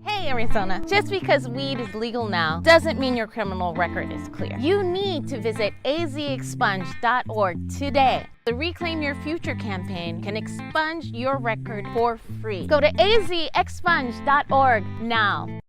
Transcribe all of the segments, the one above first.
Hey Arizona, just because weed is legal now doesn't mean your criminal record is clear. You need to visit azexpunge.org today. The Reclaim Your Future campaign can expunge your record for free. Go to azexpunge.org now.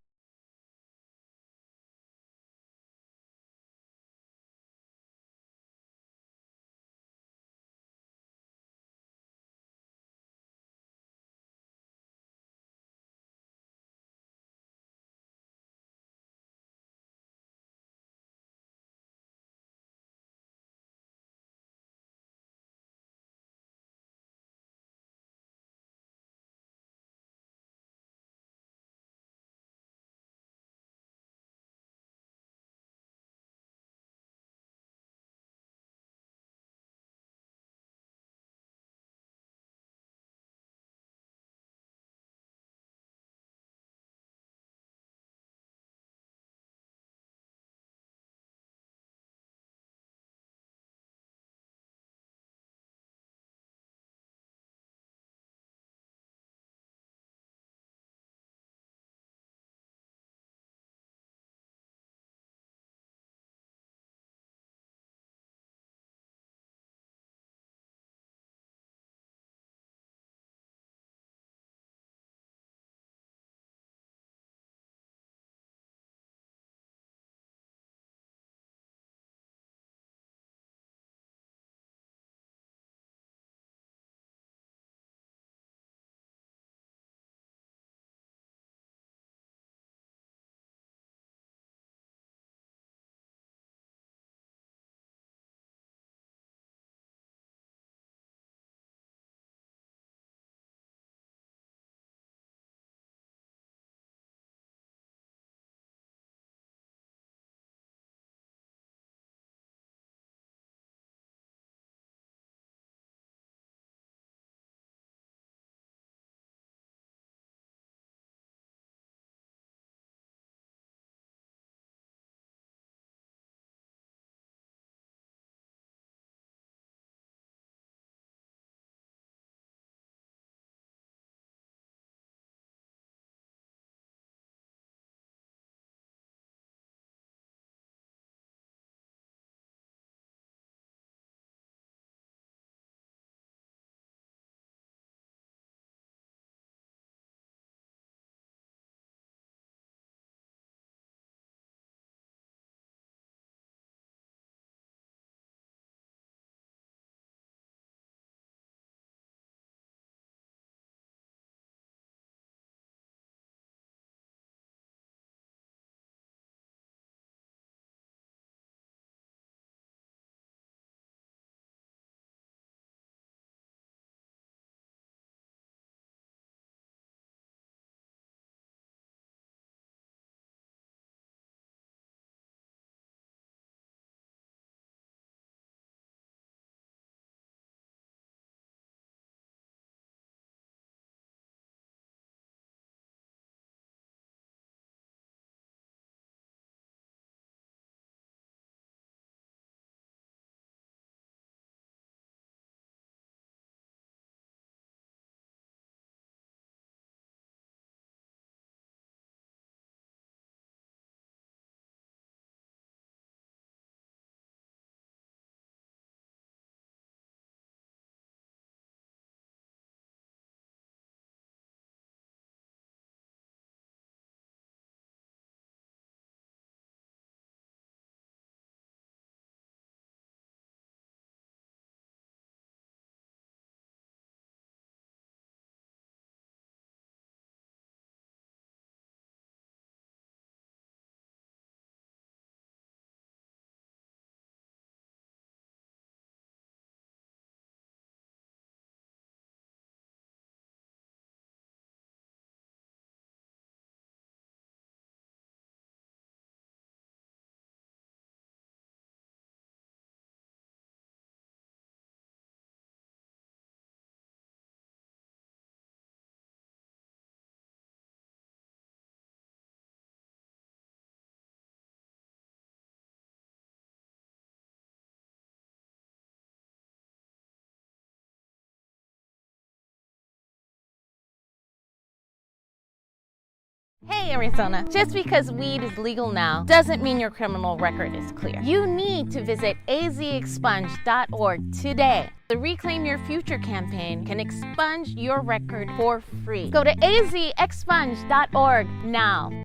Hey Arizona, just because weed is legal now doesn't mean your criminal record is clear. You need to visit azexpunge.org today. The Reclaim Your Future campaign can expunge your record for free. Go to azexpunge.org now.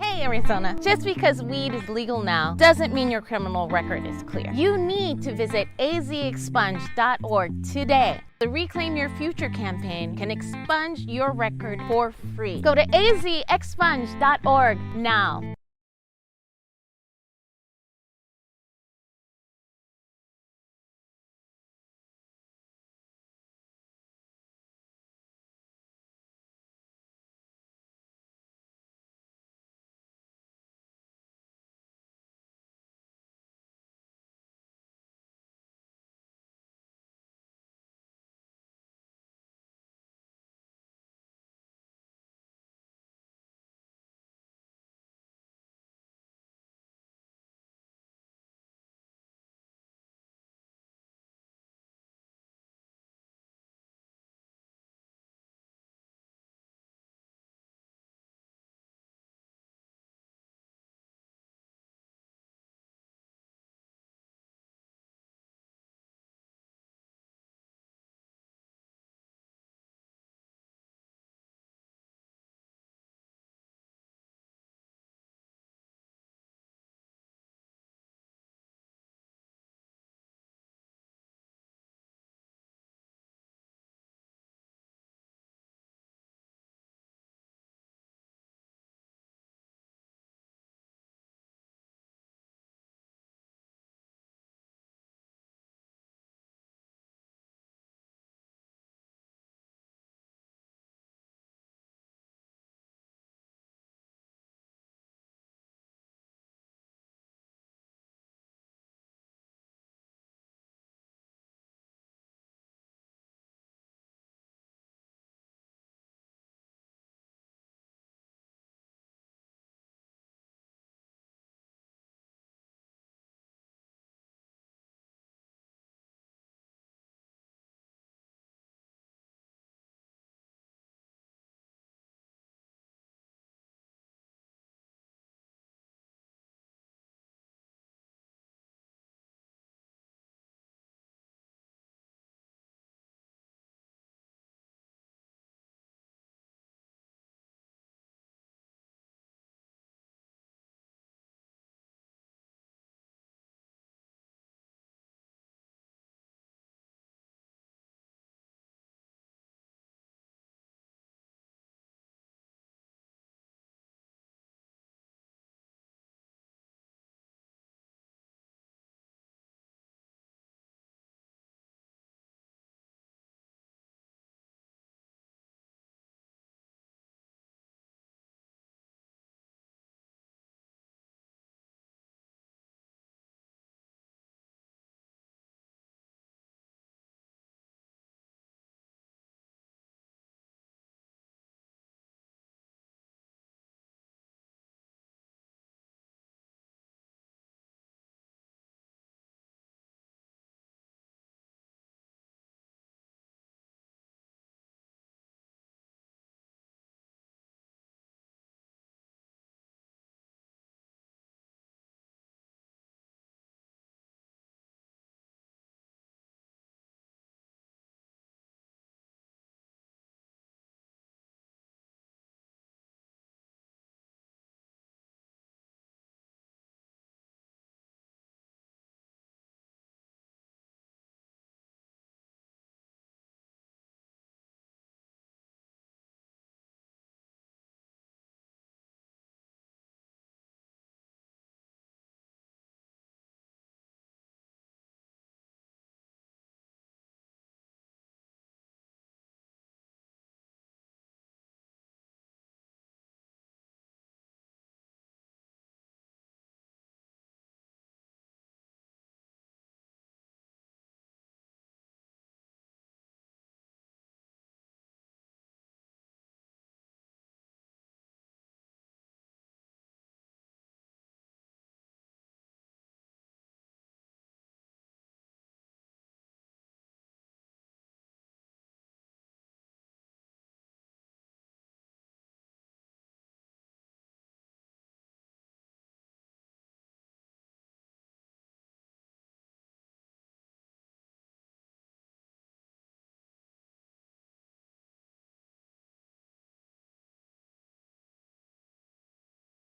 Hey Arizona, just because weed is legal now doesn't mean your criminal record is clear. You need to visit azexpunge.org today. The Reclaim Your Future campaign can expunge your record for free. Go to azexpunge.org now.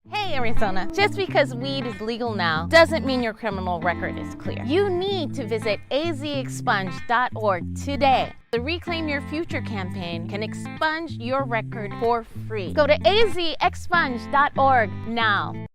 Hey Arizona, just because weed is legal now doesn't mean your criminal record is clear. You need to visit azexpunge.org today. The Reclaim Your Future campaign can expunge your record for free. Go to azexpunge.org now.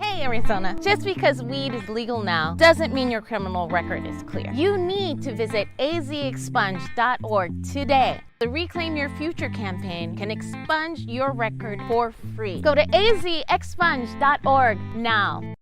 Hey Arizona, just because weed is legal now doesn't mean your criminal record is clear. You need to visit azexpunge.org today. The Reclaim Your Future campaign can expunge your record for free. Go to azexpunge.org now.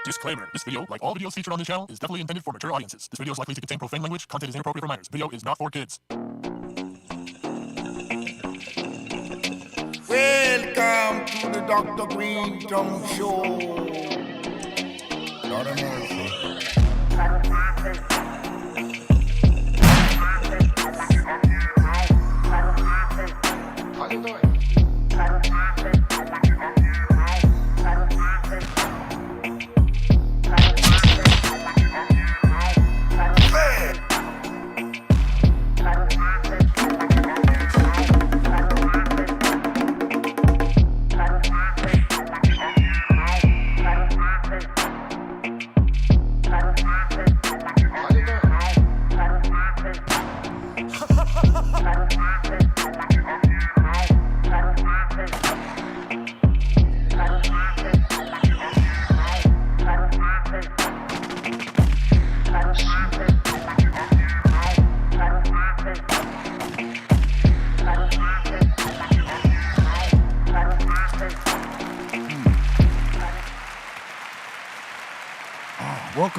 Disclaimer. This video, like all videos featured on this channel, is definitely intended for mature audiences. This video is likely to contain profane language. Content is inappropriate for minors. Video is not for kids. Welcome to the Dr. Greenthumb Show. Lord of mercy.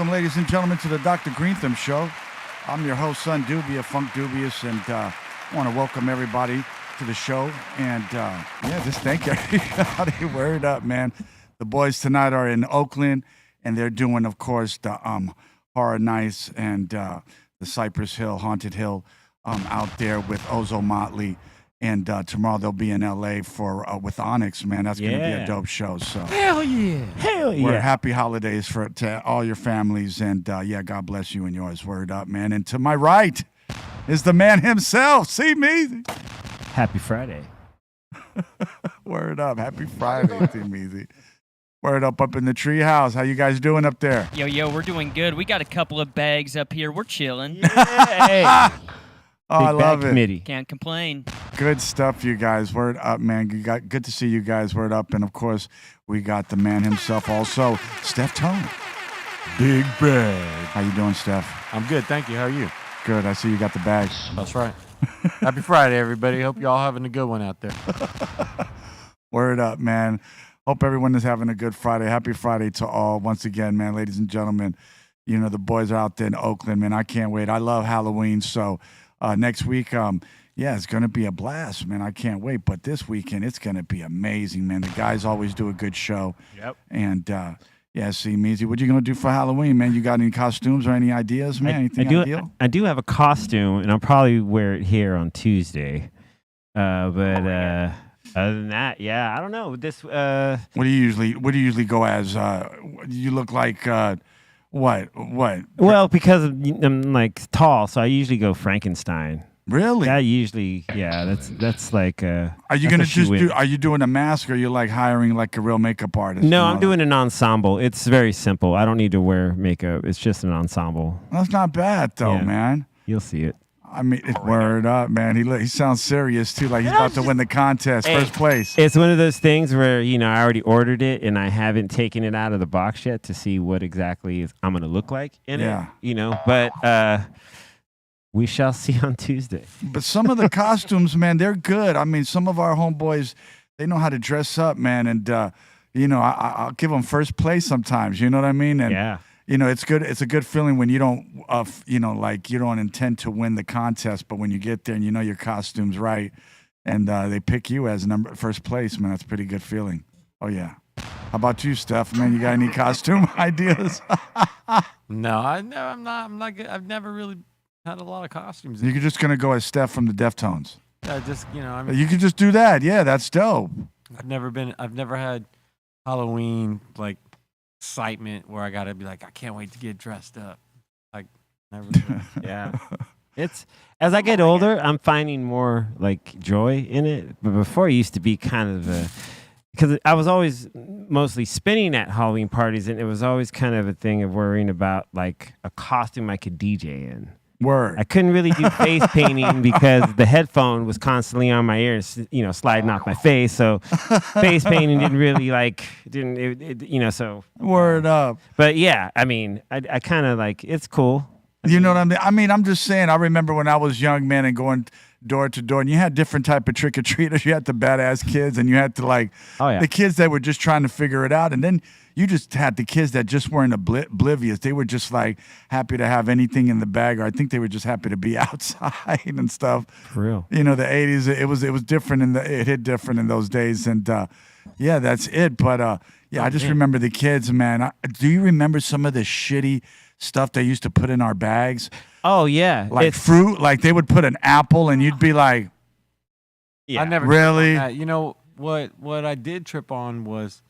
Welcome, ladies and gentlemen, to the Dr. Greenthumb Show. I'm your host, Son Dubia, Funk Dubious, and I want to welcome everybody to the show. And, just thank everybody. Word up, man. The boys tonight are in Oakland, and they're doing, of course, the Horror Nights and the Cypress Hill, Haunted Hill out there with Ozo Motley. And tomorrow they'll be in L.A. for with Onyx, man. That's going to be a dope show. So Hell yeah. We're happy holidays to all your families. And, God bless you and yours. Word up, man. And to my right is the man himself. See me? Happy Friday. Word up. Happy Friday, Team Easy. Word up in the tree house. How you guys doing up there? Yo, we're doing good. We got a couple of bags up here. We're chilling. Hey. Oh, I love it. Committee. Can't complain. Good stuff, you guys. Word up, man. Good to see you guys. Word up. And, of course, we got the man himself also, Steph Tone. Big bag. How you doing, Steph? I'm good, thank you. How are you? Good. I see you got the bag. That's right. Happy Friday, everybody. Hope y'all having a good one out there. Word up, man. Hope everyone is having a good Friday. Happy Friday to all. Once again, man, ladies and gentlemen, you know, the boys are out there in Oakland, man. I can't wait. I love Halloween, so next week, it's going to be a blast, man. I can't wait. But this weekend, it's going to be amazing, man. The guys always do a good show. Yep. And, see, Meezy, what you going to do for Halloween, man? You got any costumes or any ideas, man? Anything ideal? I do have a costume, and I'll probably wear it here on Tuesday. Other than that, I don't know. This. What do you usually go as? You look like what? Well, because I'm like tall, so I usually go Frankenstein. Really? That usually, that's like. Are you gonna just do? Are you doing a mask, or are you like hiring like a real makeup artist? No, I'm doing an ensemble. It's very simple. I don't need to wear makeup. It's just an ensemble. That's not bad though, man. You'll see it. I mean, word up, man. He sounds serious too, like he's about to win the contest, first place. It's one of those things where I already ordered it and I haven't taken it out of the box yet to see what exactly I'm gonna look like in it. But we shall see on Tuesday. But some of the costumes, man, they're good. I mean, some of our homeboys, they know how to dress up, man, and I'll give them first place sometimes. You know what I mean? And, it's good. It's a good feeling when you don't, you don't intend to win the contest, but when you get there and you know your costume's right, and they pick you as first place, man, that's a pretty good feeling. Oh yeah. How about you, Steph? Man, you got any costume ideas? No, I'm not good. I've never really had a lot of costumes. You're just gonna go as Steph from the Deftones. Yeah, you could just do that. Yeah, that's dope. I've never had Halloween like excitement where I gotta be like, I can't wait to get dressed up. Like, never. Yeah. It's as I get older, I'm finding more like joy in it. But before, it used to be kind of because I was always mostly spinning at Halloween parties, and it was always kind of a thing of worrying about like a costume I could DJ in. Word. I couldn't really do face painting because the headphone was constantly on my ears, sliding off my face. So face painting so. Word up. But yeah, I mean, I kind of like, it's cool. You know what I mean? I mean, I'm just saying, I remember when I was young, man, and going door to door, and you had different type of trick-or-treaters. You had the badass kids, and you had to the kids that were just trying to figure it out. And then you just had the kids that just weren't oblivious. They were just like happy to have anything in the bag, or I think they were just happy to be outside and stuff. For real. The 80s, it was different, it hit different in those days. And that's it. But I just remember the kids, man. Do you remember some of the shitty stuff they used to put in our bags? Oh yeah, like fruit. Like they would put an apple, and you'd be like, "Yeah, I never really." You know what I did trip on was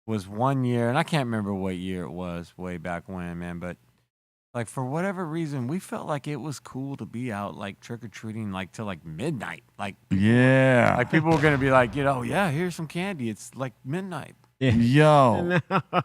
1 year, and I can't remember what year it was, way back when, man. But like for whatever reason, we felt like it was cool to be out like trick or treating like till like midnight. Like like people were gonna be like, here's some candy. It's like midnight. Yo,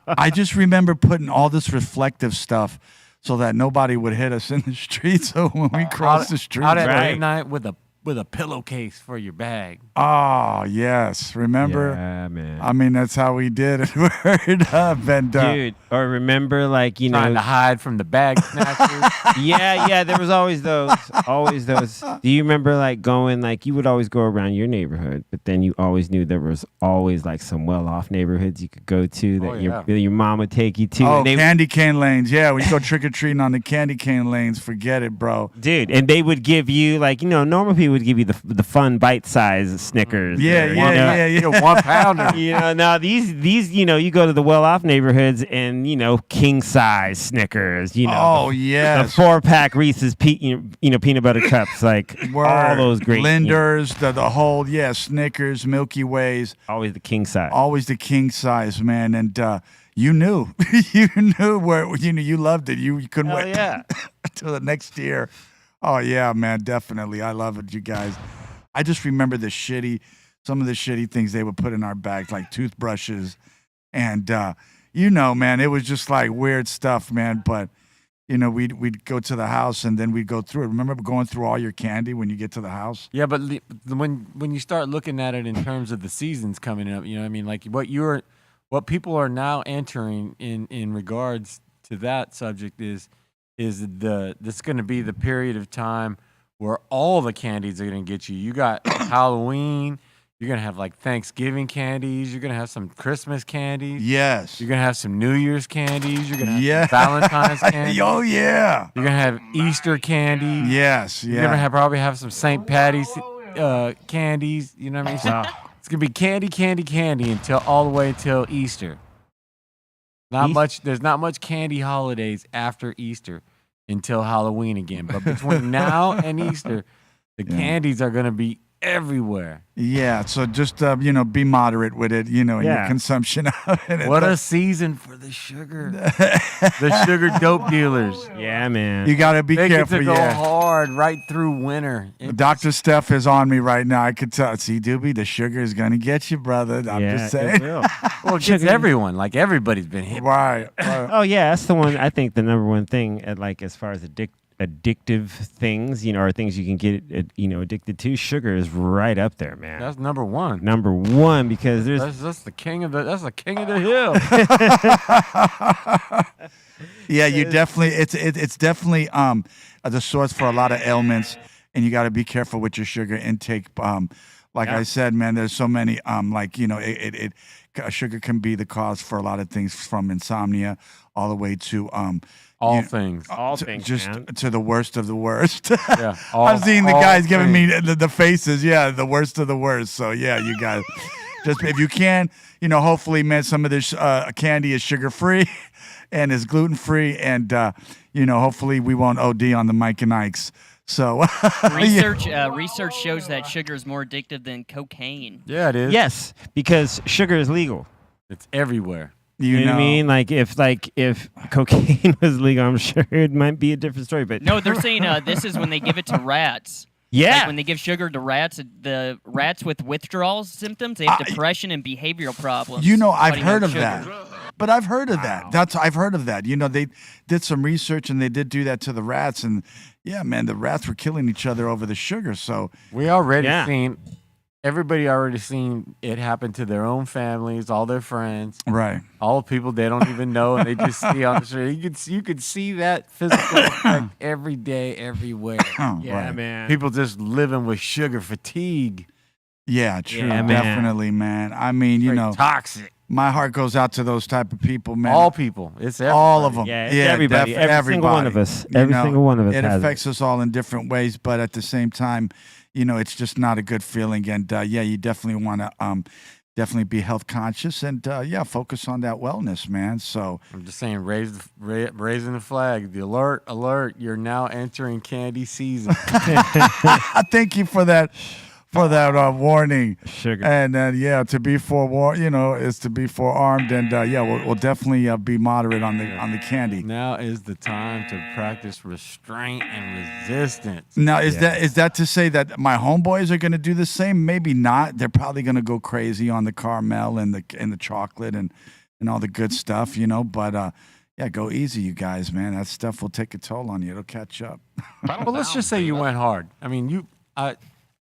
I just remember putting all this reflective stuff so that nobody would hit us in the street. So when we crossed the street, out at midnight with with a pillowcase for your bag. Oh, yes. Remember? Yeah, man. I mean, that's how we did it. Word up. And, Dude, or remember, like, you Trying know, to hide from the bag snatchers. yeah, there was always those. Do you remember, like, going, like, you would always go around your neighborhood, but then you always knew there was always, like, some well-off neighborhoods you could go to that your mom would take you to. oh, and candy cane lanes. Yeah, when you go trick-or-treating on the candy cane lanes, forget it, bro. Dude, and they would give you, like, you know, normal people would give you the fun bite-size Snickers. Yeah, or, yeah. 1 pounder. You know, now these, you know, you go to the well-off neighborhoods and, you know, king-size Snickers, you know. Oh, The yes. 4-pack Reese's peanut butter cups, like all those great. Linders, the whole, Snickers, Milky Ways. Always the king size. Always the king size, man. And you knew. you knew where, you loved it. You couldn't Hell wait yeah. till the next year. Oh, yeah, man, definitely. I love it, you guys. I just remember some of the shitty things they would put in our bags, like toothbrushes. And, you know, man, it was just like weird stuff, man. But, you know, we'd go to the house and then we'd go through it. Remember going through all your candy when you get to the house? Yeah, but when you start looking at it in terms of the seasons coming up, you know what I mean? Like what people are now entering in regards to that subject is this going to be the period of time where all the candies are going to get you. You got Halloween. You're going to have, like, Thanksgiving candies. You're going to have some Christmas candies. Yes. You're going to have some New Year's candies. You're going to have some Valentine's candies. Oh, yeah. You're going to have Easter candies. Yes, yeah. You're going to probably have some St. Patty's candies. You know what I mean? So it's going to be candy until all the way until Easter. There's not much candy holidays after Easter until Halloween again. But between now and Easter, the candies are going to be everywhere. Yeah, so just you know, be moderate with it, you know, in your consumption of it. What a season for the sugar, the sugar dope dealers. Yeah, man. You got to be They careful. get to go hard right through winter. Dr. Steph is on me right now. I could tell. See, Doobie, the sugar is gonna get you, brother. I'm just saying. It will. Well, it gets everyone. Like, everybody's been hit. Right. Oh yeah, that's the one. I think the number one thing, like, as far as addictive things, you know, or things you can get, you know, addicted to. Sugar is right up there, man. That's number one. Number one, because That's the king of the hill. Yeah, you definitely. It's definitely the source for a lot of ailments, and you got to be careful with your sugar intake. Like I said, man, there's so many. Like, you know, sugar can be the cause for a lot of things, from insomnia all the way to All things. just man. to the worst of the worst. Yeah, I'm seeing the all guys giving me things. the faces. Yeah, the worst of the worst. So yeah, you guys, just if you can, you know, hopefully, man, some of this candy is sugar free and is gluten free, and you know, hopefully we won't OD on the Mike and Ike's. So Research shows that sugar is more addictive than cocaine. Yeah, it is. Yes, because sugar is legal. It's everywhere. you know what I mean? Like if cocaine was legal, I'm sure it might be a different story. But No, they're saying this is when they give it to rats. yeah, Like when they give sugar to rats, the rats with withdrawal symptoms, they have depression and behavioral problems. You know, I've fighting heard off of sugar. that. But I've heard of that. I've heard of that. You know, they did some research and they did do that to the rats, and yeah, man, the rats were killing each other over the sugar. So We already seen. Everybody already seen it happen to their own families, all their friends, right. all the people they don't even know, and they just see on the street. You could see that physical effect every day, everywhere. yeah, man. People just living with sugar fatigue. Yeah, true. Yeah, man. Definitely, man. I mean, you Very know, toxic. my heart goes out to those type of people, man. All people. It's everybody. All of them. Yeah, it's everybody. Every single one of us. You Every know, single one of us It has affects us all in different ways, but at the same time, you know, it's just not a good feeling. And yeah, you definitely want to definitely be health conscious and yeah, focus on that wellness, man. So I'm just saying, raising the flag. The alert! You're now entering candy season. thank you for that. Warning. sugar. And then yeah, to be forewarned, you know, is to be forearmed, and yeah, we'll definitely be moderate on the candy. Now is the time to practice restraint and resistance. Now, is that to say that my homeboys are going to do the same? Maybe not. They're probably going to go crazy on the caramel and the chocolate and all the good stuff, you know. But yeah, go easy, you guys, man. That stuff will take a toll on you. It'll catch up. Well, let's just say you went hard. I mean,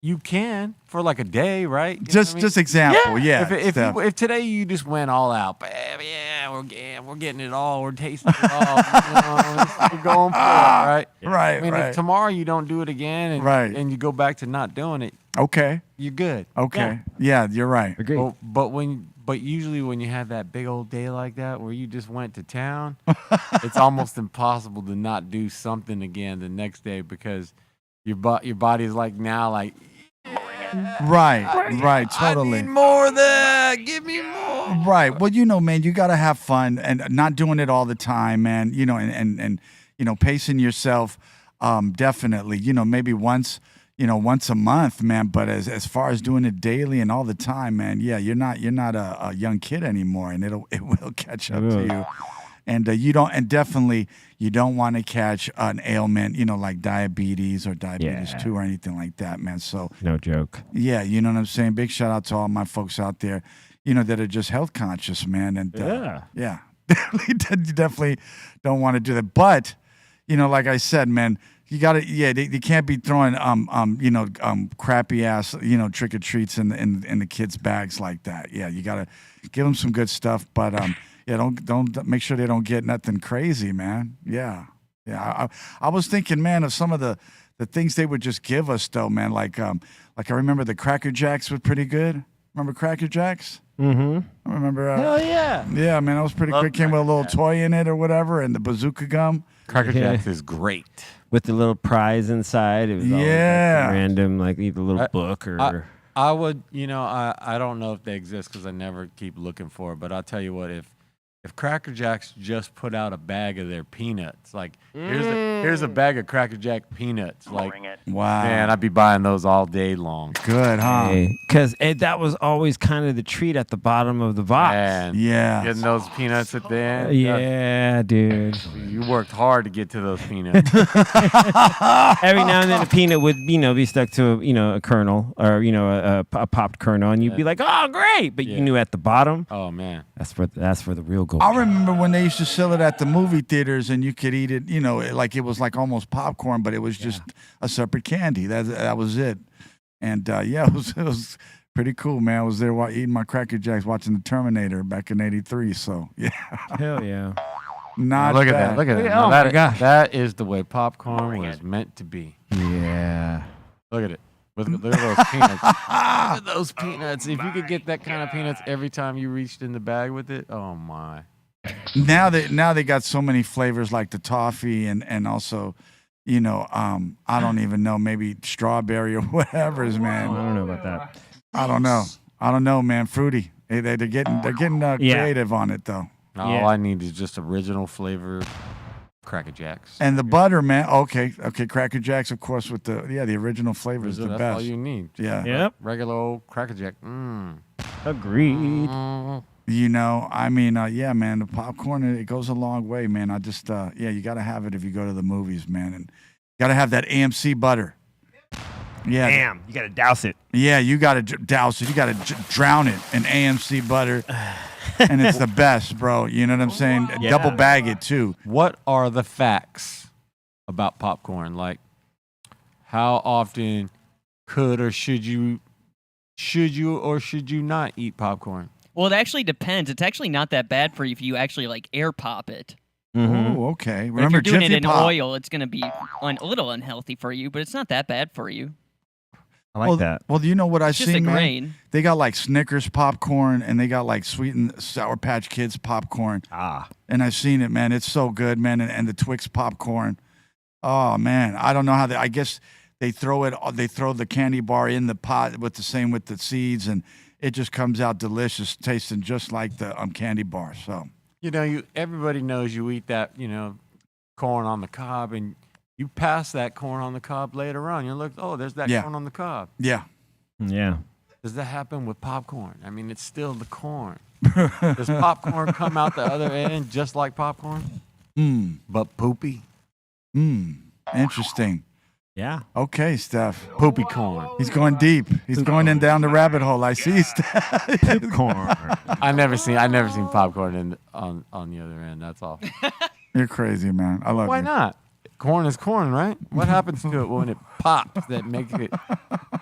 you can for like a day, right? You know what I mean? Just example, yeah. If today you just went all out, we're getting it all, we're tasting it all, we're going for it, right? Right, I mean, right. if tomorrow you don't do it again, and you go back to not doing it, Okay. you're good. Okay. Yeah, you're right. Agreed. But usually when you have that big old day like that where you just went to town, it's almost impossible to not do something again the next day because your body's like now like. Right, totally. I need more of that. Give me more. Right. Well, man, you got to have fun and not doing it all the time, man. And pacing yourself, definitely. Maybe once a month, man. But as far as doing it daily and all the time, man, yeah, you're not a young kid anymore, and it will catch up to you. And you don't want to catch an ailment, like diabetes or diabetes 2 or anything like that, man. So No joke. yeah, you know what I'm saying? Big shout out to all my folks out there, that are just health conscious, man. And yeah, you definitely don't want to do that. But, like I said, man, you got to, they can't be throwing, crappy ass, trick or treats in the kids' bags like that. Yeah, you got to give them some good stuff, but yeah, don't make sure they don't get nothing crazy, man. Yeah. I was thinking, man, of some of the things they would just give us, though, man. Like I remember the Cracker Jacks were pretty good. Remember Cracker Jacks? Mm-hmm. I remember. Hell yeah. Yeah, man, that was pretty good. Came with a little toy in it or whatever, and the bazooka gum. Cracker Jacks is great. With the little prize inside. It was always like random, like either a little book or. I would, I don't know if they exist because I never keep looking for it, but I'll tell you what, if Cracker Jacks just put out a bag of their peanuts, like here's a bag of Cracker Jack peanuts, like wow, man, I'd be buying those all day long. Good, huh? Because that was always kind of the treat at the bottom of the box. Man, yeah, getting those peanuts at the end. Yeah, dude. You worked hard to get to those peanuts. Every now and then a peanut would, be stuck to a kernel or a popped kernel, and you'd be like, oh, great, but you knew at the bottom. Oh man, that's where the real gold. I remember when they used to sell it at the movie theaters, and you could eat it, like it was like almost popcorn, but it was just a separate candy. That was it. And it was pretty cool, man. I was there eating my Cracker Jacks, watching the Terminator back in '83. So yeah, hell yeah. Not look bad. at that. Look at that. Oh my gosh. That is the way popcorn was meant to be. Yeah. Look at it. Look at those peanuts. Look at those peanuts. If you could get that kind of peanuts every time you reached in the bag with it, oh my. Now they got so many flavors like the toffee and also, I don't even know, maybe strawberry or whatever's, man. I don't know about that. I don't know, man. Fruity. They're getting creative on it though. All I need is just original flavor Cracker Jacks. And the butter, man. Okay, Cracker Jacks, of course, with the original flavor is the That's best. all you need. Yeah. Yep. Regular old Cracker Jack. Agreed. Yeah, man. The popcorn, it goes a long way, man. I just, you got to have it if you go to the movies, man, and got to have that AMC butter. Yeah. Damn, you gotta douse it. Yeah, you got to douse it. You got to drown it in AMC butter. And it's the best, bro. You know what I'm saying? Yeah. Double bag it, too. What are the facts about popcorn? Like, how often could or should you not eat popcorn? Well, it actually depends. It's actually not that bad for you if you actually air pop it. Mm-hmm. Oh, okay. But if you're doing it Jiffy in Pop. oil, it's going to be a little unhealthy for you, but it's not that bad for you. I like that. Well, you know what I've It's just a seen, man? grain. They got like Snickers popcorn, and they got like Sweet and Sour Patch Kids popcorn. And I've seen it, man. It's so good, man. And the Twix popcorn. Oh, man. I don't know how I guess they throw the candy bar in the pot with the seeds, and it just comes out delicious, tasting just like the candy bar. So everybody knows you eat that, corn on the cob, and you pass that corn on the cob later on. You look, oh, there's that corn on the cob. Yeah. Yeah. Does that happen with popcorn? I mean, it's still the corn. Does popcorn come out the other end just like popcorn? But poopy? Interesting. Yeah. Okay, Steph. Poopy corn. He's going deep. He's going in down the rabbit hole. I see, Steph. Corn. I never seen popcorn on the other end. That's all. You're crazy, man. I love you. Why not? Corn is corn, right? What happens to it when it pops that makes it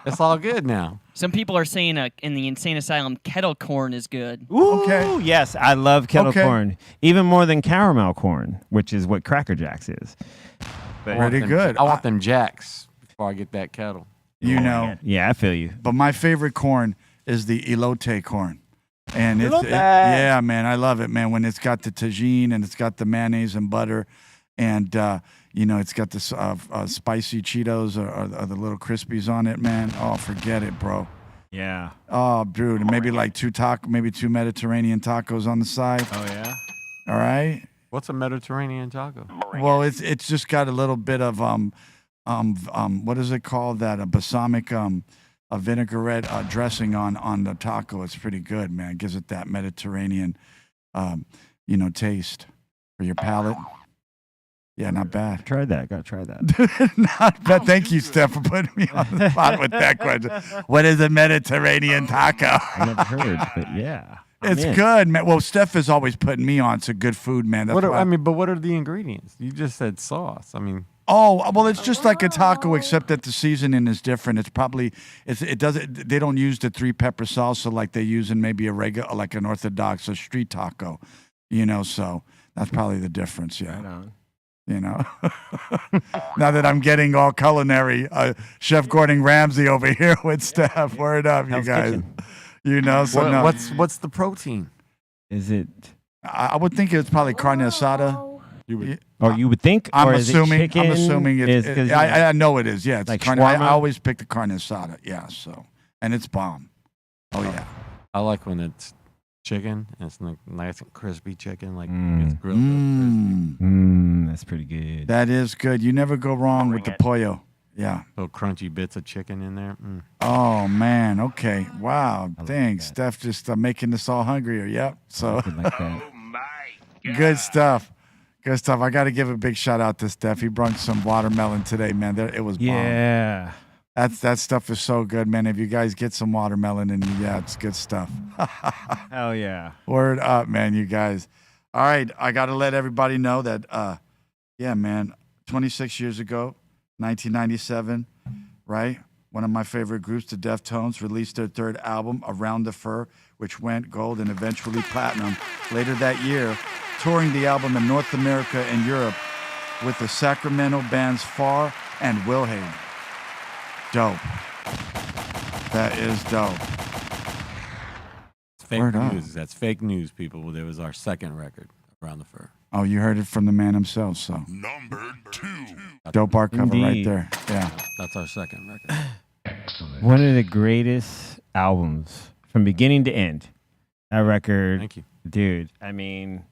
It's all good now. Some people are saying in the Insane Asylum, kettle corn is good. Ooh, Okay. yes, I love kettle Okay. corn, even more than caramel corn, which is what Cracker Jacks is. I want Pretty them- good. I want them jacks before I get that kettle. You know, Yeah, I feel you. but my favorite corn is the elote corn. And it's, Elote. yeah, man, I love it, man. When it's got the tagine and it's got the mayonnaise and butter, and it's got the spicy Cheetos or the little crispies on it, man. Oh, forget it, bro. Yeah. Oh, dude, and maybe like two Mediterranean tacos on the side. Oh yeah. All right. What's a Mediterranean taco? Well, it's just got a little bit of what is it called? That a balsamic a vinaigrette dressing on the taco. It's pretty good, man. It gives it that Mediterranean taste for your palate. Yeah, not bad. Tried that. Gotta try that. Not bad. Thank you, Steph, for putting me on the spot with that question. What is a Mediterranean taco? I never heard, but yeah. I'm It's in. good, man. Well, Steph is always putting me on to good food, man. That's why. But what are the ingredients? You just said sauce. I mean, Oh, well, it's just like a taco, except that the seasoning is different. It's probably they don't use the 3-pepper salsa like they use in maybe a regular, like an orthodox or street taco, so that's probably the difference. Yeah. Right on. Now that I'm getting all culinary, Chef Gordon Ramsay over here with Steph. Word up, you Hell's guys. Kitchen. So no, what's the protein? Is it? I would think it's probably carne asada. Or you would think? I'm or is assuming. It chicken? I'm assuming Is- it's. 'cause, I know it is. Yeah, it's like carne. shawarma? I always pick the carne asada. Yeah, and it's bomb. Oh yeah. I like when it's chicken and it's like nice and crispy chicken, like Mm. it's grilled up crispy. That's pretty good. That is good. You never go wrong with the pollo. Yeah. Little crunchy bits of chicken in there. Oh man. Okay. Wow. like Thanks, that. Steph. Just making us all hungrier. Yep. So Something like that. good stuff. Good stuff. I got to give a big shout out to Steph. He brought some watermelon today, man. It was bomb. Yeah. That stuff is so good, man. If you guys get some watermelon, and yeah, it's good stuff. Hell yeah. Word up, man, you guys. All right, I got to let everybody know that, yeah, man, 26 years ago, 1997, right? One of my favorite groups, the Deftones, released their third album, Around the Fur, which went gold and eventually platinum later that year, touring the album in North America and Europe with the Sacramento bands Far and Wilhelm. Dope. That is dope. It's fake Word up. news. That's fake news, people. There was our second record, Around the Fur. Oh, you heard it from the man himself, so. Number 2. Dope art cover right Indeed. there. Yeah. That's our second record. One of the greatest albums from beginning to end. That record, Thank you. dude. I mean,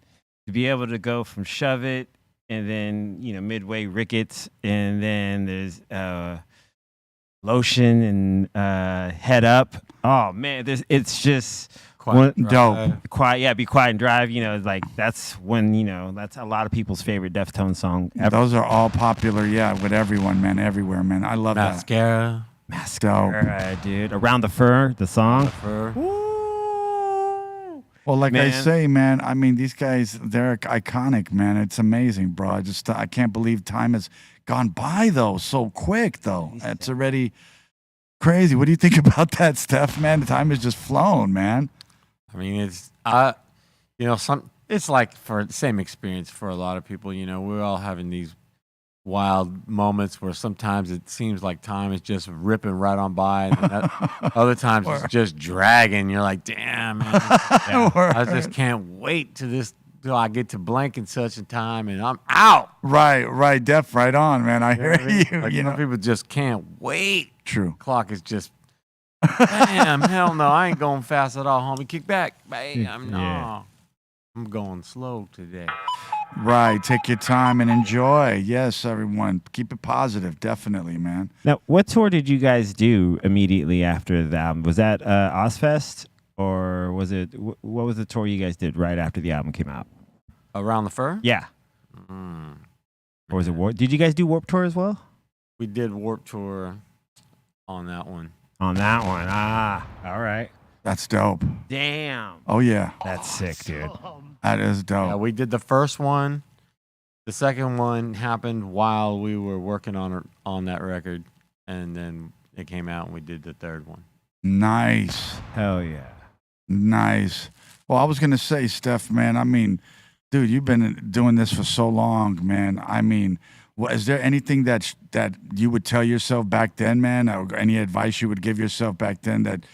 to be able to go from Shove It and then, midway Ricketts, and then there's Lotion and Head Up. Oh, man, it's just Quiet one- Dope. quiet. Yeah, Be Quiet and Drive. Like that's when, that's a lot of people's favorite Deftones song ever. Those are all popular, yeah, with everyone, man, everywhere, man. I love that. Mascara. Mascara, dude. Around the Fur, the song. Fur. Well, like I Man. say, man, I mean, these guys, they're iconic, man. It's amazing, bro. I can't believe time has gone by, though, so quick, though. It's already crazy. What do you think about that, Steph, man? The time has just flown, man. I mean, it's it's like for the same experience for a lot of people. We're all having these wild moments where sometimes it seems like time is just ripping right on by, and other times it's just dragging. You're like, damn, man, I just can't wait till I get to blank in such a time, and I'm out. Right, Def, right on, man. I hear you. Like, some people just can't wait. True. Clock is just. Damn, hell no, I ain't going fast at all, homie. Kick back. Bam, no. Yeah. I'm going slow today. Right. Take your time and enjoy. Yes, everyone. Keep it positive. Definitely, man. Now, what tour did you guys do immediately after the album? Was that Ozfest, or was it what was the tour you guys did right after the album came out? Around the Fur? Yeah. Or was it Warp? Did you guys do Warp Tour as well? We did Warp Tour on that one. On that one. All right. That's dope. Damn. Oh, yeah. That's sick, dude. That is dope. Yeah, we did the first one. The second one happened while we were working on that record, and then it came out and we did the third one. Nice. Hell yeah. Nice. Well, I was going to say, Steph, man, I mean, dude, you've been doing this for so long, man. I mean, is there anything that you would tell yourself back then, man, or any advice you would give yourself back then that,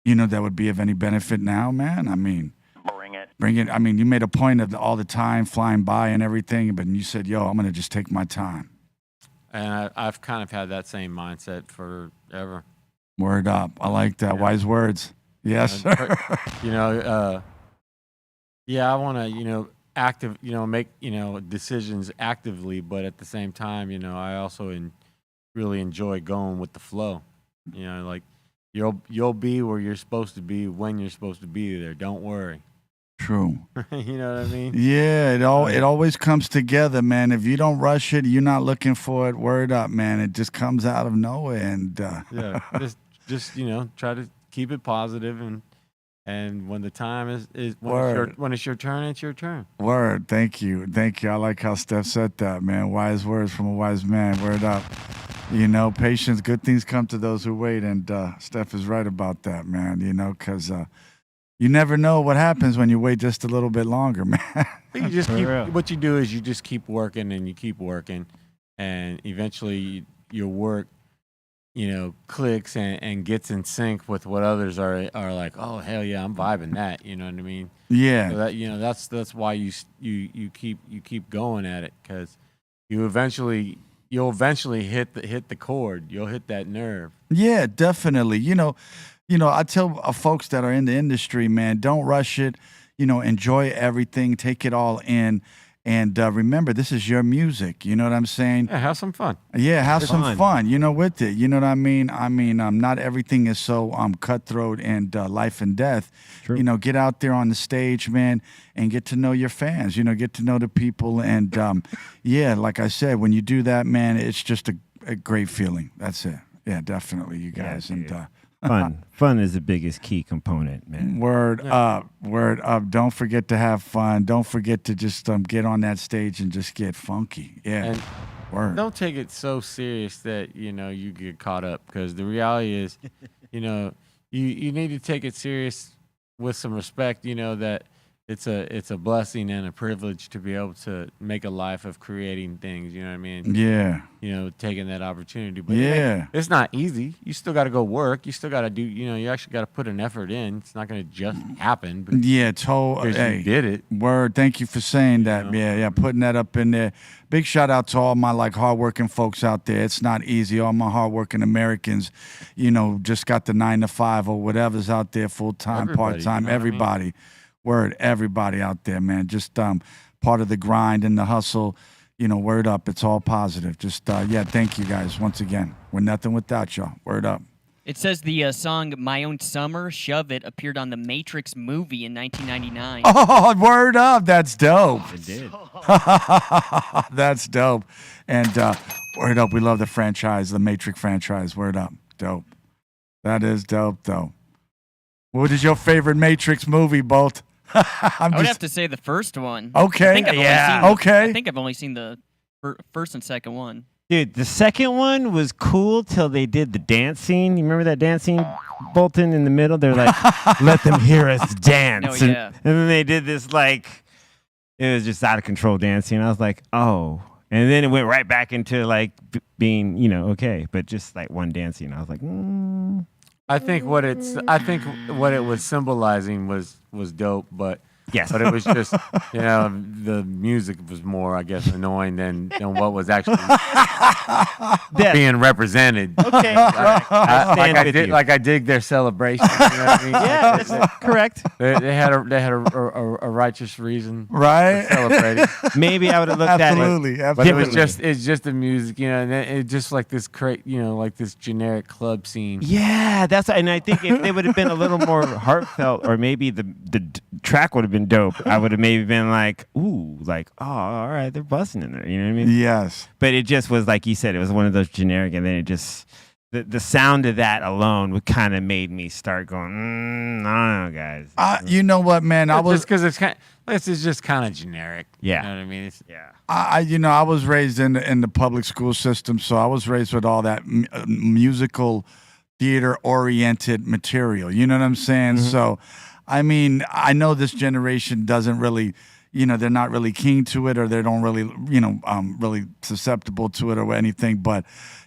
that would be of any benefit now, man? I mean, bring it. I mean, you made a point of all the time flying by and everything, but you said, yo, I'm going to just take my time. And I've kind of had that same mindset forever. Word up. I like that. Yeah. Wise words. Yes, sir. I want to, active, make, decisions actively, but at the same time, I also really enjoy going with the flow. Like you'll be where you're supposed to be when you're supposed to be there. Don't worry. True. You know what I mean? Yeah, it always comes together, man. If you don't rush it, you're not looking for it. Word up, man. It just comes out of nowhere, and yeah, just try to keep it positive, and when the time is when it's your turn, it's your turn. Word. Thank you. I like how Steph said that, man. Wise words from a wise man. Word up. Patience. Good things come to those who wait, and Steph is right about that, man. Because. You never know what happens when you wait just a little bit longer, man. You just what you do is you just keep working and you keep working, and eventually your work, clicks and gets in sync with what others are like. Oh hell yeah, I'm vibing that. You know what I mean? Yeah. So that that's why you keep going at it, because you'll eventually hit the chord. You'll hit that nerve. Yeah, definitely. I tell folks that are in the industry, man, don't rush it. Enjoy everything, take it all in, and remember, this is your music. You know what I'm saying? Yeah, have some fun. Yeah, have some fun. With it. You know what I mean? Not everything is so cutthroat and life and death. True. Get out there on the stage, man, and get to know your fans. Get to know the people, and yeah, like I said, when you do that, man, it's just a great feeling. That's it. Yeah, definitely, you guys, and. Fun is the biggest key component, man. Word up. Don't forget to have fun. Don't forget to just get on that stage and just get funky. Yeah. And word. Don't take it so serious that you get caught up, because the reality is, you need to take it serious with some respect. That it's a blessing and a privilege to be able to make a life of creating things. You know what I mean? Yeah. Taking that opportunity. But yeah, it's not easy. You still got to go work. You still got to do. You actually got to put an effort in. It's not going to just happen. But yeah, hey, you did it. Word. Thank you for saying that. Yeah, putting that up in there. Big shout out to all my hardworking folks out there. It's not easy. All my hardworking Americans, just got the 9 to 5 or whatever's out there, full time, part time. Everybody. Word, everybody out there, man. Just part of the grind and the hustle. Word up. It's all positive. Just thank you guys once again. We're nothing without y'all. Word up. It says the song "My Own Summer," "Shove It" appeared on the Matrix movie in 1999. Oh, word up. That's dope. It did. That's dope. And word up. We love the franchise, the Matrix franchise. Word up. Dope. That is dope, though. What is your favorite Matrix movie, Bolt? I would have to say the first one. Okay. I think I've only seen the first and second one. Dude, the second one was cool till they did the dance scene. You remember that dance scene, Bolton, in the middle? They're like, let them hear us dance. Oh, yeah. And then they did this, it was just out of control dancing. I was like, oh. And then it went right back into, being, okay. But just, one dancing. I was like, I think what it was symbolizing was dope, but yes, but it was just the music was more, I guess, annoying than what was actually being represented. Okay, I dig their celebration. You know what I mean? Yeah, correct. They had a righteous reason, right? For celebrating. Maybe I would have looked absolutely, at it. But it's just the music, and it's just like this this generic club scene. Yeah, and I think if they would have been a little more heartfelt, or maybe the track would have been dope, I would have maybe been like, ooh, oh, all right, they're busting in there. You know what I mean? Yes. But it just was like you said, it was one of those generic, and then it just the sound of that alone would kind of made me start going, I don't know, guys. You know what, man? I was just because it's just kind of generic. Yeah. You know what I mean? I was raised in the public school system, so I was raised with all that musical theater oriented material. You know what I'm saying? Mm-hmm. So, I mean, I know this generation doesn't really, they're not really keen to it, or they don't really, really susceptible to it or anything. But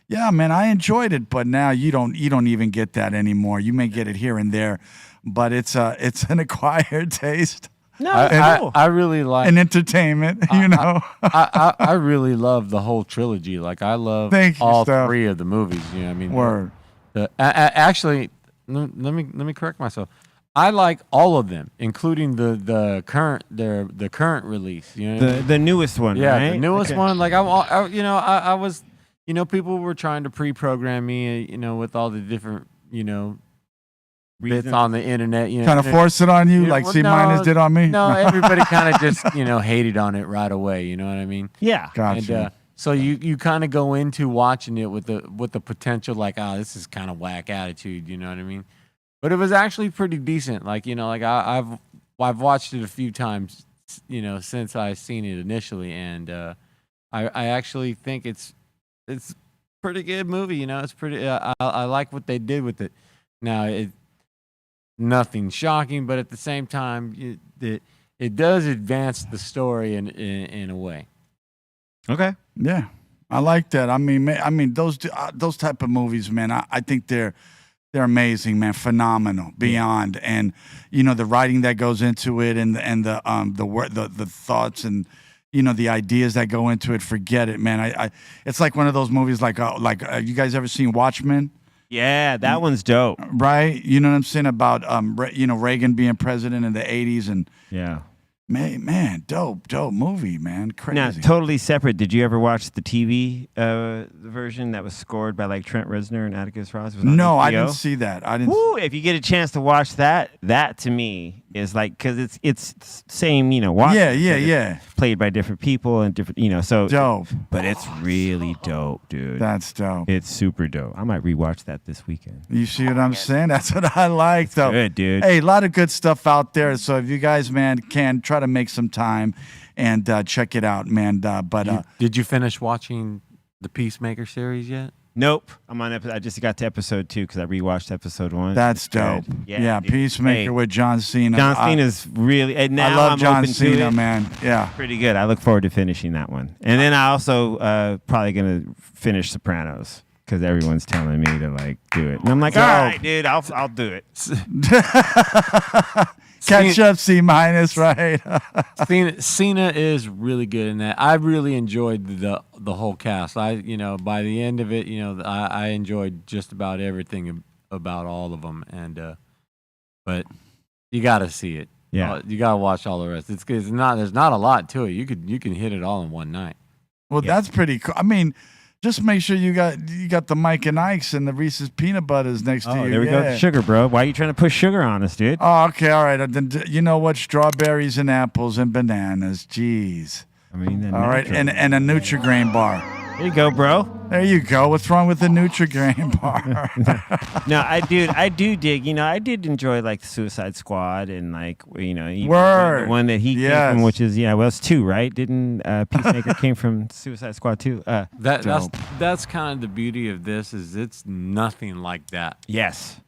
yeah, man, I enjoyed it. But now you don't even get that anymore. You may get it here and there, but it's an acquired taste. No, I really like and entertainment. I really love the whole trilogy. Like I love all three of the movies. You know what I mean? Word. Actually, let me correct myself. I like all of them, including the current release. You know, the newest one. Yeah, right? the newest one. Like I was, people were trying to pre-program me, with all the different, bits on the internet. Kind of force it on you, like C- did on me. No, everybody kind of just, hated on it right away. You know what I mean? Yeah, gotcha. And, so you kind of go into watching it with the potential, like, this is kind of whack attitude. You know what I mean? But it was actually pretty decent. Like, I've watched it a few times, since I've seen it initially, and I actually think it's pretty good movie. It's pretty. I like what they did with it. Now nothing shocking, but at the same time, it does advance the story in a way. Okay. Yeah, I like that. I mean, those type of movies, man. I think they're amazing, man. Phenomenal, beyond, and the writing that goes into it, and the thoughts and the ideas that go into it. Forget it, man. It's like one of those movies, like you guys ever seen Watchmen? Yeah, that one's dope. Right? You know what I'm saying about Reagan being president in the 80s, and yeah. Man, dope movie, man. Crazy. Now, totally separate. Did you ever watch the TV version that was scored by like Trent Reznor and Atticus Ross? It was on No, HBO? I didn't see that. Woo, if you get a chance to watch that to me is like, because it's same, Watchmen, yeah. played by different people and different, so dope. But it's really dope, dude. That's dope. It's super dope. I might rewatch that this weekend. You see what I'm saying? That's what I like, though. Good, dude. Hey, a lot of good stuff out there. So if you guys, man, can try to make some time and check it out, man. Did you finish watching the Peacemaker series yet? Nope. I'm on. I just got to episode 2 because I rewatched episode 1. That's dope. Yeah, Peacemaker with John Cena. John Cena's really. And now I love I'm John open Cena, to it. man. Yeah, pretty good. I look forward to finishing that one. And then I also probably gonna finish Sopranos because everyone's telling me to like do it, and I'm like, all right, dude, I'll do it. Catch up, C-, right? Cena is really good in that. I really enjoyed the whole cast. By the end of it, I enjoyed just about everything about all of them. And but you got to see it. Yeah, you got to watch all the rest. There's not a lot to it. You can hit it all in one night. Well, that's pretty cool. I mean, just make sure you got the Mike and Ike's and the Reese's peanut butters next to you. There we go. Sugar, bro. Why are you trying to push sugar on us, dude? Oh, okay, all right. Then you know what? Strawberries and apples and bananas. Jeez. I mean, all right, and a Nutri-Grain bar. There you go, bro. There you go. What's wrong with the Nutri-Grain bar? No, I do dig. I did enjoy like the Suicide Squad and like the one that he came from, which is it's 2, right? Didn't Peacemaker came from Suicide Squad 2? That's kind of the beauty of this is it's nothing like that. Yes.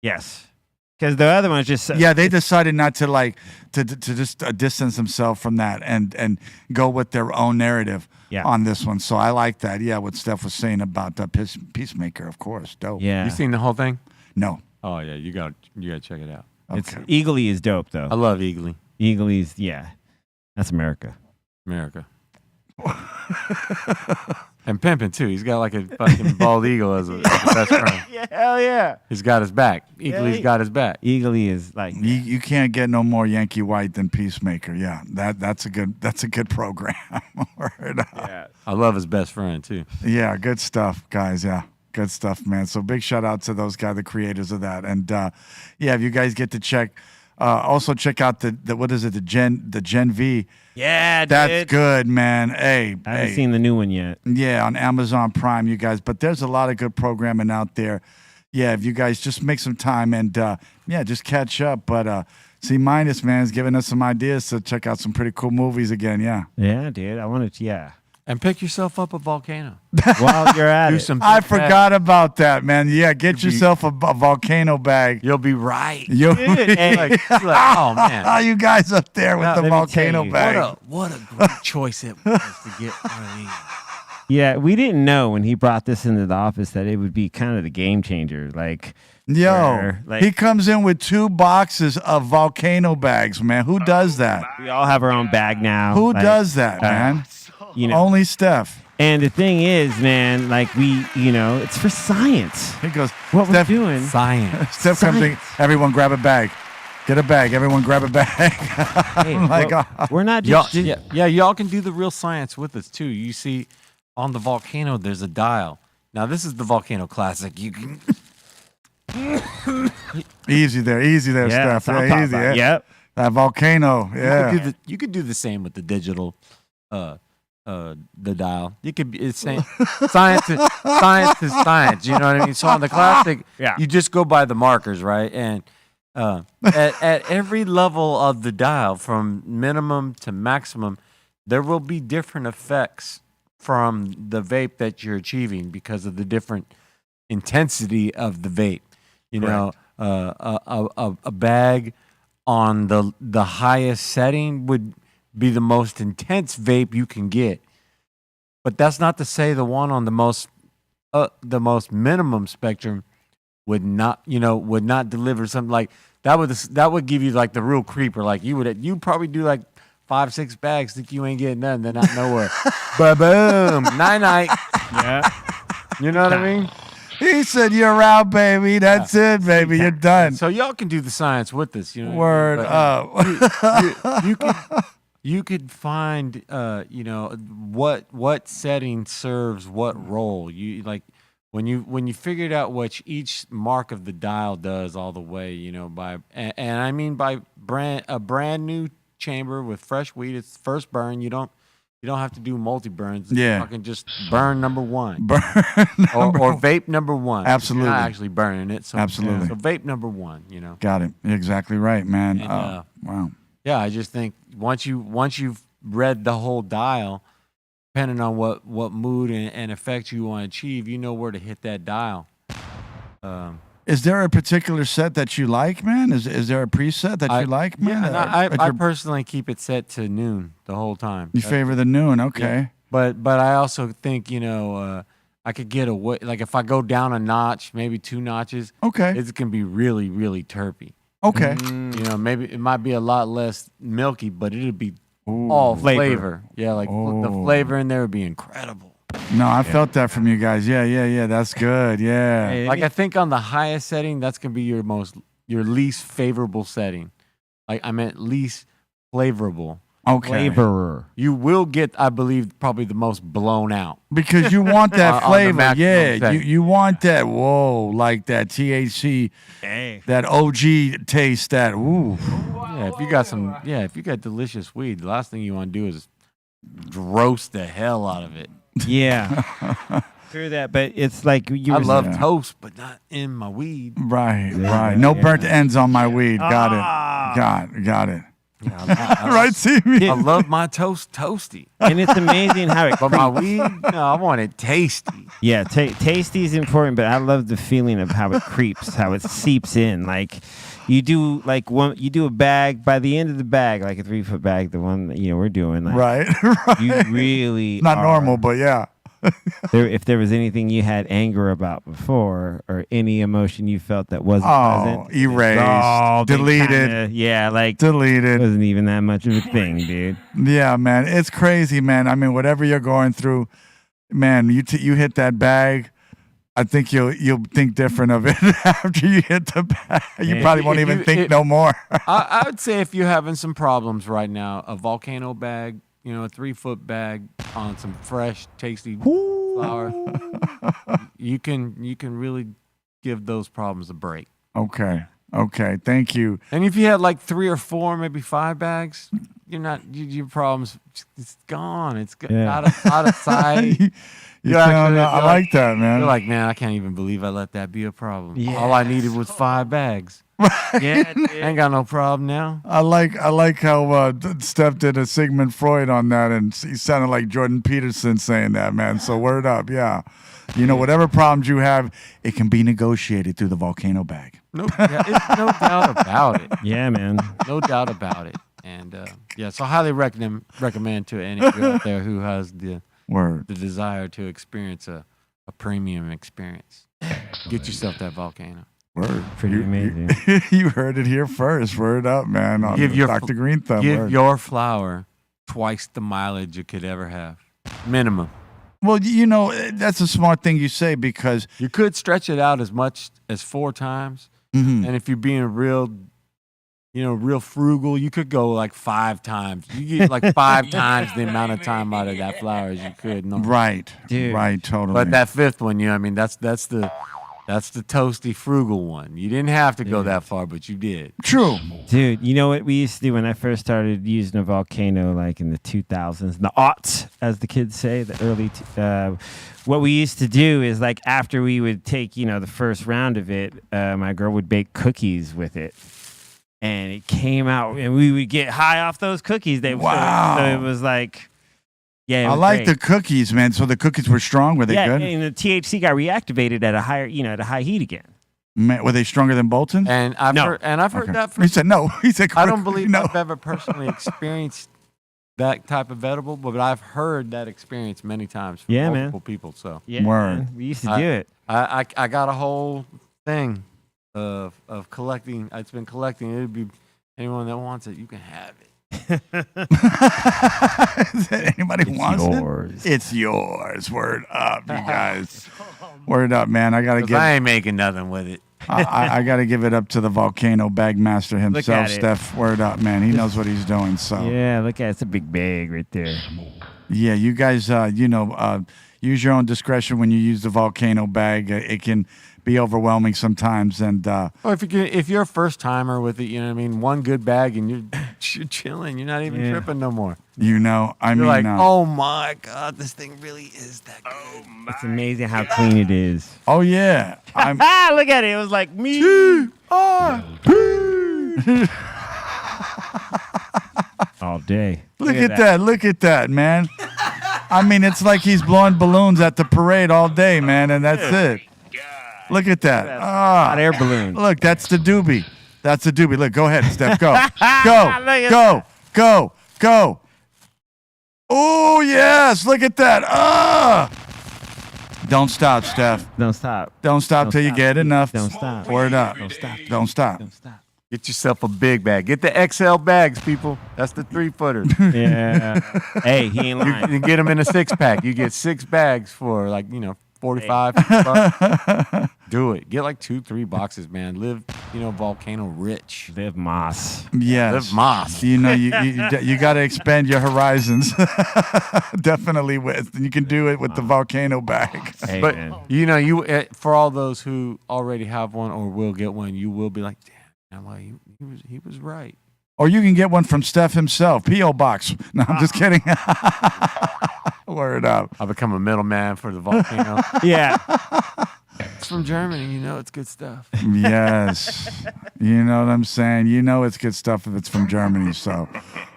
Because the other one's just they decided not to to just distance themselves from that and go with their own narrative on this one. So I like that. Yeah, what Steph was saying about Peacemaker, of course, dope. Yeah, you seen the whole thing? No. Oh yeah, you got to check it out. Okay. It's Eagly is dope though. I love Eagly. Eagly's that's America. And Pimpin' too. He's got like a fucking bald eagle as a best friend. Yeah, hell yeah. He's got his back. Eagly's got his back. Eagly is like you can't get no more Yankee White than Peacemaker. Yeah, that's a good program. Yeah, I love his best friend too. Yeah, good stuff, guys. Yeah. Good stuff, man. So big shout out to those guys, the creators of that. And if you guys get to check Also check out the what is it? The Gen V. Yeah, That's dude. good, man. Hey, I haven't seen the new one yet. yeah, on Amazon Prime, you guys. But there's a lot of good programming out there. Yeah, if you guys just make some time and yeah, just catch up. But C minus man is giving us some ideas to check out some pretty cool movies again. Yeah. Yeah, dude. I wanted to. Yeah. And pick yourself up a volcano. While you're at Do it. some. I big forgot about that, man. Yeah, get You'll be- yourself a volcano bag. You'll be right. You'll Dude, hey. Like, oh man. Oh, you guys up there with Now, the let me volcano tell you. bag. What a great choice it was to get one of these. Yeah, we didn't know when he brought this into the office that it would be kind of the game changer. Like, Yo, where, like, he comes in with 2 boxes of volcano bags, man. Who does that? we all have our own bag now. Who Like, does that, man? You know. Only Steph. And the thing is, man, like it's for science. He goes, What Steph, we're doing. Science. Steph comes in, Science. everyone grab a bag. Get a bag. Everyone grab a bag. Hey, I'm like, well, oh. we're not Y'all, just yeah, y'all can do the real science with us too. You see, on the volcano, there's a dial. Now, this is the Volcano Classic. You can. Easy there, yeah, Steph. that's what I'm Yeah, talking easy. about. Yeah. Yep. That volcano. Yeah. You could do the same with the digital, the dial. You could. It's same. Science is science. You know what I mean? So on the classic, Yeah. you just go by the markers, right? And at every level of the dial, from minimum to maximum, there will be different effects from the vape that you're achieving because of the different intensity of the vape. You know, a bag on the highest setting would be the most intense vape you can get. But that's not to say the one on the most minimum spectrum would not deliver something like that. Would give you like the real creeper. Like you probably do like 5-6 bags, think you ain't getting nothing, then out nowhere. But boom, night. Yeah. You know what I mean? He said, "You're out, baby. That's it, baby. You're done." So y'all can do the science with this. You know, Word but up. you could find what setting serves what role. You like when you figured out what each mark of the dial does all the way. You know, and I mean by a brand new chamber with fresh weed. It's first burn. You don't have to do multi burns. Yeah. Fucking just burn number one. Burn. Or vape number one. Absolutely. You're not actually burning it. So, Absolutely. So vape number one, you know. Got it. You're exactly right, man. And, Wow. Yeah, I just think once you've read the whole dial, depending on what mood and effect you want to achieve, you know where to hit that dial. Is there a particular set that you like, man? Is there a preset that you like, man? Yeah, and I personally keep it set to noon the whole time. You favor the noon, okay. Yeah. But I also think, I could get away, like if I go down a notch, maybe 2 notches, Okay. it can be really, really terpy. Okay. You know, maybe it might be a lot less milky, but it'd be Ooh. all Flavor. flavor. Yeah, like the Oh. flavor in there would be incredible. No, I felt that from you guys. Yeah. That's good. Yeah. Hey, Like I think on the highest setting, that's gonna be your least favorable setting. Like I meant least flavorable. Okay. flavorer. You will get, I believe, probably the most blown out. Because you want that On the flavor. maximum Yeah. setting. You want that, like that THC, Hey. that OG taste, that, ooh. Yeah, if you got delicious weed, the last thing you want to do is roast the hell out of it. Yeah. Through that, but it's like you I were love saying. toast, but not in my weed. Right. No burnt ends on my weed. Got Ah. it. Got it. Yeah, Right, see me? I love my toast toasty, And it's amazing how it but my weed, no, I want it tasty. Yeah, tasty is important, but I love the feeling of how it creeps, how it seeps in. Like you do, you do a bag. By the end of the bag, like a 3-foot bag, the one that we're doing, like, Right. you really Not are- normal, but yeah. if there was anything you had anger about before, or any emotion you felt that wasn't present, erased, dissolved and deleted, kinda, deleted. wasn't even that much of a thing, dude. Yeah, man, it's crazy, man. I mean, whatever you're going through, man, you hit that bag. I think you'll think different of it after you hit the bag. You Yeah. probably won't even think no more. I would say if you're having some problems right now, a volcano bag, a 3-foot bag on some fresh, tasty flour, you can really give those problems a break. Okay. Okay, thank you. And if you had like 3 or 4, maybe 5 bags, your problem's it's gone. It's out of sight. I like that, man. You're like, man, I can't even believe I let that be a problem. Yeah. All I needed was 5 bags. Yeah, dude. Ain't got no problem now. I like how Steph did a Sigmund Freud on that, and he sounded like Jordan Peterson saying that, man. So word up, yeah. Whatever problems you have, it can be negotiated through the volcano bag. No doubt about it. Yeah, man. No doubt about it. And so highly recommend to any of you out there who has the desire to experience a premium experience. Get yourself that volcano. Word. Pretty amazing. You heard it here first. Word up, man. On Dr. Greenthumb. Give your flower twice the mileage you could ever have. Minimum. Well, that's a smart thing you say, because you could stretch it out as much as 4 times. Mm-hmm. And if you're being real frugal, you could go like 5 times. You get like 5 times the amount of time out of that flower as you could. No. Right. Dude. Right, totally. But that 5th one, that's the toasty frugal one. You didn't have to go that far, but you did. True. Dude, you know what we used to do when I first started using a volcano, like in the 2000s, the aughts, as the kids say, the early. What we used to do is, like, after we would take, the first round of it, my girl would bake cookies with it. And it came out, and we would get high off those cookies. Wow. So it was like, yeah. I like the cookies, man. So the cookies were strong. Were they good? And the THC got reactivated at a high heat again. Man, were they stronger than Bolton? And I've heard that from. He said no. He said I don't believe no. I've ever personally experienced that type of edible, but I've heard that experience many times from multiple people. So yeah, man, we used to do it. I got a whole thing of collecting. It's been collecting. It'd be anyone that wants it, you can have it. Anybody wants yours. it? It's yours. Word up, you guys. Word up, man. I ain't making nothing with it. I got to give it up to the volcano bag master himself, it. Steph. Word up, man. He knows what he's doing. So yeah, look at it. It's a big bag right there. Yeah, you guys, use your own discretion when you use the volcano bag. It can be overwhelming sometimes, and if you're a first timer with it, you know what I mean. One good bag and you're chilling. You're not even tripping no more. You're like, oh my god, this thing really is that good. It's amazing how clean it is. Oh yeah, look at it. It was like me. All day. Look at that. Look at that, man. I mean, it's like he's blowing balloons at the parade all day, man, and that's it. Look at that. Hot air balloon. Look, that's the doobie. That's the doobie. Look, go ahead, Steph. Go. Go. Oh, yes. Look at that. Don't stop, Steph. Don't stop. Don't stop till you get enough. Don't stop. Word up. Don't stop. Don't stop. Don't stop. Get yourself a big bag. Get the XL bags, people. That's the 3-footer. Yeah. Hey, he ain't lying. You get them in a 6-pack. You get 6 bags for like, 45 $50. Do it. Get like 2-3 boxes, man. Live, volcano rich. Live Moss. Yes. Live Moss. You got to expand your horizons. Definitely you can do it with the volcano bag. Hey, but man. you for all those who already have one or will get one, you will be like, damn, well, he was right. Or you can get one from Steph himself. P.O. Box. No, I'm just kidding. Word up. I'll become a middleman for the volcano. Yeah. It's from Germany. It's good stuff. Yes. You know what I'm saying? It's good stuff if it's from Germany. So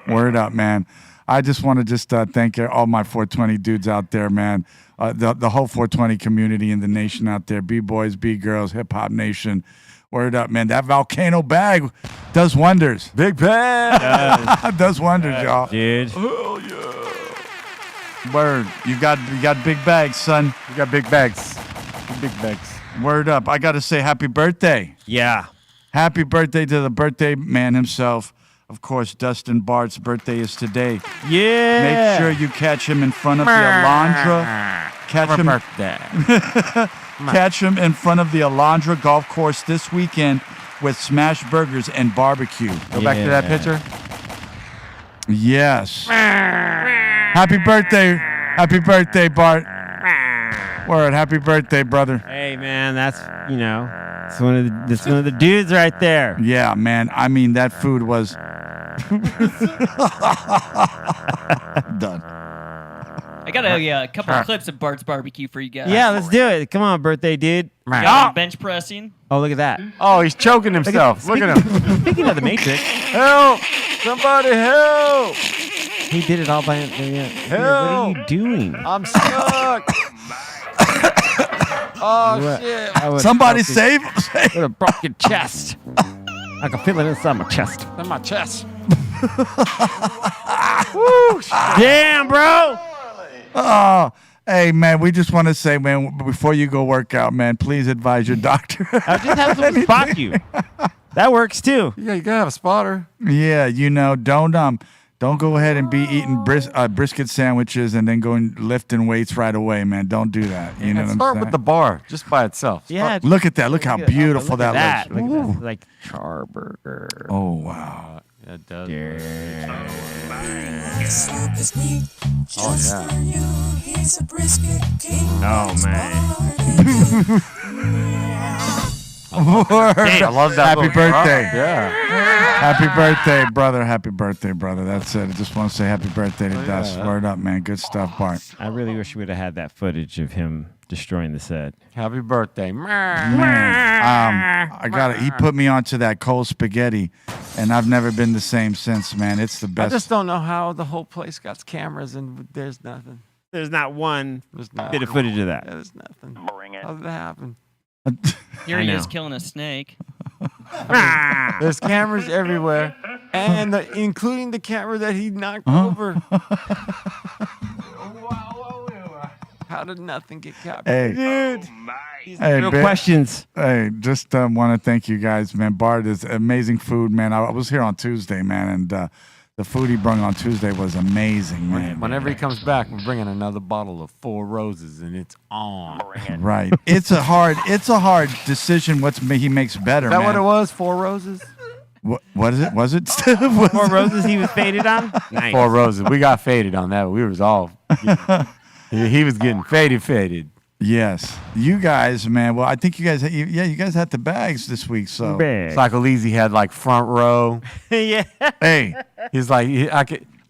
word up, man. I just want to thank all my 420 dudes out there, man. The whole 420 community in the nation out there. B-boys, B-girls, hip-hop nation. Word up, man. That volcano bag does wonders. Big bag. Does wonders, y'all. Dude. Oh, yeah. Word. You got big bags, son. You got big bags. Big bags. Word up. I got to say happy birthday. Yeah. Happy birthday to the birthday man himself. Of course, Dustin Bart's birthday is today. Yeah. Make sure you catch him in front of the Alondra. Catch him in front of the Alondra Golf Course this weekend with Smash Burgers and Barbecue. Go back to that picture. Yes. Happy birthday, Bart. Word, happy birthday, brother. Hey, man, that's, It's one of the dudes right there. Yeah, man. I mean, that food was done. I got a couple of clips of Bart's barbecue for you guys. Yeah, let's do it. Come on, birthday dude. Got him bench pressing. Oh, look at that. Oh, he's choking himself. Look at him. Speaking of the Matrix, Help! Somebody help! he did it all by himself. What are you doing? I'm stuck. Oh, shit. Somebody save. With a broken chest. I can feel it inside my chest. In my chest. Damn, bro. Oh, hey, man, we just want to say, man, before you go work out, man, please advise your doctor. I just have someone spot you. That works too. Yeah, you gotta have a spotter. Yeah, don't go ahead and be eating brisket sandwiches and then going lifting weights right away, man. Don't do that. You know what I'm Start saying? with the bar just by itself. Yeah. Look at that. Look how beautiful Look that at looks. Look at that. Like Charburger. Oh, wow. It does. Oh, Oh, man. I love that. Happy birthday. Yeah. Happy birthday, brother. Happy birthday, brother. That's it. I just want to say happy birthday to Dust. yeah. Word up, man. Good stuff, Bart. I really wish we would have had that footage of him destroying the set. Happy birthday. Man, I got it. He put me onto that cold spaghetti, and I've never been the same since, man. It's the I best. just don't know how the whole place got cameras and there's nothing. There's not one There's nothing. bit of footage of that. Yeah, there's nothing. How did that happen? Here I he know. is killing a snake. There's cameras everywhere, and including the camera that he knocked over. How did nothing get captured? Hey, These Hey, real Bit- questions. hey, just want to thank you guys, man. Bart is amazing food, man. I was here on Tuesday, man, and the food he brought on Tuesday was amazing, man. Whenever he comes back, we're bringing another bottle of Four Roses, and it's on. Right. It's a hard decision. He makes better, Is that man. what it was? Four Roses? What is it? Was it? 4 roses he was faded on? Nice. Four Roses. We got faded on that. We was all. He was getting faded. Yes, you guys, man. Well, I think you guys had the bags this week. So, Cycle Easy had like front row. Yeah. hey, He's like,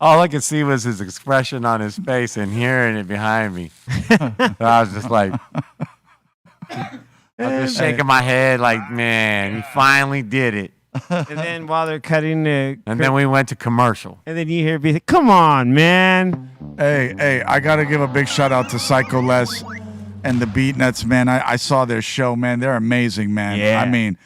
all I could see was his expression on his face and hearing it behind me. I was just like, I was just shaking my head like, man, he finally did it. And then while they're cutting the... And then we went to commercial. And then you hear me say, come on, man. hey, I gotta give a big shout out to Psycho Les and the Beatnuts, man. I saw their show, man. They're amazing, man. Yeah. I mean,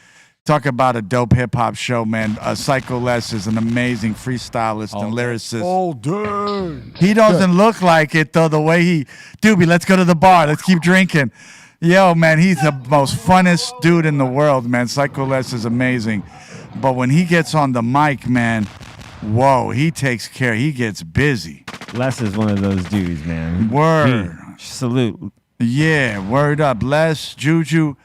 talk about a dope hip hop show, man. Psycho Les is an amazing freestylist and lyricist. Oh, dude. He doesn't look like it though. The way Doobie, let's go to the bar. Let's keep drinking. Yo, man, he's the most funnest dude in the world, man. Psycho Les is amazing. But when he gets on the mic, man, whoa, he takes care. He gets busy. Les is one of those dudes, man. Word. Salute. Yeah, word up. Les, Juju.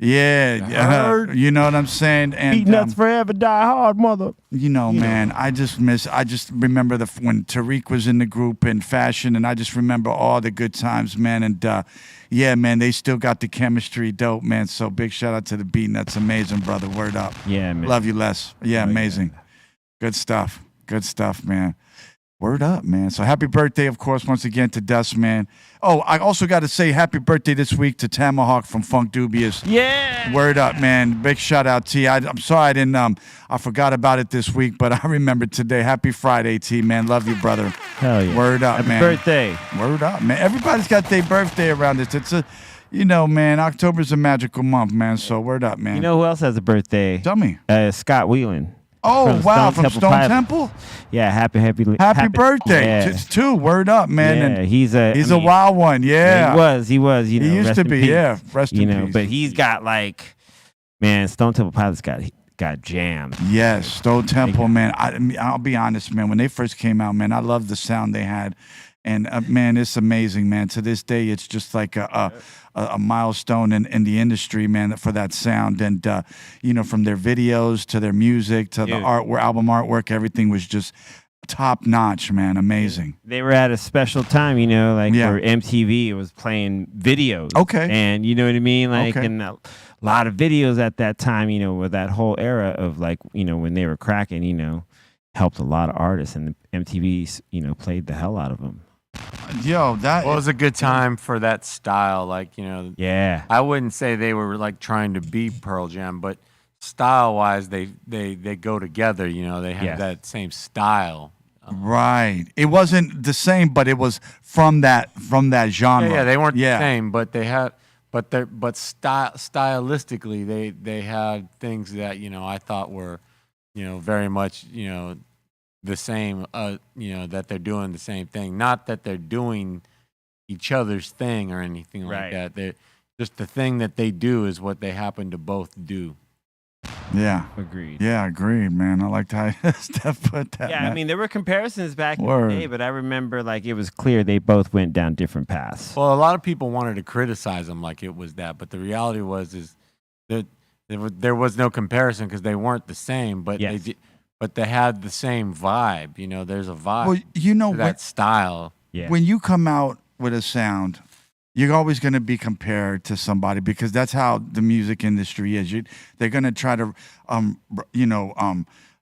Yeah, you know what I'm saying? And Beatnuts forever, die hard, mother. man, I just remember when Tariq was in the group in Fashion, and I just remember all the good times, man. And yeah, man, they still got the chemistry dope, man. So big shout out to the Beatnuts. Amazing, brother. Word up. Yeah, man. Love you, Les. Yeah, amazing. Good stuff. Good stuff, man. Word up, man. So happy birthday, of course, once again to Dust, man. Oh, I also got to say happy birthday this week to Tamahawk from Funk Dubious. Yeah. Word up, man. Big shout out, T. I'm sorry I didn't, I forgot about it this week, but I remember today. Happy Friday, T, man. Love you, brother. Hell yeah. Word up, Happy man. birthday. Word up, man. Everybody's got their birthday around this. It's man, October's a magical month, man. So word up, man. You know who else has a birthday? Tell me. Scott Whelan. Oh, wow, from Stone Pilots. Temple? Yeah, happy birthday. Yeah. Too. Word up, man. Yeah, And he's a wild one, yeah. He was. He used rest to in be, peace. yeah. Rest in peace. But he's got like, man, Stone Temple Pilots got jammed. Yes, Stone Temple, man. I'll be honest, man. When they first came out, man, I loved the sound they had. And, man, it's amazing, man. To this day, it's just like a milestone in the industry, man, for that sound. And, from their videos to their music to the album artwork, everything was just top notch, man. Amazing. They were at a special time, you know, like Yeah. where MTV was playing videos. Okay. And you know what I mean? Like, Okay. and a lot of videos at that time, you know, with that whole era of like, you know, when they were cracking, you know, helped a lot of artists, and the MTV, you know, played the hell out of them. Yo, that Well, it was a good time for that style. Like, you know, Yeah. I wouldn't say they were like trying to be Pearl Jam, but style wise, they go together. You know, they have Yes. that same style. right. It wasn't the same, but it was from that genre. Yeah, they weren't Yeah. the same, but they had, stylistically, they had things that, you know, I thought were, you know, very much, you know, the same. You know, that they're doing the same thing. Not that they're doing each other's thing or anything like Right. that. They're just the thing that they do is what they happen to both do. Yeah. Agreed. Yeah, agreed, man. I liked how Steph put that. Yeah, man. I mean, there were comparisons back Word. in the day, but I remember like it was clear they both went down different paths. Well, a lot of people wanted to criticize them like it was that, but the reality is that there was no comparison because they weren't the same, but Yes. but they had the same vibe. You know, there's a vibe Well, you know to that style. Yeah. when you come out with a sound, you're always going to be compared to somebody because that's how the music industry is. They're going to try to,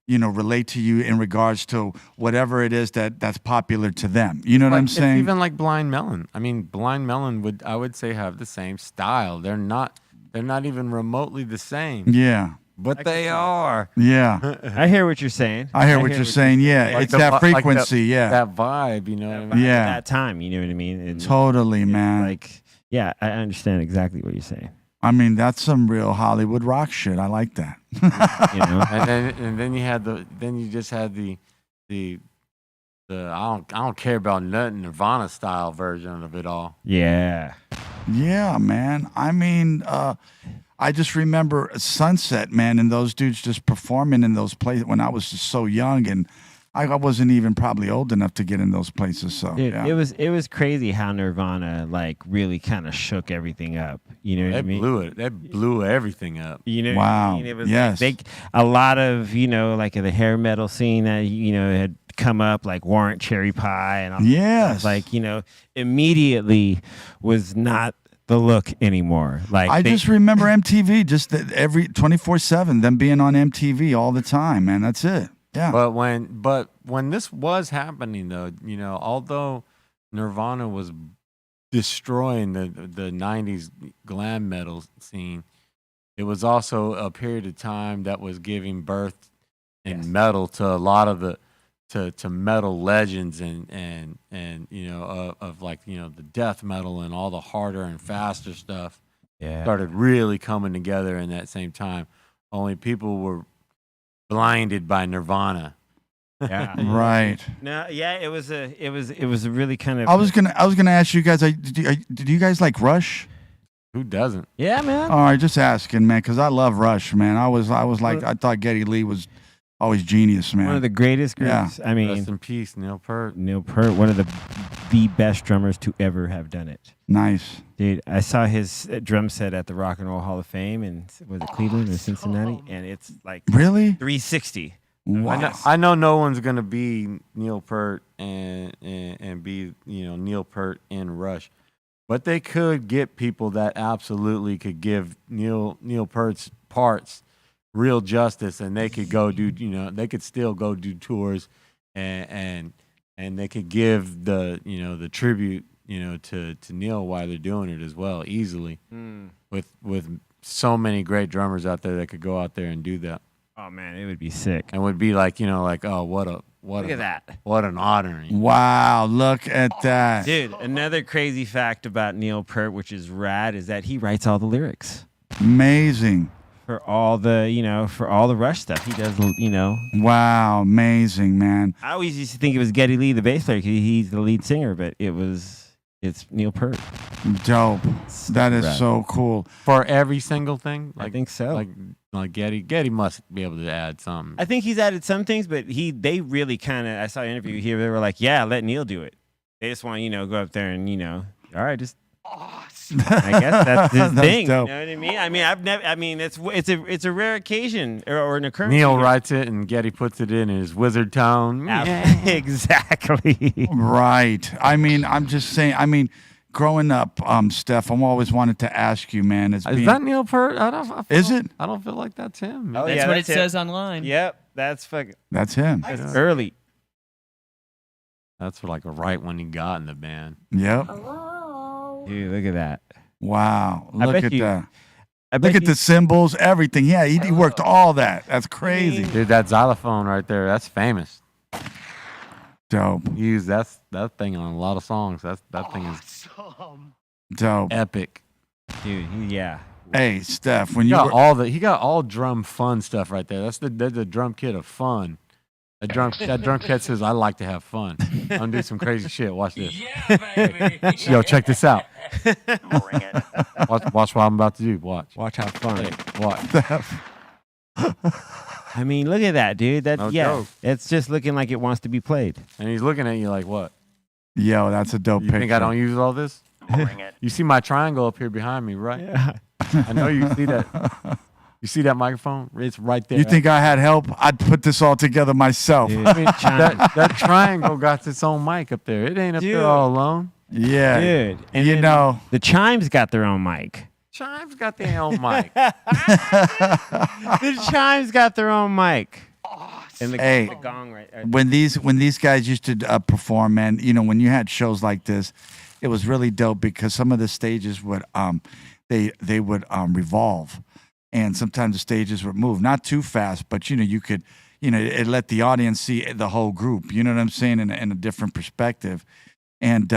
relate to you in regards to whatever it is that's popular to them. You know what I'm It's saying? even like Blind Melon. I mean, Blind Melon I would say have the same style. They're not even remotely the same, yeah, but they are. yeah. I hear what you're saying. I hear what you're saying. Yeah, Like it's the that vi- like frequency. yeah, That vibe, you know what I mean? Yeah. At that time, you know what I mean? And totally, it's man. Like, yeah, I understand exactly what you're saying. I mean, that's some real Hollywood rock shit. I like that. You know? And then you just had the I don't care about nothing Nirvana style version of it all. Yeah. Yeah, man. I mean, I just remember Sunset, man, and those dudes just performing in those places when I was just so young, and I wasn't even probably old enough to get in those places. So Dude, yeah. it was crazy how Nirvana like really kind of shook everything up. You know what I That mean? blew it. That blew everything up. You know, Wow. what I mean? It was Yes. like a lot of, you know, like the hair metal scene that, you know, had come up, like Warrant Cherry Pie and all that Yes. stuff, like, you know, immediately was not the look anymore. Like I they- just remember MTV, just every 24/7, them being on MTV all the time, man. That's it. Yeah. But when this was happening though, you know, although Nirvana was destroying the 90s glam metal scene, it was also a period of time that was giving birth in metal to a lot of the to metal legends and you know of like, you know, the death metal and all the harder and faster stuff yeah. started really coming together in that same time. Only people were blinded by Nirvana. Yeah. Right. No, yeah, it was a really kind of I was gonna ask you guys. Did you guys like Rush? Who doesn't? Yeah, man. All right, just asking, man, because I love Rush, man. I was like, I thought Geddy Lee was always genius, man. One of the greatest Yeah. groups. I mean, Rest in peace, Neil Peart. Neil Peart, one of the best drummers to ever have done it. Nice. Dude, I saw his drum set at the Rock and Roll Hall of Fame in, was it Cleveland or Cincinnati? And it's like Really? 360. Wow. I know no one's gonna be Neil Peart and be, you know, Neil Peart in Rush, but they could get people that absolutely could give Neil Peart's parts real justice, and they could go do, you know, they could still go do tours, and they could give the, you know, the tribute, you know, to Neil while they're doing it as well, easily, with so many great drummers out there that could go out there and do that, Oh man, it would be sick. and would be like, you know, like, oh, what Look at that. what an honor. Wow, look at that. Dude, another crazy fact about Neil Peart, which is rad, is that he writes all the lyrics Amazing. for all the, you know, for all the Rush stuff. He does, you know. Wow, amazing, man. I always used to think it was Geddy Lee, the bass player, 'cause he's the lead singer, but it's Neil Peart. Dope. That is Rad. so cool. For every single thing, I think so. Like Getty must be able to add something. I think he's added some things, but they really kind of, I saw an interview here, they were like, yeah, let Neil do it. They just want, you know, go up there and, you know, all right, just I guess that's his That's thing. dope. You know what I mean? I mean, it's a rare occasion or an occurrence. Neil writes it and Getty puts it in his wizard tone. Exactly. Right. I mean, I'm just saying. I mean, growing up, Steph, I'm always wanted to ask you, man. Is that Neil Peart? Is it? I don't feel like that's him. Oh, That's yeah, what that's it him. says online. Yep, that's fucking. That's him. That's early. That's like right when he got in the band. Yep. Dude, look at that. Wow. I Look bet at you- that. I bet Look at you- the symbols, everything. Yeah, he worked all that. That's crazy. Dude, that xylophone right there, that's famous. Dope. He used that thing on a lot of songs. That thing is Dope. epic. Dude, yeah. Hey, Steph, when He you got were, he got all drum fun stuff right there. That's the drum kit of fun. That drum kit says, "I like to have fun. I'm gonna do some crazy shit. Watch this. Yo, check this out. Watch what I'm about to do. Watch how fun. Hey, watch. I mean, look at that, dude. That No yeah, joke. it's just looking like it wants to be played. And he's looking at you like, what? yo, that's a dope You picture. think I don't use all this? You see my triangle up here behind me, right? Yeah. I know you see that. You see that microphone? It's right there. You think I had help? I'd put this all together myself. Dude, I mean, that triangle got its own mic up there. It ain't up Dude. there all alone. Yeah. dude. And You then know. the chimes got their own mic. Chime's got their own mic. The chimes got their own mic. And the, Hey. the gong right. When these guys used to perform, man, you know, when you had shows like this, it was really dope because some of the stages would they would revolve, and sometimes the stages would move, not too fast, but you could, it let the audience see the whole group. You know what I'm saying, in a different perspective. And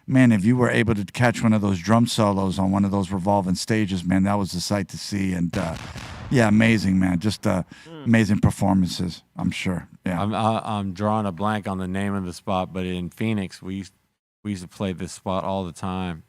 man, if you were able to catch one of those drum solos on one of those revolving stages, man, that was a sight to see. And yeah, amazing, man. Just amazing performances, I'm sure. Yeah. I'm drawing a blank on the name of the spot, but in Phoenix, we used to play this spot all the time,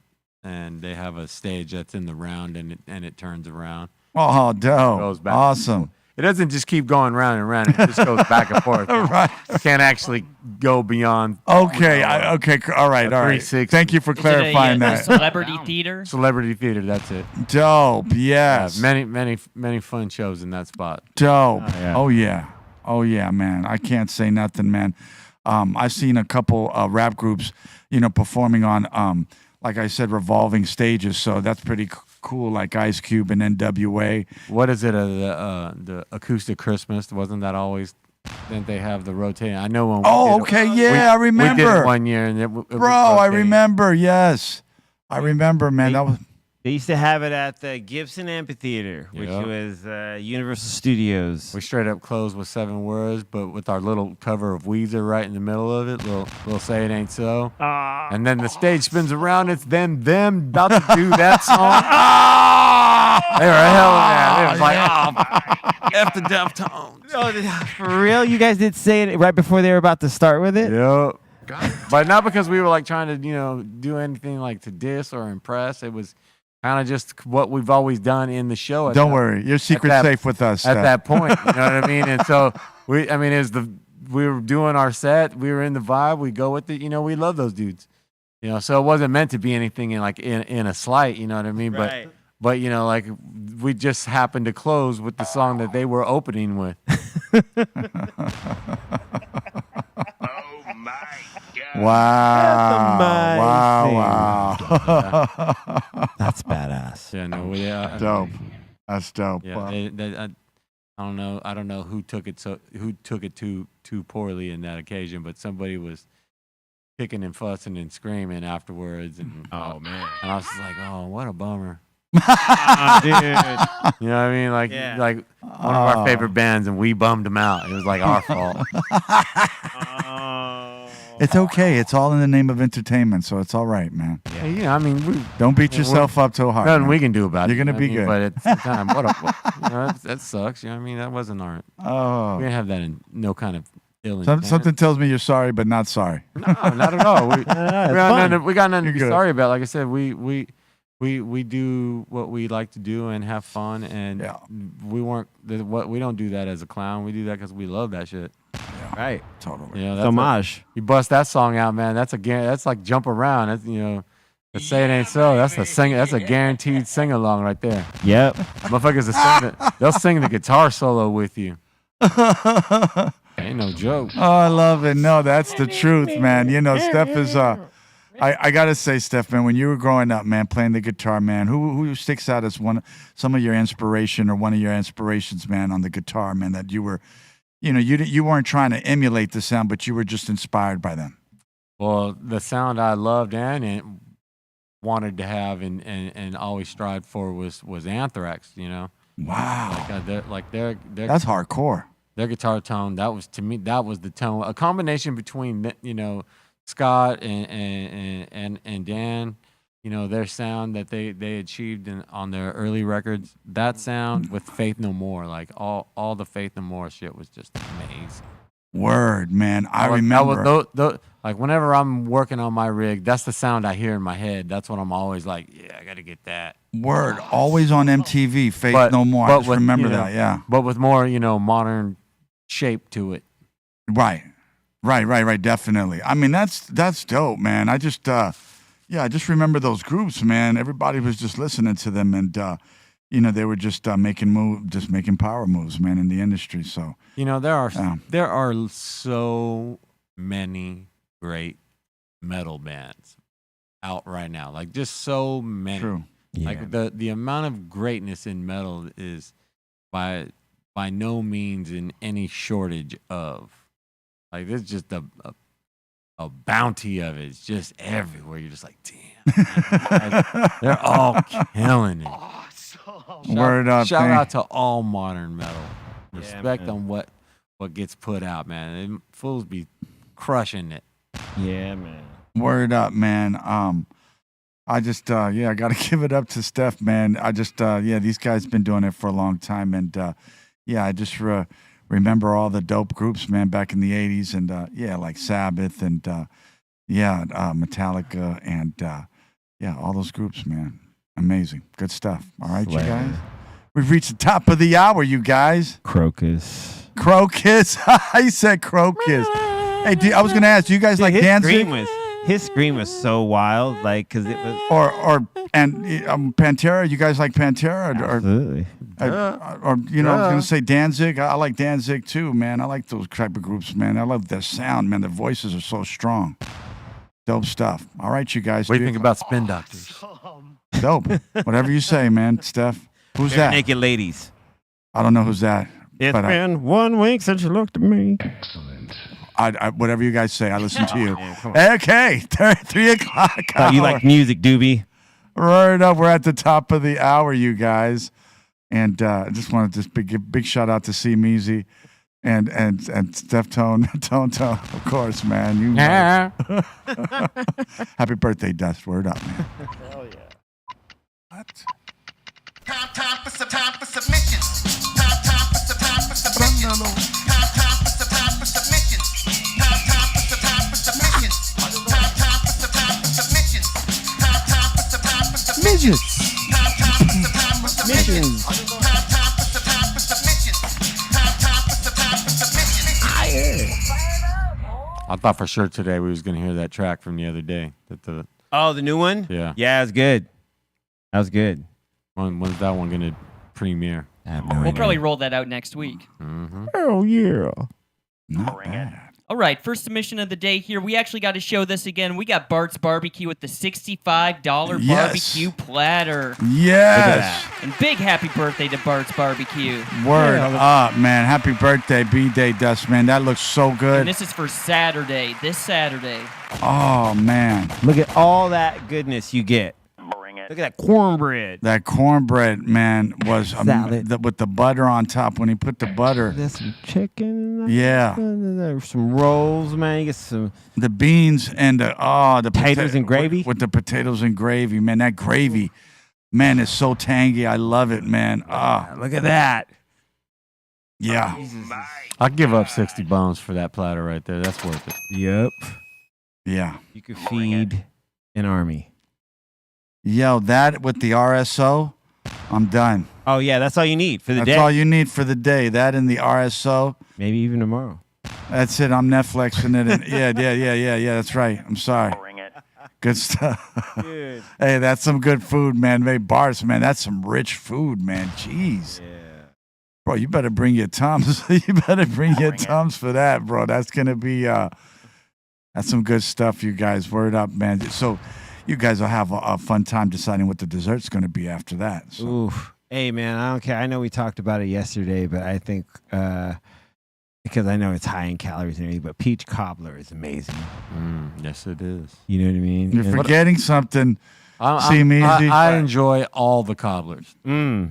and they have a stage that's in the round, and it turns around. Oh, dope. Goes back. Awesome. It doesn't just keep going round and round; it just goes back and forth. Right. You can't actually go beyond. Okay. Okay. All right. All right. 360. Thank you for Is it clarifying a that. celebrity theater? Celebrity theater, that's it. Dope. Yes. Many fun shows in that spot. Dope. yeah. Oh yeah. Oh yeah, man. I can't say nothing, man. I've seen a couple rap groups, performing on, like I said, revolving stages. So that's pretty cool. Like Ice Cube and NWA. What is it? The acoustic Christmas? Wasn't that always? Didn't they have the rotating? I know when. Oh, we did okay. it, Yeah, I we did remember. it one year, and it was Bro, I rotating. remember. Yes, I remember, man. That was. They used to have it at the Gibson Amphitheater, which Yep. was Universal Studios. We straight up closed with 7 words, but with our little cover of Weezer right in the middle of it. Little Say It Ain't So. And then the stage spins around. It's them about to do that song. They were hell, man. It was like, F the Deftones. Oh, for real? You guys did say it right before they were about to start with it? Yep. But not because we were like trying to, do anything like to diss or impress. It was kind of just what we've always done in the show. Don't worry, your secret's that- safe with us. At Steph. that point, you know what I mean? And so we were doing our set, we were in the vibe, we go with it, we love those dudes. So it wasn't meant to be anything in a slight, you know what I mean? Right. But like we just happened to close with the song that they were opening with. Wow. That's badass. Yeah, no, Dope. That's dope. Yeah, Wow. I don't know who took it too poorly in that occasion, but somebody was kicking and fussing and screaming afterwards, and Oh, man. and I was just like, oh, what a bummer. Dude. You know what I mean? Like Yeah. like one of our favorite bands, and we bummed them out. It was like our fault. It's okay. It's all in the name of entertainment, so it's all right, man. Yeah, I mean, Don't beat yourself up too hard. nothing man. we can do about it. You're gonna you know be what I good. mean? But at the same time, that sucks. You know what I mean? That wasn't our. We Oh, didn't have that in no kind of ill intent. something tells me you're sorry, but not sorry. No, not at all. We got nothing to be You're good. sorry about. Like I said, we do what we like to do and have fun, and Yeah. we don't do that as a clown. We do that because we love that shit. Right. Totally. That's Homage. you bust that song out, man. That's like jump around. That's But say it ain't so. That's a sing. That's a guaranteed sing along right there. Yep. Motherfuckers they'll sing the guitar solo with you. Ain't no joke. Oh, I love it. No, that's the truth, man. You know, Steph is I gotta say, Steph, man, when you were growing up, man, playing the guitar, man, who sticks out as some of your inspiration or one of your inspirations, man, on the guitar, man, that you were, you weren't trying to emulate the sound, but you were just inspired by them. Well, the sound I loved and wanted to have and always strived for was Anthrax. Wow. Their That's hardcore. Their guitar tone, that was the tone. A combination between Scott and Dan, their sound that they achieved on their early records. That sound with Faith No More, like all the Faith No More shit was just amazing. Word, man. I remember. Like whenever I'm working on my rig, that's the sound I hear in my head. That's what I'm always like, yeah, I got to get that. Word. Always on MTV, Faith No More. I just remember that, yeah. But with more, modern shape to it. Right. Definitely. I mean, that's dope, man. I just remember those groups, man. Everybody was just listening to them, and they were just making power moves, man, in the industry. So there are so many great metal bands out right now, like just so many. True. Yeah. Like the amount of greatness in metal is by no means in any shortage of. Like there's just a bounty of it. It's just everywhere. You're just like, damn. They're all killing it. Word up. Shout out to all modern metal. Respect man. on what gets put out, man. Them fools be crushing it. Yeah, man. Word up, man. I just I got to give it up to Steph, man. I just these guys been doing it for a long time, and I just remember all the dope groups, man, back in the 80s, and like Sabbath and Metallica and all those groups, man. Amazing. Good stuff. All right, you guys. We've reached the top of the hour, you guys. Crocus. He said Crocus. Hey, I was going to ask, do you guys like Danzig? His scream was so wild, like, because it was... Or Pantera? You guys like Pantera? Absolutely. I was going to say Danzig. I like Danzig too, man. I like those type of groups, man. I love their sound, man. Their voices are so strong. Dope stuff. All right, you guys. What do you think about Spin Doctors? Dope. Whatever you say, man. Steph. Who's that? Naked Ladies. I don't know who's that. It's been 1 week since you looked at me. Excellent. Whatever you guys say, I listen to you. Man, okay. 3 o'clock. Thought you like music, Doobie. Right up. We're at the top of the hour, you guys. And I just wanted to give a big shout out to C. Measy and Steph Tone, of course, man. You know. Happy birthday, Dust. Word up, man. Hell yeah. What? Time for submissions. Time for submissions. Time for submissions. Time for submissions. I thought for sure today we was gonna hear that track from the other day. The new one? Yeah. Yeah, it was good. That was good. When's that one gonna premiere? I have no We'll idea. probably roll that out next week. Mm-hmm. Oh, yeah. Not bad. All right, first submission of the day here. We actually got to show this again. We got Bart's Barbecue with the $65 barbecue platter. Yes. And big happy birthday to Bart's Barbecue. Word up, man. Happy birthday, B-Day Dust, man. That looks so good. And this is for Saturday, this Saturday. Oh, man. Look at all that goodness you get. Look at that cornbread. That cornbread, man, was Salad. with the butter on top. When he put the butter. There's some chicken. Yeah. There's some rolls, man. You get some The beans and the potatoes and gravy. With the potatoes and gravy, man. That gravy, man, is so tangy. I love it, man. Look at that. Yeah. I'll give up 60 bones for that platter right there. That's worth it. Yep. Yeah. You could feed an army. Yo, that with the RSO, I'm done. Oh, yeah. That's all you need for the day. That's all you need for the day. That and the RSO. Maybe even tomorrow. That's it. I'm Netflixing it. And yeah. That's right. I'm sorry. Good stuff. Dude. Hey, that's some good food, man. Hey, Bars, man, that's some rich food, man. Jeez. Yeah. Bro, you better bring your Tums. You better bring your Tums for that, bro. That's going to be, that's some good stuff, you guys. Word up, man. So you guys will have a fun time deciding what the dessert's going to be after that. So. Oof. Hey, man, I don't care. I know we talked about it yesterday, but I think because I know it's high in calories and everything, but peach cobbler is amazing. Yes, it is. You know what I mean? You're forgetting something. I Easy. enjoy all the cobblers.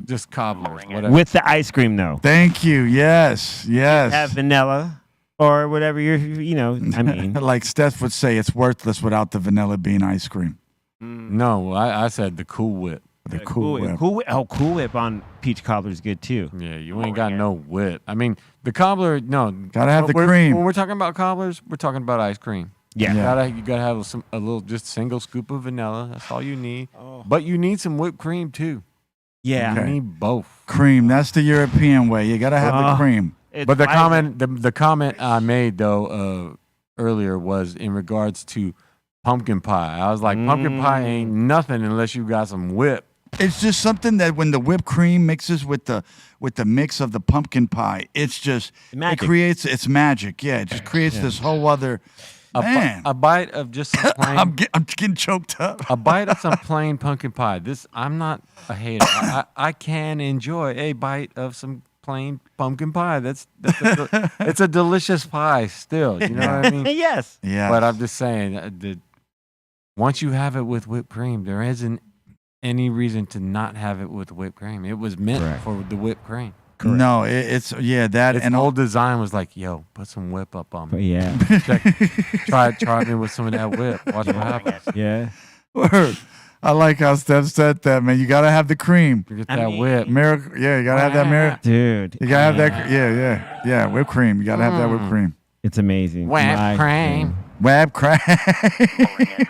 Just cobblers. Whatever. With the ice cream, though. Thank you. Yes. Have vanilla or whatever I mean. Like Steph would say, it's worthless without the vanilla bean ice cream. No, I said the Cool Whip. The Cool Whip. Cool Whip. Oh, Cool Whip on peach cobbler is good, too. Yeah, you ain't got no whip. I mean, the cobbler, no. Gotta have the cream. When we're talking about cobblers, we're talking about ice cream. Yeah. You gotta have a little, just single scoop of vanilla. That's all you need. But you need some whipped cream too. Yeah. Okay. You need both. Cream. That's the European way. You gotta have the cream. But the comment I made though earlier was in regards to pumpkin pie. I was like, pumpkin pie ain't nothing unless you got some whip. It's just something that when the whipped cream mixes with the mix of the pumpkin pie, it's just magic. It's magic. Yeah, it just creates this whole other. Man, A bite of just some plain. I'm getting choked up. A bite of some plain pumpkin pie. I'm not a hater. I can enjoy a bite of some plain pumpkin pie. It's a delicious pie still. You know what I mean? Yes. Yeah. But I'm just saying, once you have it with whipped cream, there isn't any reason to not have it with whipped cream. It was meant for the whipped cream. Correct. No, its old design was like, yo, put some whip up on me. Yeah. Try me with some of that whip. Watch what happens. Yeah. Word. I like how Steph said that, man. You gotta have the cream. You get that whip. Miracle. Yeah, you gotta have that miracle. Dude. You gotta have that. Yeah. Whipped cream. You gotta have that whipped cream. It's amazing. Whipped cream. Web cream.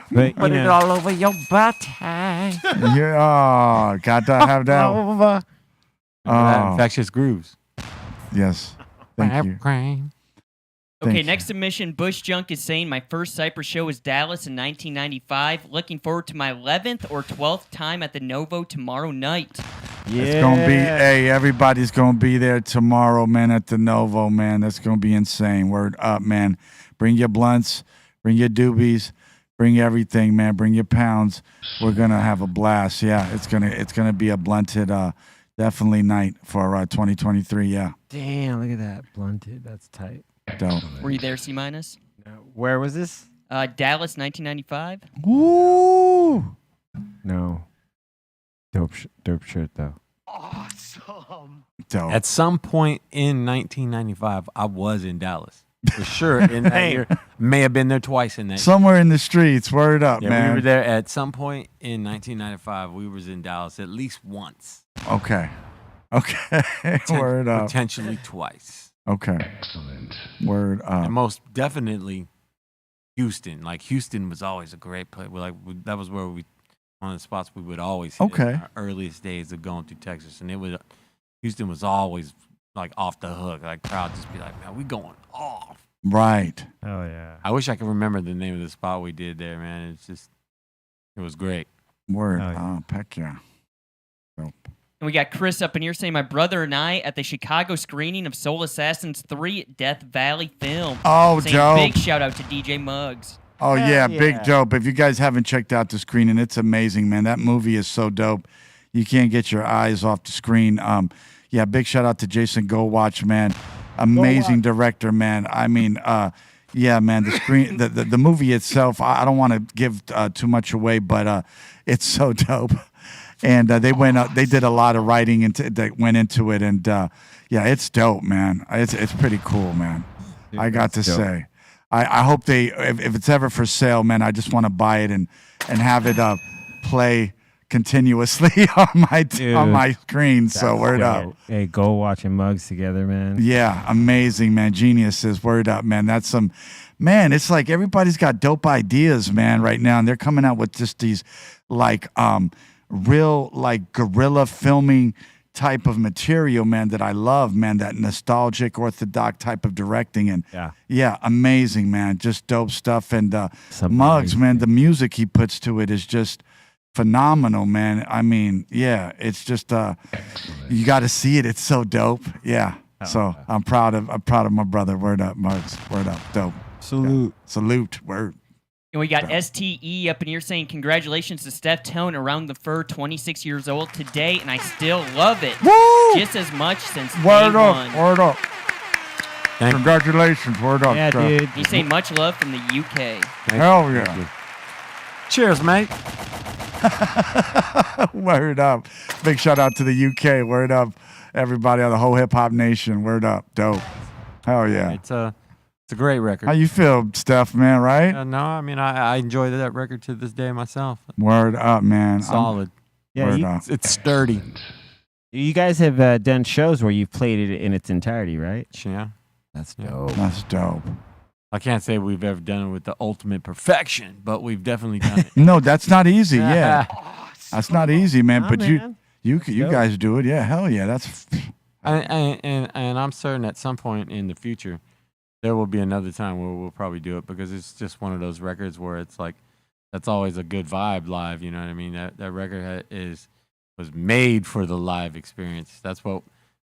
But, Put it all over your butt. Yeah. Got to have that. Infectious grooves. Yes. Thank you. Cream. Okay, Thank you. next submission. Bush Junk is saying my first Cypress show was Dallas in 1995. Looking forward to my 11th or 12th time at the Novo tomorrow night. Yeah. It's gonna be. Hey, everybody's gonna be there tomorrow, man, at the Novo, man. That's gonna be insane. Word up, man. Bring your blunts. Bring your doobies. Bring everything, man. Bring your pounds. We're gonna have a blast. Yeah, it's gonna be a blunted. Definitely night for 2023. Yeah. Damn, look at that. Blunted. That's tight. Dope. Were you there, C minus? Where was this? Dallas, 1995. Woo! No. Dope shirt, though. Dope. At some point in 1995, I was in Dallas. For sure. In that year. May have been there twice in that year. Somewhere in the streets. Word up, Yeah, man. we were there at some point in 1995. We was in Dallas at least once. Okay. Word up. Potentially twice. Okay. Excellent. Word up. And most definitely Houston. Like Houston was always a great place. That was where one of the spots we would always hit in our earliest days of going through Texas. And Houston was always like off the hook. Like crowd just be like, man, we going off. Right. Oh, yeah. I wish I could remember the name of the spot we did there, man. It was great. Word. Oh, yeah. Heck yeah. Dope. And we got Chris up in here saying my brother and I at the Chicago screening of Soul Assassins 3 Death Valley film. Oh, saying dope. Big shout out to DJ Muggs. Oh, Hell yeah. yeah. Big dope. If you guys haven't checked out the screening, it's amazing, man. That movie is so dope. You can't get your eyes off the screen. Yeah, big shout out to Jason Gowatch, man. Amazing director, man. I mean, yeah, man. The screen, the movie itself. I don't want to give too much away, but it's so dope. And they did a lot of writing that went into it, and yeah, it's dope, man. It's pretty cool, man. Dude, I got to say, I hope if it's ever for sale, man, I just want to buy it and have it play continuously on my screen. So word up. Hey, go watching Mugs together, man. Yeah, amazing, man. Geniuses. Word up, man. That's some, man. It's like everybody's got dope ideas, man, right now, and they're coming out with just these like real like guerrilla filming type of material, man, that I love, man, that nostalgic, orthodox type of directing. And yeah, amazing, man. Just dope stuff. And Muggs, man, the music he puts to it is just phenomenal, man. I mean, yeah, it's just you got to see it. It's so dope. Yeah. So I'm proud of my brother. Word up, Muggs. Word up. Dope. Salute. Yeah. Salute. Word. And we got STE up in here saying, congratulations to Steph Tone, Around the Fur, 26 years old today, and I still love it. Woo! Just as much since Word day up. one. Word up. Congratulations. Word up. Yeah, dude. He's saying much love from the UK. Hell yeah. Cheers, mate. Word up. Big shout out to the UK. Word up. Everybody on the whole hip hop nation. Word up. Dope. Hell yeah. It's a great record. How you feel, Steph, man, right? No, I mean, I enjoy that record to this day myself. Word up, man. Solid. Word Yeah, up. It's sturdy. you guys have done shows where you've played it in its entirety, right? Yeah. That's dope. That's dope. I can't say we've ever done it with the ultimate perfection, but we've definitely done it. No, that's not easy. Yeah. That's not easy, man. Nah, But man. you dope. guys do it. Yeah, hell yeah. That's And I'm certain at some point in the future, there will be another time where we'll probably do it because it's just one of those records where it's like, that's always a good vibe live. You know what I mean? That record was made for the live experience. That's what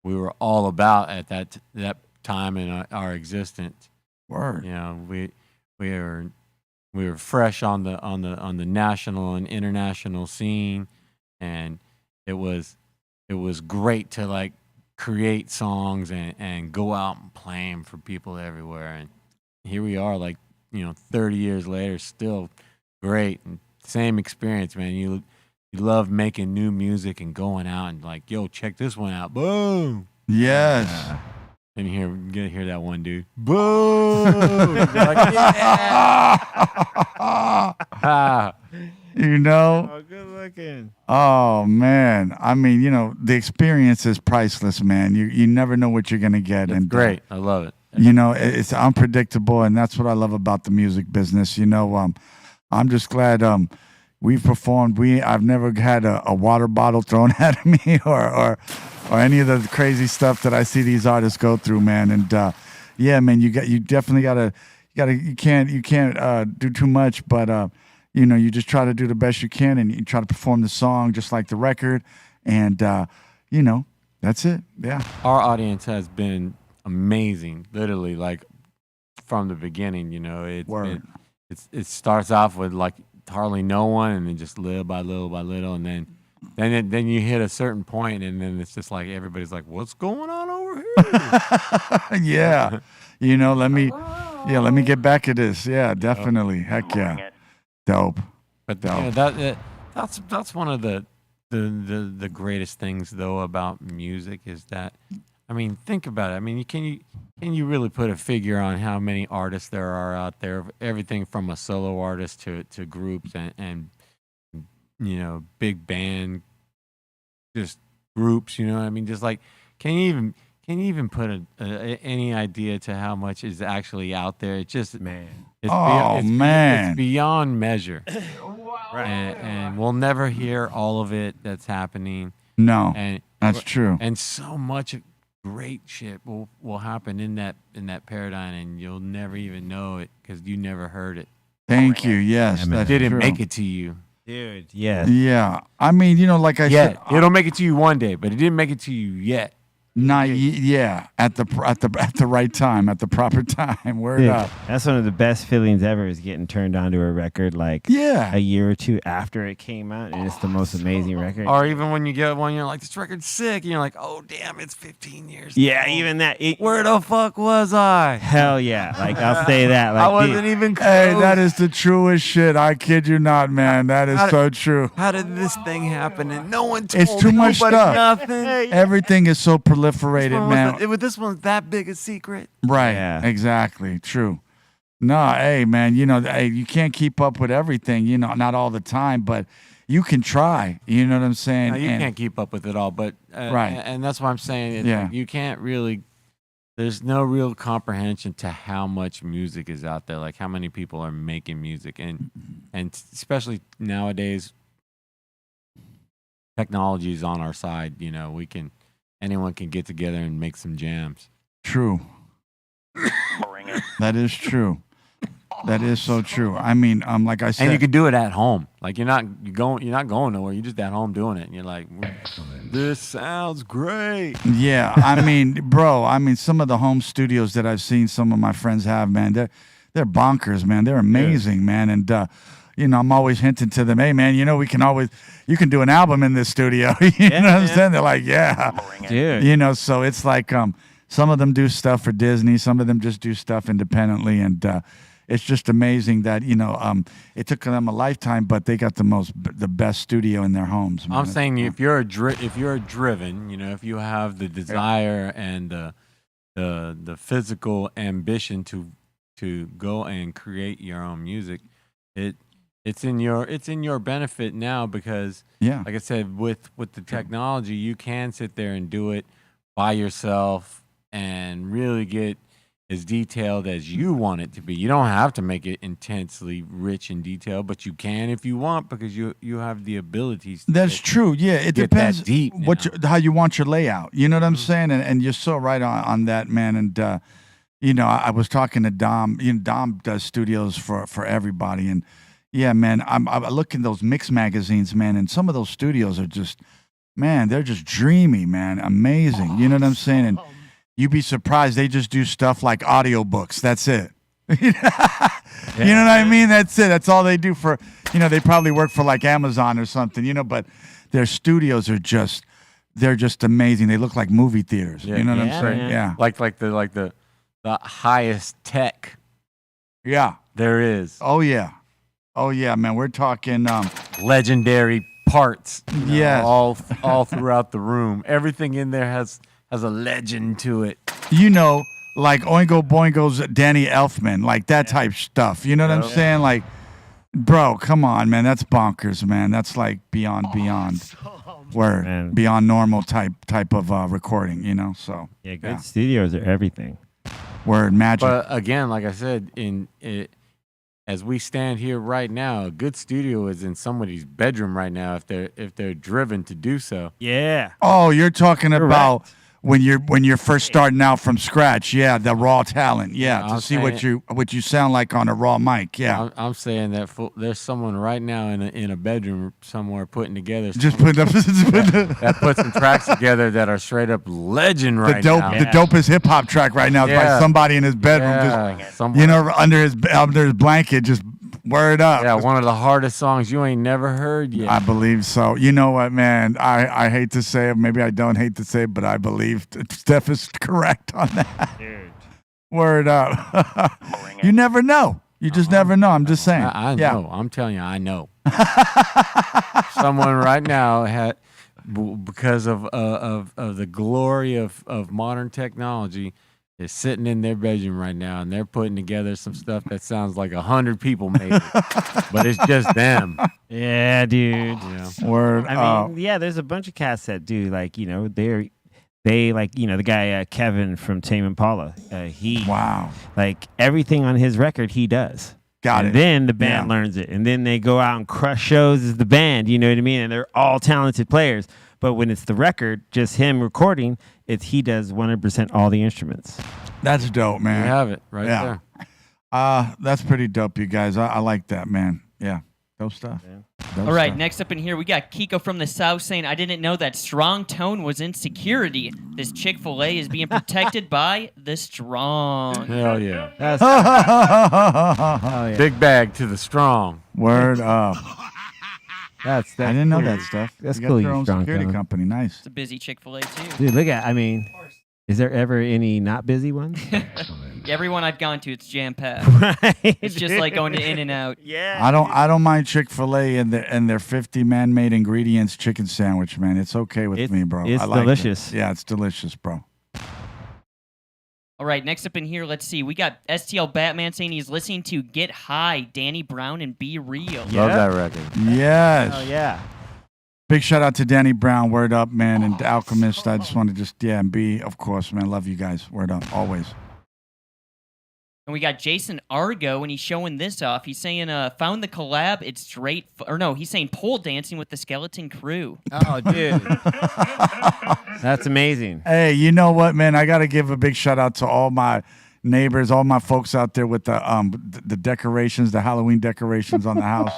we were all about at that time in our existence. word. You know, we were fresh on the national and international scene, and it was great to like create songs and go out and play them for people everywhere. And here we are, like, 30 years later, still great and same experience, man. You love making new music and going out and like, yo, check this one out, boom. Yes. And you hear that one dude, boom. You're like, yeah. Oh, good looking. Oh man. I mean, the experience is priceless, man. You never know what you're gonna get. It's and great. I love it. It's unpredictable, and that's what I love about the music business. I'm just glad we've performed. I've never had a water bottle thrown at me or any of the crazy stuff that I see these artists go through, man. And yeah, man, you definitely you can't do too much, but you just try to do the best you can, and you try to perform the song just like the record, and that's it. Yeah. Our audience has been amazing, literally, like from the beginning. It starts off with like hardly no one, and then just little by little, and then you hit a certain point, and then it's just like everybody's like, "What's going on over here?" Yeah. Let me get back at this. Yeah, definitely. Heck yeah. Dope. But Dope. that's one of the greatest things though about music is that, I mean, think about it. I mean, can you really put a figure on how many artists there are out there? Everything from a solo artist to groups and big band, just groups. You know what I mean? Just like, can you even put any idea to how much is actually out there? It's just, man. It's beyond measure. Right. And we'll never hear all of it that's happening. No, and that's true. And so much great shit will happen in that paradigm, and you'll never even know it because you never heard it. Thank you. Yes, that didn't make it to you, dude. Yeah. Yeah. I mean, like I said, it'll make it to you one day, but it didn't make it to you yet. Yeah, at the right time, at the proper time. Word up. That's one of the best feelings ever, is getting turned on to a record like a year or two after it came out, and it's the most amazing record. Or even when you get one, you're like, this record's sick, and you're like, oh damn, it's 15 years. Yeah, old. even that. Where the fuck was I? Hell yeah, like I'll say that. Like, I wasn't even close. Hey, that is the truest shit. I kid you not, man. That is so true. How did this thing happen? And no one told It's too much stuff. Nothing. Everything is so proliferated, man. This one's that big a secret. Right. Yeah. Exactly. True. No, hey, man, you can't keep up with everything, not all the time, but you can try. You know what I'm saying? No, you can't keep up with it all, but right. And that's why I'm saying it's Yeah. like you can't really. There's no real comprehension to how much music is out there, like how many people are making music, and especially nowadays, technology is on our side. Anyone can get together and make some jams. True. That is true. That is so true. I mean, like I said, And you can do it at home. Like you're not going nowhere. You're just at home doing it. And you're like, this sounds great. yeah. I mean, bro. I mean, some of the home studios that I've seen some of my friends have, man, they're bonkers, man. They're amazing, man. And I'm always hinting to them, hey, man, you can do an album in this studio. you know what I'm saying? They're like, yeah, Dude. So it's like some of them do stuff for Disney, some of them just do stuff independently, and it's just amazing that it took them a lifetime, but they got the best studio in their homes. Man. I'm saying if you're driven, if you have the desire and the physical ambition to go and create your own music, it's in your benefit now because like I said, with the technology, you can sit there and do it by yourself and really get as detailed as you want it to be. You don't have to make it intensely rich in detail, but you can if you want because you have the abilities. That's true. Yeah, it depends that deep how you want your layout. You know what I'm saying? And you're so right on that, man. And I was talking to Dom. Dom does studios for everybody, and yeah, man, I look in those mix magazines, man, and some of those studios are just, man, they're just dreamy, man, amazing. You know what I'm saying? And you'd be surprised. They just do stuff like audiobooks. That's it. You know what I mean? That's it. That's all they do for, they probably work for like Amazon or something, but their studios are they're just amazing. They look like movie theaters. You know what I'm saying? Man. Yeah. Like the highest tech Yeah. there is. Oh, yeah. Oh, yeah, man. We're talking Legendary parts. Yes. All throughout the room. Everything in there has a legend to it. Like Oingo Boingo's Danny Elfman, like that type stuff. You know what I'm saying? Like, bro, come on, man. That's bonkers, man. That's like beyond word, Man. beyond normal type of recording, so. Yeah, good studios are everything. Word, magic. But again, like I said, as we stand here right now, a good studio is in somebody's bedroom right now if they're driven to do so. Yeah. Oh, you're talking about Correct. when you're first starting out from scratch, the raw talent, to see what you sound like on a raw mic, I'm saying that there's someone right now in a bedroom somewhere putting together. Just put up that put some tracks together that are straight up legend right now. The dopest hip hop track right now is by somebody in his bedroom, just under his blanket, just word up. Yeah, one of the hardest songs you ain't never heard yet. I believe so. You know what, man? I hate to say it. Maybe I don't hate to say it, but I believe Steph is correct on that. Dude. Word up. You never know. You just never know. I'm just saying. I know. I'm telling you, I know. Someone right now because of the glory of modern technology, is sitting in their bedroom right now, and they're putting together some stuff that sounds like 100 people made it, but it's just them. Yeah, dude. Word. I mean, there's a bunch of cats that do like, they like, the guy Kevin from Tame Impala. Wow. Like everything on his record, he does. Got it. And then the band learns it, and then they go out and crush shows as the band. You know what I mean? And they're all talented players. But when it's the record, just him recording, he does 100% all the instruments. That's dope, man. You have it right there. That's pretty dope, you guys. I like that, man. Yeah, dope stuff. Dope All right, stuff. next up in here, we got Kiko from the South saying, I didn't know that strong tone was insecurity. This Chick-fil-A is being protected by the strong. Hell yeah. That's oh, yeah. Big bag to the strong. Word up. I didn't know that stuff. That's you cool, got your you own strong security fella. company. Nice. It's a busy Chick-fil-A, too. Dude, look at, is there ever any not busy ones? Everyone I've gone to, it's jam-packed. Right. It's just like going to In-N-Out. Yeah. I don't mind Chick-fil-A and their 50 man-made ingredients chicken sandwich, man. It's okay with me, bro. It's I like delicious. It. Yeah, it's delicious, bro. All right, next up in here, let's see. We got STL Batman saying he's listening to Get High, Danny Brown, and Be Real. Love that record. Yes. Oh, yeah. Big shout out to Danny Brown. Word up, man. And Alchemist. I just want to and be, of course, man. Love you guys. Word up. Always. And we got Jason Argo, and he's showing this off. He's saying, found the collab. It's straight. He's saying pole dancing with the Skeleton Crew. Oh, dude. That's amazing. Hey, you know what, man? I got to give a big shout out to all my neighbors, all my folks out there with the decorations, the Halloween decorations on the house.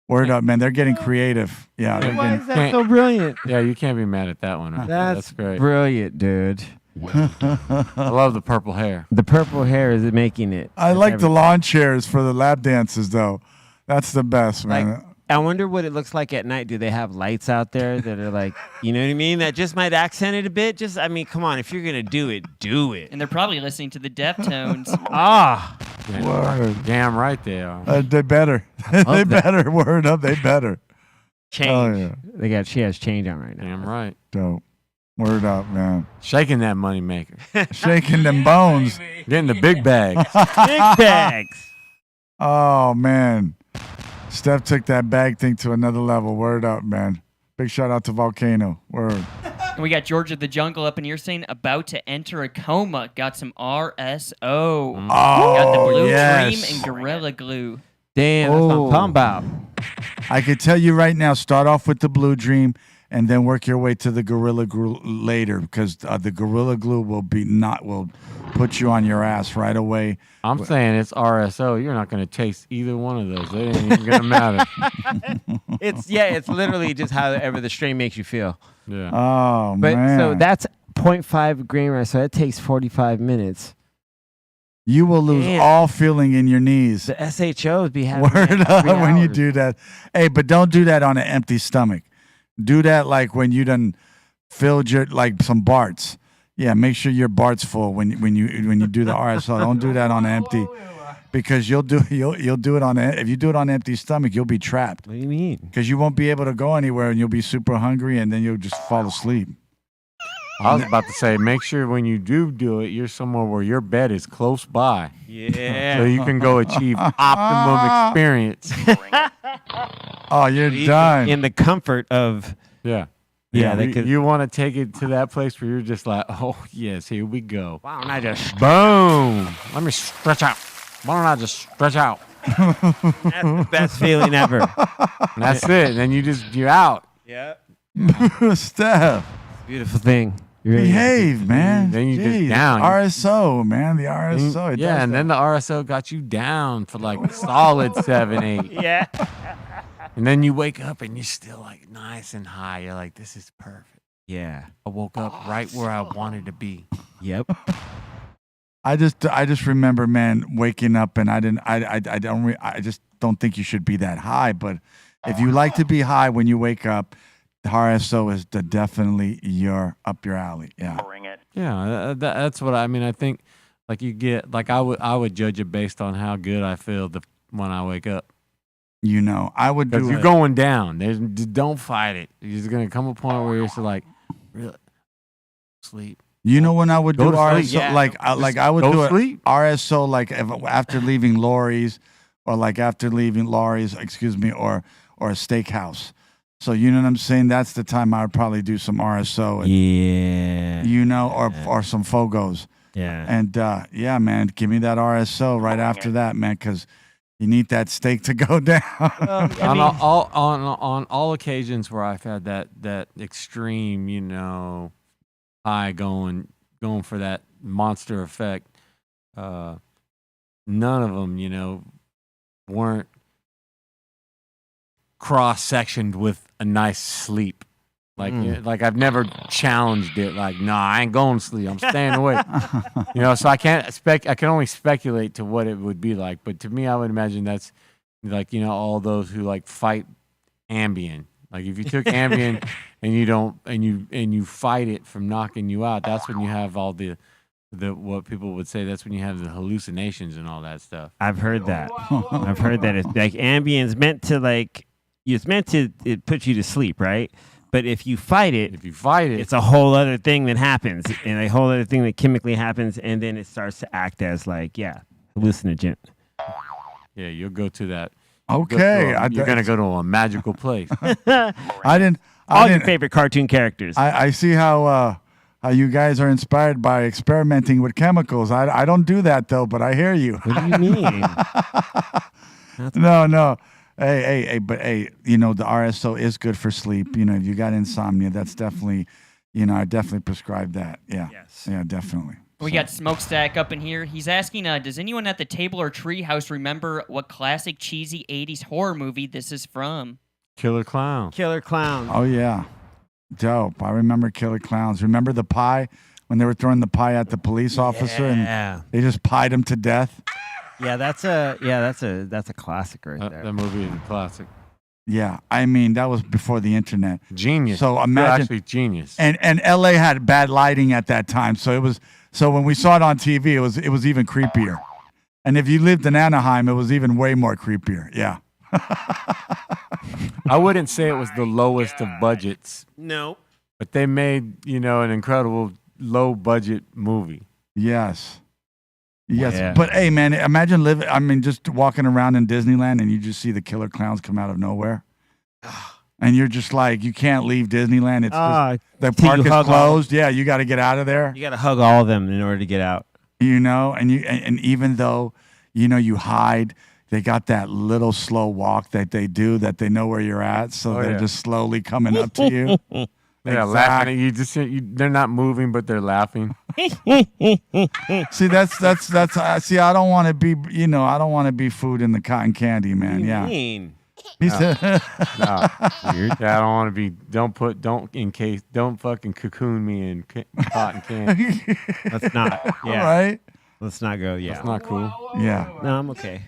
Word up, man. They're getting creative. Yeah. They're Why getting, is that so brilliant? Yeah, you can't be mad at that one. Right? That's great. brilliant, dude. I love the purple hair. The purple hair is making it. I like the lawn chairs for the lap dances, though. That's the best, man. Like, I wonder what it looks like at night. Do they have lights out there that are like, you know what I mean? That just might accent it a bit. Just, I mean, come on. If you're going to do it, do it. And they're probably listening to the Deftones. Ah. Word. Damn right they are. They better. They better. Word up. They better. Change. Oh, yeah. She has change on right now. Damn right. Dope. Word up, man. Shaking that money maker. Shaking them bones. Getting the big bags. Big bags. Oh, man. Steph took that bag thing to another level. Word up, man. Big shout out to Volcano. Word. And we got George of the Jungle up in here saying, about to enter a coma. Got some RSO. Oh, Got the Blue yes. Dream and Gorilla Glue. Damn, that's what I'm talking about. I could tell you right now, start off with the Blue Dream and then work your way to the Gorilla Glue later, because the Gorilla Glue will put you on your ass right away. I'm saying it's RSO. You're not going to taste either one of those. It ain't even going to matter. It's literally just however the strain makes you feel. Yeah. Oh, But man. so that's 0.5 grain rice, so that takes 45 minutes. You will lose Damn. all feeling in your knees. The SHOs be having Word like up 3 when you hours. do that. Hey, but don't do that on an empty stomach. Do that like when you done filled your like some Barts. Yeah, make sure your Bart's full when you do the RSO. Don't do that on empty, because you'll do it on if you do it on empty stomach, you'll be trapped. What do you mean? Because you won't be able to go anywhere, and you'll be super hungry, and then you'll just fall asleep. I was about to say, make sure when you do it, you're somewhere where your bed is close by. Yeah. So you can go achieve optimum experience. Oh, you're done. In the comfort of Yeah. Yeah, they could. You want to take it to that place where you're just like, oh, yes, here we go. Wow, and I just Boom. Let me stretch out. Why don't I just stretch out? that's the best feeling ever. And that's it. Then you're out. Yeah. Steph, Beautiful thing. You really behave, man. Then you just Jeez, down. RSO, man. The RSO. it Yeah, does and that. then the RSO got you down for like solid 7, 8. Yeah. And then you wake up and you're still like nice and high. You're like, this is perfect. Yeah. I woke up right where I wanted to be. Yep. I just remember, man, waking up, and I just don't think you should be that high. But if you like to be high when you wake up, the RSO is definitely up your alley. Yeah. Yeah, that's what I mean. I think like you get like I would judge it based on how good I feel when I wake up. You know, I would do Because you're it. going down. Don't fight it. You're gonna come a point where you're just like, really, sleep. You know when I would Go do to sleep, RSO, yeah. like I would Go do it sleep. RSO like after leaving Lori's, or like after leaving Lori's, or a steakhouse. So you know what I'm saying? That's the time I would probably do some RSO, and, Yeah. you know, or some Fogos. Yeah. And yeah, man, give me that RSO right after that, man, because you need that steak to go down. On all occasions where I've had that extreme, you know, high going for that monster effect, none of them, you know, weren't cross-sectioned with a nice sleep. Like, like I've never challenged it. Like, nah, I ain't going to sleep. I'm staying awake. You know, so I can only speculate to what it would be like. But to me, I would imagine that's like, you know, all those who like fight Ambien. Like if you took Ambien and you fight it from knocking you out, that's when you have all the what people would say. That's when you have the hallucinations and all that stuff. I've heard that. I've heard that it's like Ambien's meant to it puts you to sleep, right? But if you fight it, it's a whole other thing that happens, and a whole other thing that chemically happens, and then it starts to act as like, hallucinogen. Yeah, you'll go to that. Okay, You're gonna go to a magical place. I didn't. All your favorite cartoon characters. I see how how you guys are inspired by experimenting with chemicals. I don't do that though, but I hear you. What do you mean? No. But you know, the RSO is good for sleep. You know, if you got insomnia, that's definitely, you know, I definitely prescribe that. Yeah. Yes. Yeah, definitely. We got Smokestack up in here. He's asking, does anyone at the table or treehouse remember what classic cheesy 80s horror movie this is from? Killer Clown. Killer Clown. Oh yeah. Dope. I remember Killer Clowns. Remember the pie when they were throwing the pie at the police officer and they just pied him to death? Yeah, that's a classic right there. That movie is a classic. Yeah, I mean that was before the internet. Genius. So You're imagine, actually genius. and LA had bad lighting at that time, so when we saw it on TV, it was even creepier. And if you lived in Anaheim, it was even way more creepier. Yeah. I wouldn't say it was the lowest of budgets, No. but they made, you know, an incredible low budget movie. Yes. Yes. Yeah. But hey, man, imagine just walking around in Disneyland and you just see the killer clowns come out of nowhere. And you're just like, you can't leave Disneyland. It's just, the till park you is hug all closed. Yeah, you got to get out of there. You got to hug all of them in order to get out. You know, and even though, you know, you hide, they got that little slow walk that they do that they know where you're at. So they're just slowly coming up to you. Yeah, laughing at you. They're not moving, but they're laughing. See, that's see, I don't want to be, you know, I don't want to be food in the cotton candy, man. Yeah. Mean. He said, No. Yeah, I don't want to be. Don't fucking cocoon me in cotton candy. Let's not. Yeah. right? Let's not go. Yeah. That's not cool. Yeah. No, I'm okay.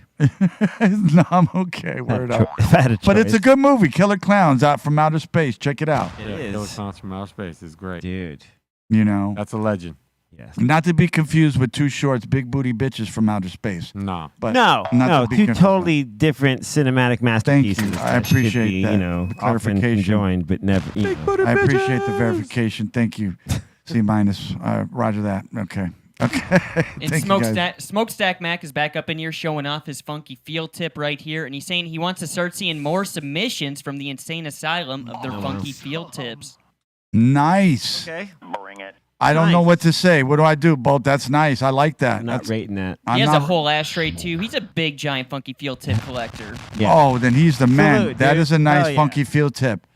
No, I'm okay. Word up. If I had a But it's a choice. good movie, Killer Clowns Out from Outer Space. Check it out. It Yeah, is. Killer Clowns from Outer Space is great. Dude. You know, That's a legend. Yes. not to be confused with Two Shorts, Big Booty Bitches from Outer Space. No. But No, not to be two confused. totally different cinematic masterpieces. you. I that should appreciate be, that. You know, The often clarification. conjoined, but never. You know. I appreciate the verification. Thank you. C minus. Roger that. Okay. Okay. And Thank you, guys. Smokestack Mac is back up in here showing off his funky field tip right here. And he's saying he wants to start seeing more submissions from the Insane Asylum of their funky field tips. Nice. Okay. I don't know Nice. what to say. What do I do, Bolt? That's nice. I like that. I'm not rating that. I'm He has not- a whole ashtray too. He's a big, giant, funky field tip collector. Yeah. Oh, then he's the man. Salute, That dude. is a nice Hell yeah. funky field tip.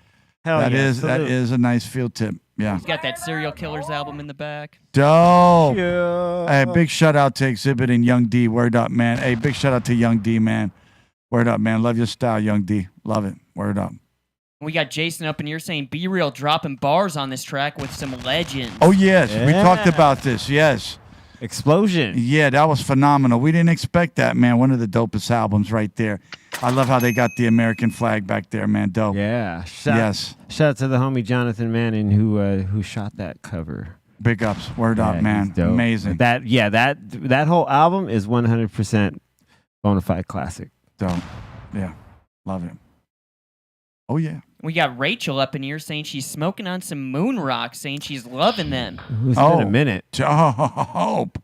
Hell That yeah. is that Salute. is a nice field tip. Yeah. He's got that Serial Killers album in the back. Dope. Yeah. Hey, big shout out to Exhibit and Young D. Word up, man. Hey, big shout out to Young D, man. Word up, man. Love your style, Young D. Love it. Word up. We got Jason up in here saying Be Real dropping bars on this track with some legends. Oh, yes. We talked Yeah. about this. Yes. Explosion. Yeah, that was phenomenal. We didn't expect that, man. One of the dopest albums right there. I love how they got the American flag back there, man. Dope. Yeah. Yes. Shout out to the homie Jonathan Manning who shot that cover. Big ups. Word up, Yeah, man. he's dope. Amazing. That whole album is 100% bona fide classic. Dope. Yeah. Love it. Oh, yeah. We got Rachel up in here saying she's smoking on some moon rocks, saying she's loving them. It's Oh. been a minute. Dope.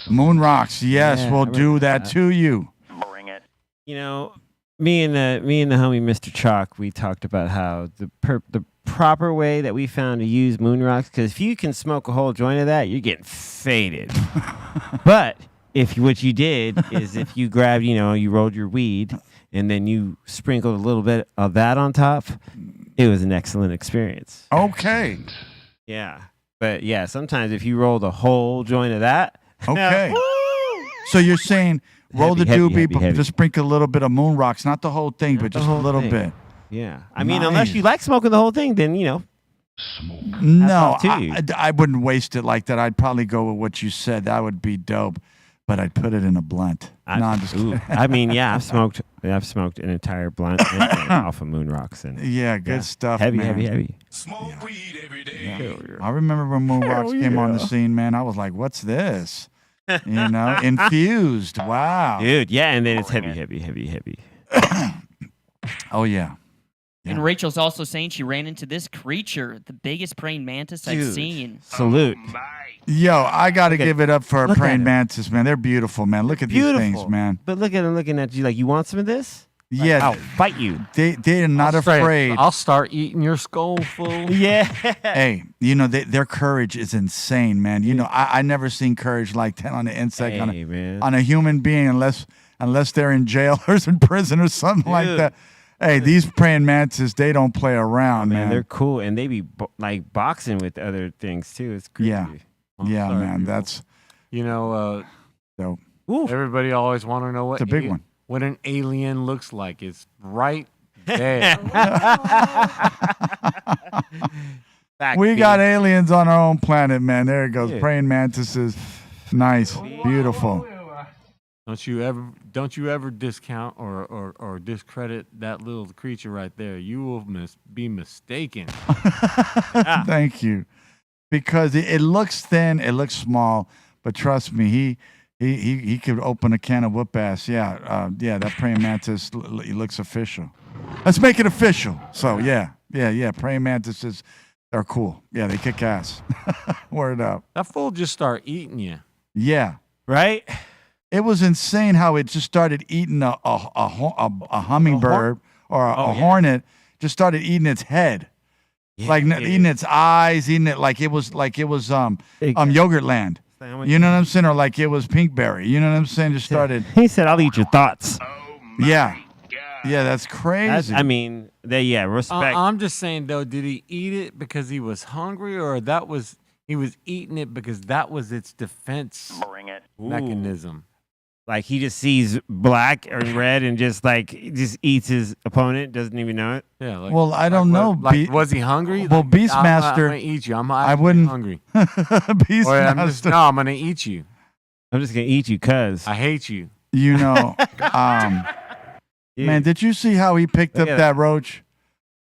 Moon rocks. Yes, Yeah, we'll I do remember that that. to you. You know, me and the homie Mr. Chalk, we talked about how the proper way that we found to use moon rocks, because if you can smoke a whole joint of that, you're getting faded. But what you did is if you grabbed, you rolled your weed and then you sprinkled a little bit of that on top, it was an excellent experience. Okay. Yeah. But yeah, sometimes if you roll the whole joint of that, Okay. So you're saying roll the Heavy, doobie, heavy, but heavy. just sprinkle a little bit of moon rocks, not the whole thing, but the just a whole little thing. bit. yeah. I mean, unless Nice. you like smoking the whole thing, then, No, up to you. I wouldn't waste it like that. I'd probably go with what you said. That would be dope, but I'd put it in a blunt. No, I'm just Ooh, kidding. I mean, yeah, I've smoked an entire blunt off of moon rocks and Yeah, good stuff, heavy, man. heavy. Smoke weed every day. I remember when moon rocks came on the scene, man. I was like, "What's this?" Infused. Wow. Dude, yeah, and then it's heavy. Oh yeah. And Rachel's also saying she ran into this creature, the biggest praying mantis I've Dude. seen. Salute. Yo, I got to give it up for a look at praying him. mantis, man. They're beautiful, man. Look at these Beautiful. things, man. But look at him looking at you like, you want some of this? Yeah, I'll fight you. they're not afraid. I'll start eating your skull full. Yeah. Hey, their courage is insane, man. I never seen courage like that on the insect Man. on a human being unless they're in jail or in prison or something like that. Hey, these praying mantises, they don't play around, man. They're cool, and they be like boxing with other things too. It's crazy. Yeah, sorry, man. people. That's So dope. everybody always want to know what It's a big one. What an alien looks like. It's right there. We got aliens on our own planet, man. There it goes. Yeah. Praying mantises. Nice. Beautiful. Don't you ever discount or discredit that little creature right there. You will be mistaken. Thank you. Because it looks thin, it looks small, but trust me, he could open a can of whoop ass. Yeah, that praying mantis he looks official. Let's make it official. So yeah. Praying mantises are cool. Yeah, they kick ass. Word up. That fool just start eating you. Yeah. Right? It was insane how it just started eating a hummingbird or a hornet. Just started eating its head, eating its eyes, eating it like it was Yogurtland. You know what I'm saying? Or like it was Pinkberry. You know what I'm saying? Just started. He said, "I'll eat your thoughts." Yeah, that's crazy. Respect. I'm just saying though, did he eat it because he was hungry, or he was eating it because that was its defense mechanism? Like he just sees black or red and just eats his opponent, doesn't even know it. Yeah. Well, I don't know. Was he hungry? Well, Beastmaster. I'm gonna eat you. I wouldn't. Hungry. Beastmaster. I'm gonna eat you. I'm just gonna eat you, cuz. I hate you. Man, did you see how he picked up that roach?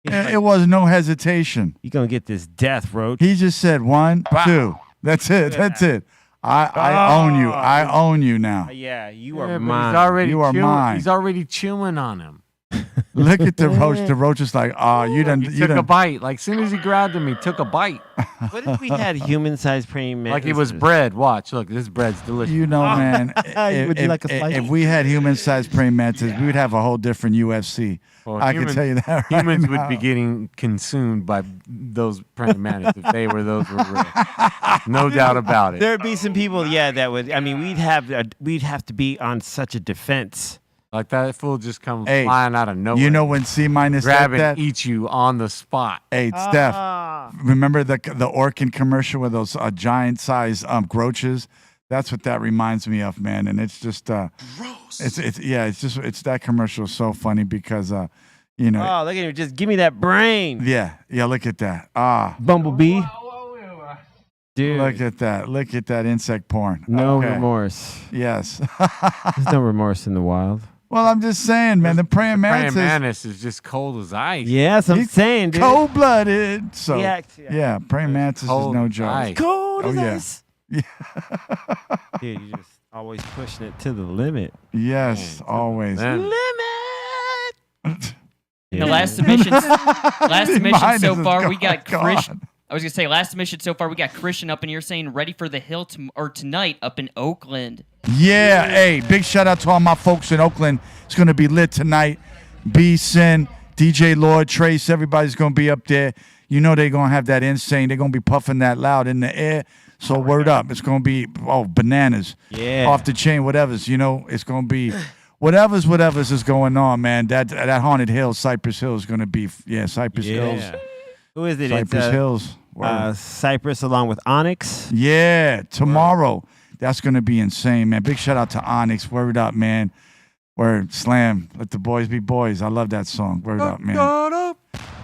Like, it was no hesitation. You gonna get this death, roach. He just said 1, 2. That's it. That's it. I own you. I own you now. Yeah, you Yeah, are but mine. You are mine. He's already chewing on him. Look at the roach. The roach is like, you done. He took a bite. Like, soon as he grabbed him, he took a bite. What if we had human-sized praying mantises? Like it was bread. Watch. Look, this bread's delicious. Man. Would you like a slice? If we had human-sized praying mantises, we would have a whole different UFC. Well, I can tell you that right humans now. would be getting consumed by those praying mantises if those were real. No doubt about it. There'd be some people, that would. I mean, we'd have to be on such a defense. Like that fool just comes flying out of nowhere. You know when C-minus grab said and that? eat you on the spot. Hey, Steph, remember the Orkin commercial with those giant-sized groaches? That's what that reminds me of, man. And it's just, it's that commercial is so funny because, Oh, look at him! Just give me that brain. Yeah, look at that. Bumblebee. Dude, Look at that insect porn. no Okay. remorse. Yes. There's no remorse in the wild. Well, I'm just saying, man. The praying Praying mantis, mantis is just cold as ice. Yes, I'm saying, dude. cold-blooded. So Yeah. praying mantis is Cold no as joke. ice. Cold as yeah. ice. Dude, you're just always pushing it to the limit. Yes, always. Man. Limit. The last submission Mine so is far, we got gone. Christian. I was gonna say last submission so far, we got Christian up in here saying ready for the hill tonight up in Oakland. Yeah, hey, big shout out to all my folks in Oakland. It's going to be lit tonight. B, Sin, DJ Lord, Trace, everybody's going to be up there. You know they're going to have that insane. They're going to be puffing that loud in the air. So word up. It's going to be, bananas. Yeah. Off the chain, whatever's, it's going to be, whatever's is going on, man. That Haunted Hill, Cypress Hill is going to be, Cypress Hills. Who is it? Cypress It's, Hills. Word. Cypress along with Onyx. Yeah, tomorrow. That's going to be insane, man. Big shout out to Onyx. Word up, man. Word, slam. Let the boys be boys. I love that song. Word up, man.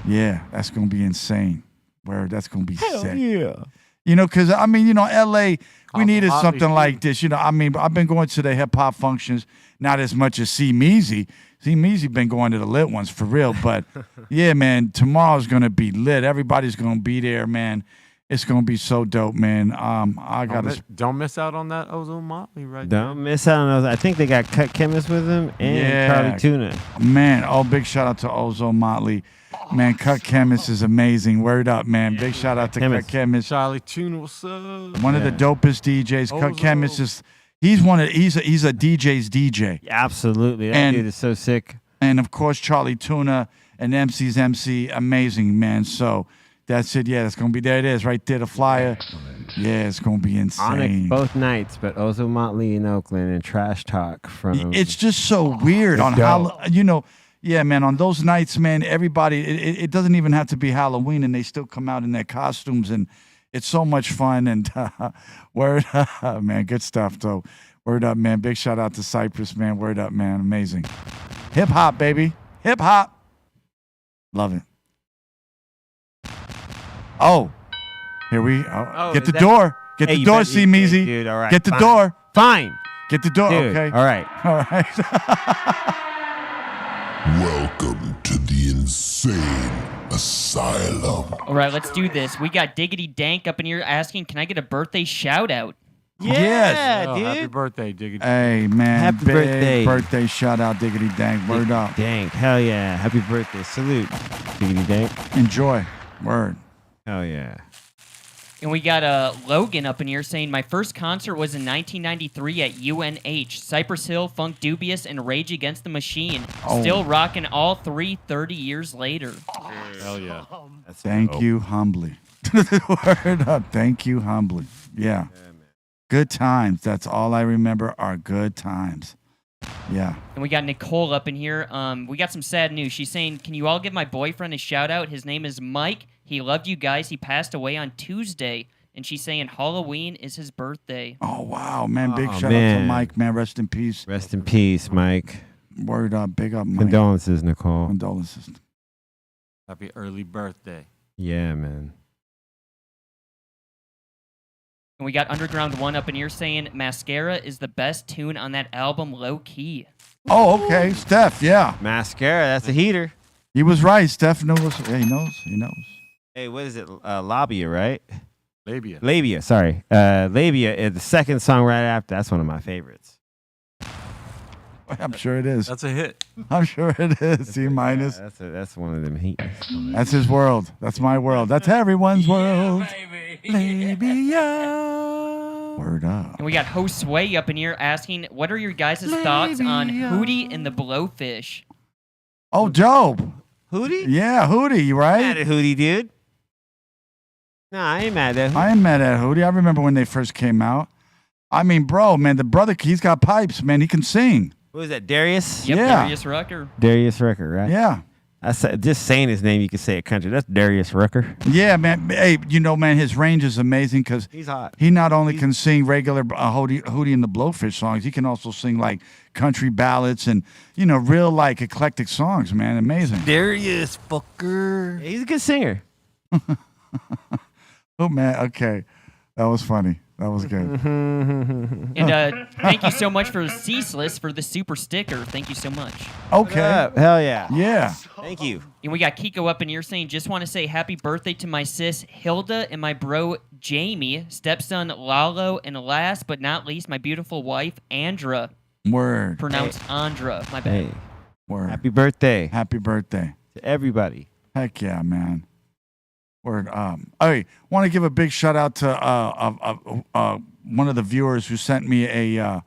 Yeah, that's going to be insane. Word, that's going to be sick. Yeah. Because, LA, we needed Motley something Crue. like this. I've been going to the hip-hop functions, not as much as C. Meezy. C. Meezy been going to the lit ones for real. But, yeah, man, tomorrow's going to be lit. Everybody's going to be there, man. It's gonna be so dope, man. Don't miss out on that Ozone Motley right Don't miss out on those. I think they got Cut Chemist with them and Charlie Tuna. Man, big shout out to Ozone Motley. Man, Cut Chemist is amazing. Word up, man. Big shout out to Chemist. Cut Chemist. Charlie Tuna, what's up? One of the dopest DJs. Cut Ozone. Chemist is he's a DJ's DJ. Absolutely. That And- dude is so sick. And of course, Charlie Tuna and MC's MC, amazing, man. So that's it. Yeah, it's gonna be there. It is right there, the flyer. Yeah, it's gonna be insane. Onyx both nights, but also Motley in Oakland and Trash Talk from. It's just so weird on how Yeah, man. On those nights, man, everybody. It doesn't even have to be Halloween, and they still come out in their costumes, and it's so much fun. And word up, man, good stuff though. Word up, man. Big shout out to Cypress, man. Word up, man. Amazing. Hip hop, baby. Hip hop. Love it. Oh, here we get the door. Get the door, C Meezy. Dude, all right. Get the fine. door. Fine. Get the door. Dude, Okay. all right. All right. Welcome to the insane asylum. All right, let's do this. We got Diggity Dank up in here asking, can I get a birthday shout out? Yes. Oh, dude. happy birthday, Diggity. Hey, man. Happy big birthday. Birthday shout out, Diggity Dank. Word up. Dank. Hell yeah. Happy birthday. Salute. Diggity Dank. Enjoy. Word. Hell yeah. And we got Logan up in here saying, my first concert was in 1993 at UNH. Cypress Hill, Funk Dubious, and Rage Against the Machine. Oh. Still rocking all three 30 years later. Hell yeah. Thank you humbly. Word up. Thank you humbly. Yeah. Good times. That's all I remember are good times. Yeah. And we got Nicole up in here. We got some sad news. She's saying, can you all give my boyfriend a shout out? His name is Mike. He loved you guys. He passed away on Tuesday. And she's saying Halloween is his birthday. Oh, wow, man. Big Oh, shout out to man. Mike, man. Rest in peace. Rest in peace, Mike. Word up. Big up, Mike. Condolences, Nicole. Condolences. Happy early birthday. Yeah, man. And we got Underground 1 up in here saying Mascara is the best tune on that album, low key. Oh, okay. Steph, yeah. Mascara, that's a heater. He was right. Steph knows. Yeah, he knows. He knows. Hey, what is it? Labia, right? Labia. Labia, sorry. Labia is the second song right after. That's one of my favorites. I'm sure it is. That's a hit. I'm sure it is. C minus. That's one of them heat. That's his world. That's my world. That's everyone's world. Labia. Word up. And we got Josue up in here asking, what are your guys' thoughts on Hootie and the Blowfish? Oh, dope. Hootie? Yeah, Hootie, Mad right? at Hootie, dude. Nah, I ain't mad at Hootie. I ain't mad at Hootie. I remember when they first came out. I mean, bro, man, the brother, he's got pipes, man. He can sing. What was that, Darius? Yep, Yeah. Darius Rucker. Darius Rucker, right? Yeah. I said, just saying his name, you could say it country. That's Darius Rucker. Yeah, man. Hey, you know, man, his range is amazing because He's hot. he not only can sing regular Hootie and the Blowfish songs, he can also sing like country ballads and, you know, real like eclectic songs, man. Amazing. Darius fucker. He's a good singer. Oh, man. Okay. That was funny. That was good. And thank you so much for Ceaseless for the super sticker. Thank you so much. Okay. Hell yeah. Yeah. Thank you. And we got Kiko up in here saying, just want to say happy birthday to my sis Hilda and my bro Jamie, stepson Lalo, and last but not least, my beautiful wife Andra. Word. Pronounced Andra. My bad. Hey, Word. happy birthday Happy birthday. to everybody. Heck yeah, man. Word. I want to give a big shout out to one of the viewers who sent me a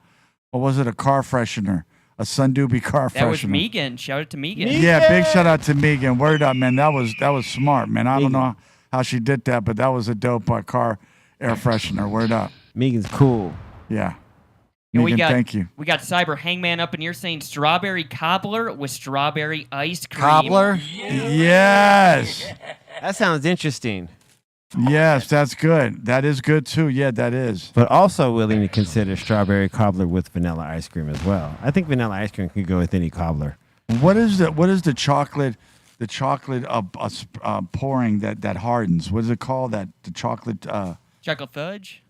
what was it? A car freshener, a Sundoobie car freshener. That was Megan. Shout out to Megan. Yeah, big shout out to Megan. Word up, man. That was smart, man. I don't know how she did that, but that was a dope car air freshener. Word up. Megan's cool. Yeah. And Megan, thank you. We got Cyber Hangman up in here saying strawberry cobbler with strawberry ice cream. Cobbler. Yes. That sounds interesting. Yes, that's good. That is good too. Yeah, that is. But also willing to consider strawberry cobbler with vanilla ice cream as well. I think vanilla ice cream could go with any cobbler. What is the chocolate pouring that hardens? What is it called? The chocolate Chocolate fudge.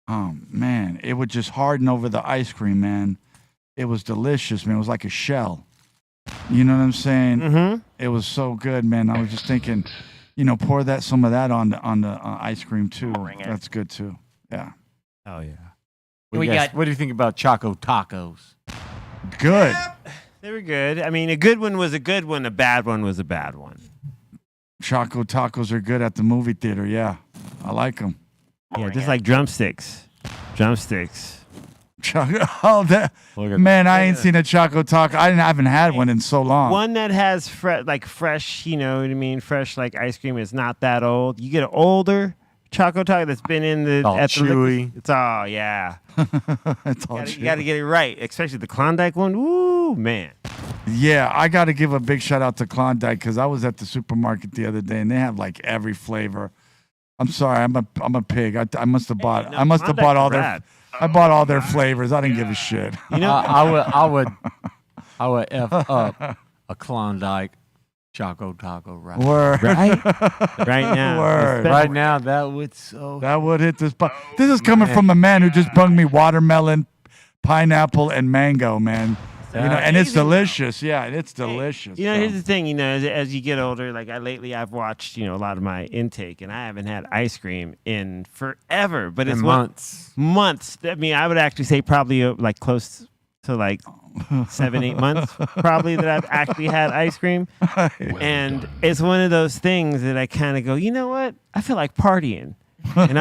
oh man, it would just harden over the ice cream, man. It was delicious, man. It was like a shell. You know what I'm saying? Mm-hmm. It was so good, man. I was just thinking, you know, pour some of that on the ice cream too. That's good too. Yeah. Oh yeah. What, We do you guys- got- what do you think about Choco Tacos? Good. They were good. I mean, a good one was a good one. A bad one was a bad one. Choco tacos are good at the movie theater. Yeah. I like them. Yeah, just like drumsticks. Drumsticks. Oh, that Look at man! I ain't seen a Choco Taco. I haven't had one in so long. One that has fresh, you know what I mean, fresh like ice cream is not that old. You get an older Choco Taco that's been in the all at the liquor- chewy. It's all yeah. It's all You got to get it right, especially the Klondike one. Ooh, man. Yeah, I got to give a big shout out to Klondike because I was at the supermarket the other day and they have like every flavor. I'm sorry, I'm a pig. I must have bought. no, I must have Klondike's bought all rad. their. I bought all their flavors. I didn't give a shit. You know, I would f up a Klondike Choco Taco right. Word. right now. Word. Right now, that would so. That would hit this. This is coming from a man who just brung me watermelon, pineapple, and mango, man. You know, and it's delicious. Yeah, it's delicious. You know, so. here's the thing. You know, as you get older, like I've watched, you know, a lot of my intake, and I haven't had ice cream in forever. But it's months. Months. I mean, I would actually say probably like close to like 7-8 months, probably that I've actually had ice cream. And it's one of those things that I kind of go, you know what? I feel like partying. And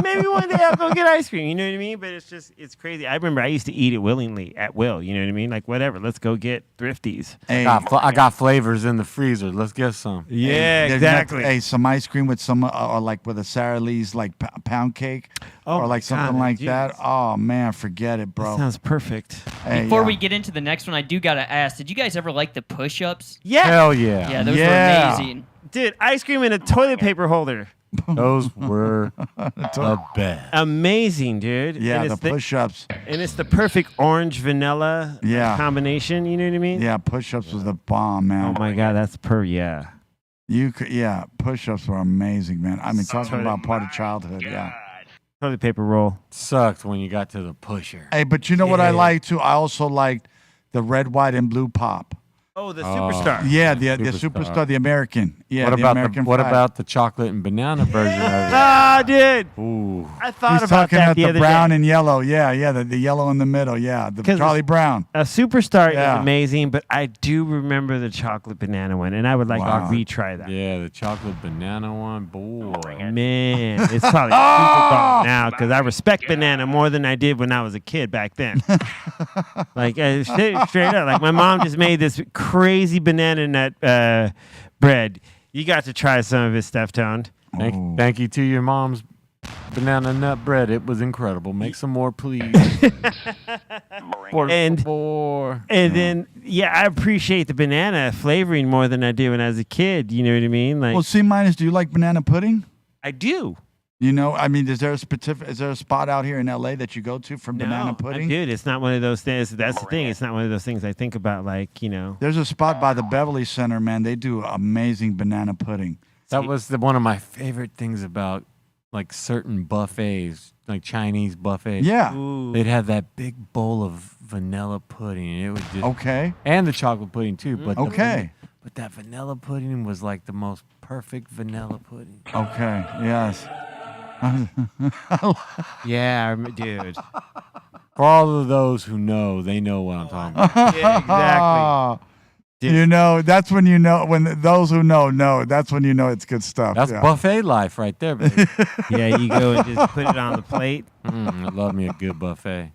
maybe one day I'll go get ice cream, you know what I mean? But it's crazy. I remember I used to eat it willingly at will, you know what I mean? Like, whatever, let's go get Thrifties. Hey, I got flavors in the freezer. Let's get some. Yeah, exactly. Hey, some ice cream with some, or like with a Sara Lee's like pound cake, Oh or my like something God, like jeez. that. Oh man, forget it, That bro. sounds perfect. Hey, Before yeah. we get into the next one, I do gotta ask: did you guys ever like the push-ups? Yeah, Hell yeah. Yeah, those Yeah. were amazing. dude, ice cream in a toilet paper holder. Those were the best. Amazing, dude. Yeah, and the it's push-ups. and it's the perfect orange vanilla Yeah. combination, you know what I mean? Yeah, push-ups was the bomb, man. Oh my God, that's yeah. You could, yeah, push-ups were amazing, man. I mean, talking about part of childhood, yeah. Toilet paper roll. Sucked when you got to the pusher. Hey, but you know what I like too? I also liked the red, white, and blue pop. Oh, the superstar. Yeah, the Superstar. superstar, the American. Yeah, What the about American what flag. about the chocolate and banana version of Ah, dude. it? Ooh. I thought He's about talking that about the the other brown day. and yellow. Yeah, the yellow in the middle. Yeah, the 'Cause Charlie Brown. A superstar Yeah. is amazing, but I do remember the chocolate banana one, and I would like Wow. to retry that. Yeah, the chocolate banana one, boy. Man, it's probably super gone now because I respect banana more than I did when I was a kid back then. Like straight up, like my mom just made this crazy banana nut bread. You got to try some of his stuff, Toned. Thank you to your mom's banana nut bread. It was incredible. Make some more, please. And- Favor. And then, yeah, I appreciate the banana flavoring more than I did when I was a kid. You know what I mean? Like, Well, C minus. Do you like banana pudding? I do. You know, I mean, is there a spot out here in LA that you go to for banana pudding? Dude, it's not one of those things. That's the thing. It's not one of those things I think about, like, you know. There's a spot by the Beverly Center, man. They do amazing banana pudding. That was one of my favorite things about like certain buffets, like Chinese buffets. Yeah. Ooh. They'd have that big bowl of vanilla pudding. And it would just Okay. and the chocolate pudding too. But Okay. but that vanilla pudding was like the most perfect vanilla pudding. Okay. Yes. Yeah, dude. For all of those who know, they know what I'm talking about. Yeah, exactly. You know, that's when you know, when those who know, that's when you know it's good stuff. That's yeah. buffet life right there, baby. Yeah, you go and just put it on the plate. I love me a good buffet.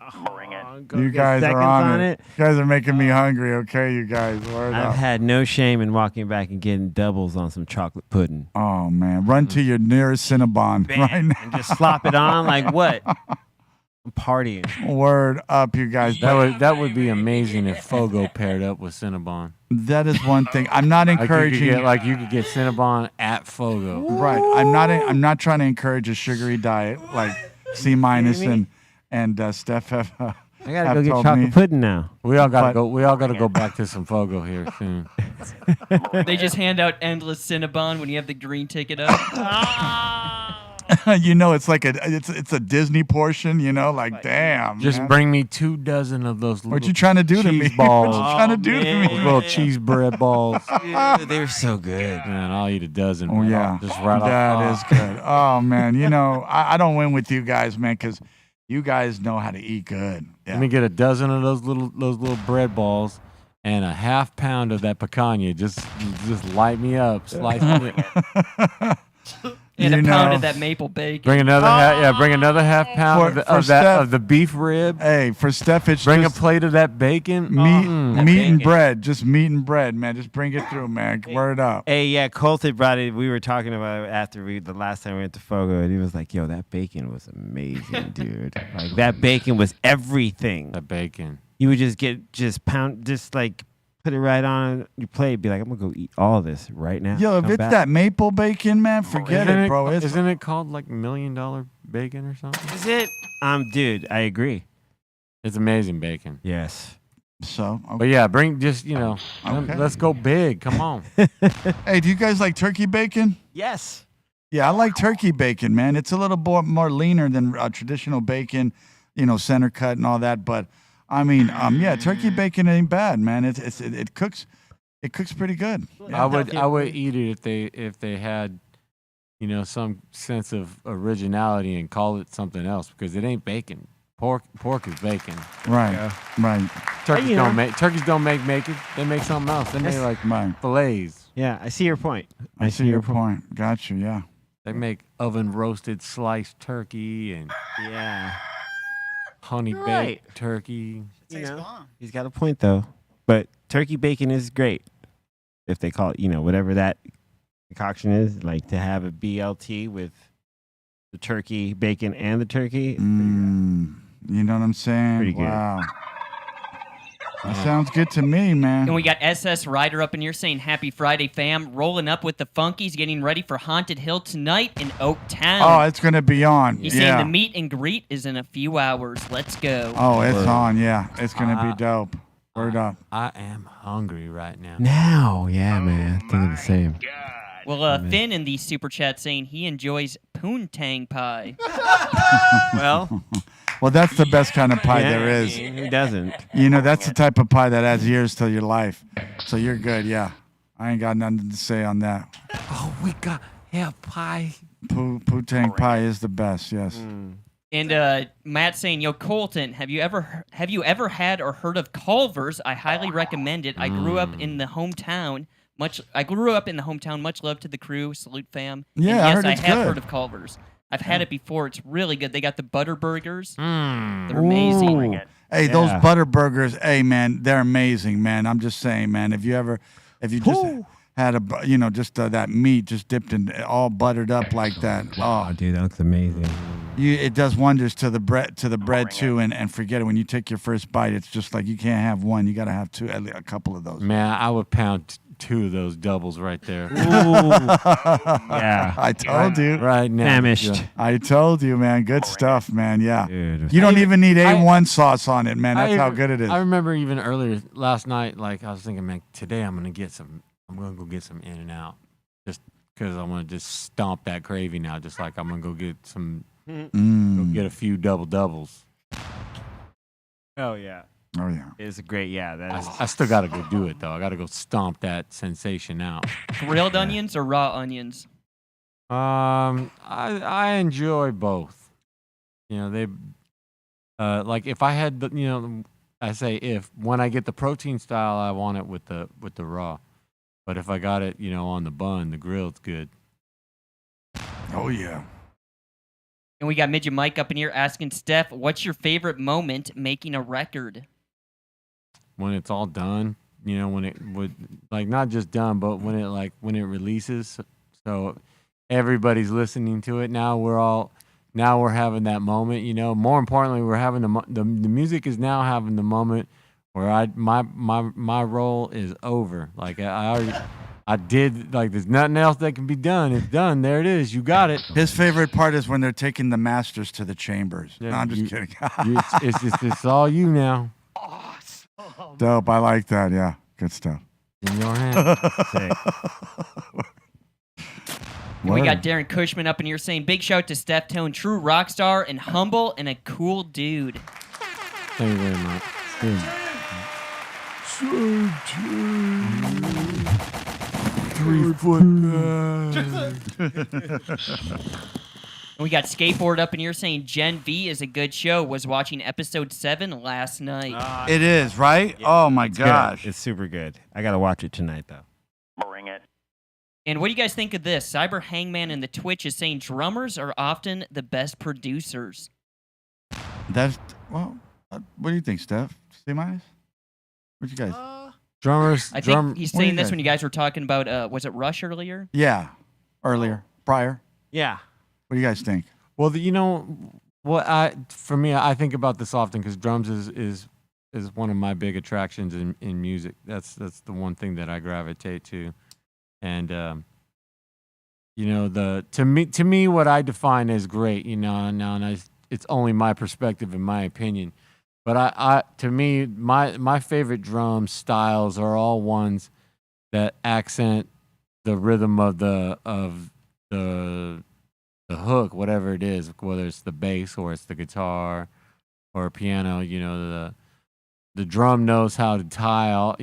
Go You get guys are seconds on it. You guys are making me hungry, okay, you guys? Word I've up. had no shame in walking back and getting doubles on some chocolate pudding. Oh, man. Run to your nearest Cinnabon Bam, right now. and just slop it on like what? I'm partying. Word up, you guys. That would be amazing if Fogo paired up with Cinnabon. That is one thing. I'm not encouraging. You could get Cinnabon at Fogo. Right. I'm not trying to encourage a sugary diet like C minus and Steph have. I gotta have go get told chocolate me. pudding now. We all gotta go. We all gotta go back to some Fogo here soon. They just hand out endless Cinnabon when you have the green ticket up. You know, it's like it's a Disney portion. You know, like damn. Just man. bring me 2 dozen of those. What you trying to do to me? cheese balls. What you trying to do to man. me? Those little cheese bread balls. Dude, they were so good. Man, I'll eat a dozen. Oh right yeah, off- just right that off. is good. Oh man, you know I don't win with you guys, man, because you guys know how to eat good. Yeah. Let me get a dozen of those little bread balls and a half pound of that picanha. Just light me up, slice me up. And You a pound know. of that maple bacon. Bring another bring another half pound For Steph- of the beef rib. Hey, for Steph, it's Bring just a plate of that bacon. meat, Mm. meat and bacon. bread. Just meat and bread, man. Just bring it through, man. Word up. Hey, yeah, Colt had brought it. We were talking about it after the last time we went to Fogo, and he was like, "Yo, that bacon was amazing, dude. Like that bacon was everything. The bacon. You would just put it right on your plate, be like, I'm gonna go eat all of this right now. Yo, if Come it's back." that maple bacon, man, forget it, bro. Isn't it called like $1 million bacon or something? Is it? Dude, I agree. It's amazing bacon. Yes. So. But yeah, Okay. let's go big. Come on. Hey, do you guys like turkey bacon? Yes. Yeah, I like turkey bacon, man. It's a little more leaner than traditional bacon, center cut and all that. But I mean, yeah, turkey bacon ain't bad, man. It cooks pretty good. I would eat it if they had, some sense of originality and call it something else because it ain't bacon. Pork is bacon. Right, right. Turkeys don't make bacon. They make something else. They make like Right. fillets. Yeah, I see your point. I see your point. Got you. Yeah. They make oven roasted sliced turkey and Yeah. honey baked Right. turkey. He's got a point though. But turkey bacon is great. If they call it, whatever that concoction is, like to have a BLT with the turkey bacon and the turkey. You know what I'm saying? Pretty good. Wow. That sounds good to me, man. And we got SS Ryder up in here saying, Happy Friday, fam. Rolling up with the Funkies, getting ready for Haunted Hill tonight in Oaktown. Oh, it's going to be on. He's yeah. saying the meet and greet is in a few hours. Let's go. Oh, it's on. Yeah. It's going to be dope. Word up. I am hungry right now. Now, yeah, man. Thinking the same. Well, Finn in the super chat saying he enjoys poontang pie. Well, that's the best kind of pie there is. Who doesn't? That's the type of pie that adds years to your life. So you're good, yeah. I ain't got nothing to say on that. Oh, we got pie. Poo-tang pie is the best, yes. And Matt saying, Yo, Colton, have you ever had or heard of Culver's? I highly recommend it. I grew up in the hometown. Much love to the crew. Salute, fam. Yeah, and I yes, heard it's have good. heard of Culver's. I've had it before. It's really good. They got the butter burgers. They're amazing. Ooh. Hey, those butter burgers, hey, man, they're amazing, man. I'm just saying, man, if you just had that meat just dipped in, all buttered up like that. Oh, dude, that looks amazing. It does wonders to the bread too, and forget it. When you take your first bite, it's just like you can't have one. You got to have two, at least a couple of those. Man, I would pound 2 of those doubles right there. Yeah. I told you. Right now. Famished. I told you, man. Good stuff, man. Yeah. Dude. You don't even need A1 sauce on it, man. That's how good it is. I remember even earlier last night, like I was thinking, man, today I'm gonna go get some In-N-Out, just because I want to just stomp that craving out. Just like I'm gonna go get go get a few doubles. Oh, yeah. Oh, yeah. It's a great, that is. I still gotta go do it though. I gotta go stomp that sensation out. Grilled onions or raw onions? I enjoy both. They like if I had the I say when I get the protein style, I want it with the raw. But if I got it, on the bun, the grill's good. Oh, yeah. And we got Midget Mike up in here asking Steph, what's your favorite moment making a record? When it's all done, when it would like not just done, but when it releases, so everybody's listening to it. Now we're having that moment. More importantly, we're having the music is now having the moment where my role is over. Like I did, like there's nothing else that can be done. It's done. There it is. You got it. His favorite part is when they're taking the masters to the chambers. Yeah, no, I'm just kidding. It's all you now. Dope. I like that. Yeah. Good stuff. In your hand. And we got Darren Cushman up in here saying, big shout to Steph Tone, true rock star and humble and a cool dude. Thank you very much. Good. 3 foot. And we got Skateboard up in here saying, Gen V is a good show. Was watching episode 7 last night. It is, right? Oh, my gosh. It's super good. I got to watch it tonight, though. Bring it. And what do you guys think of this? Cyber Hangman in the Twitch is saying drummers are often the best producers. That's well. What do you think, Steph? C minus? What you guys? Drummers. I think he's what do you saying this guys when you guys were talking about, was it Rush earlier? Yeah, earlier, prior. Yeah. What do you guys think? Well, you know what? For me, I think about this often because drums is one of my big attractions in music. That's the one thing that I gravitate to, and you know, to me, what I define as great, you know, and it's only my perspective and my opinion, but to me, my favorite drum styles are all ones that accent the rhythm of the hook, whatever it is, whether it's the bass or it's the guitar or a piano. You know, the drum knows how to tie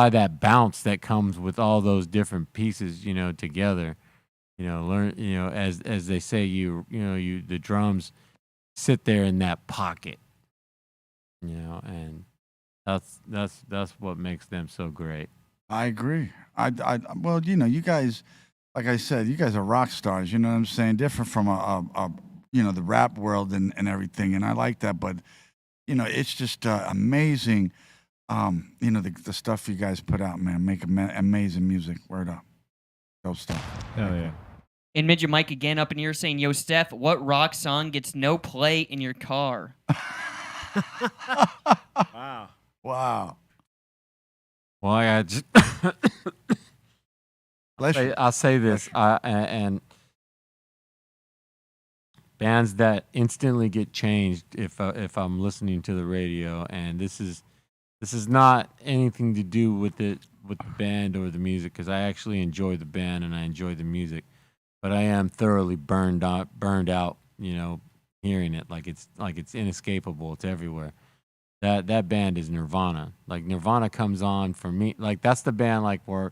that bounce that comes with all those different pieces, you know, together. You know, as they say, the drums sit there in that pocket, you know, and that's what makes them so great. I agree. Well, you know, you guys, like I said, you guys are rock stars. You know what I'm saying? Different from you know, the rap world and everything. And I like that, but you know, it's just amazing. You know, the stuff you guys put out, man, make amazing music. Word up. Dope stuff. Hell yeah. And Midget Mike again up in here saying, "Yo, Steph, what rock song gets no play in your car?" Wow. Wow. Well, I just I'll say this, and bands that instantly get changed if I'm listening to the radio, and this is not anything to do with the band or the music, because I actually enjoy the band and I enjoy the music, but I am thoroughly burned out, you know, hearing it like it's inescapable. It's everywhere. That band is Nirvana. Like Nirvana comes on for me. Like that's the band like where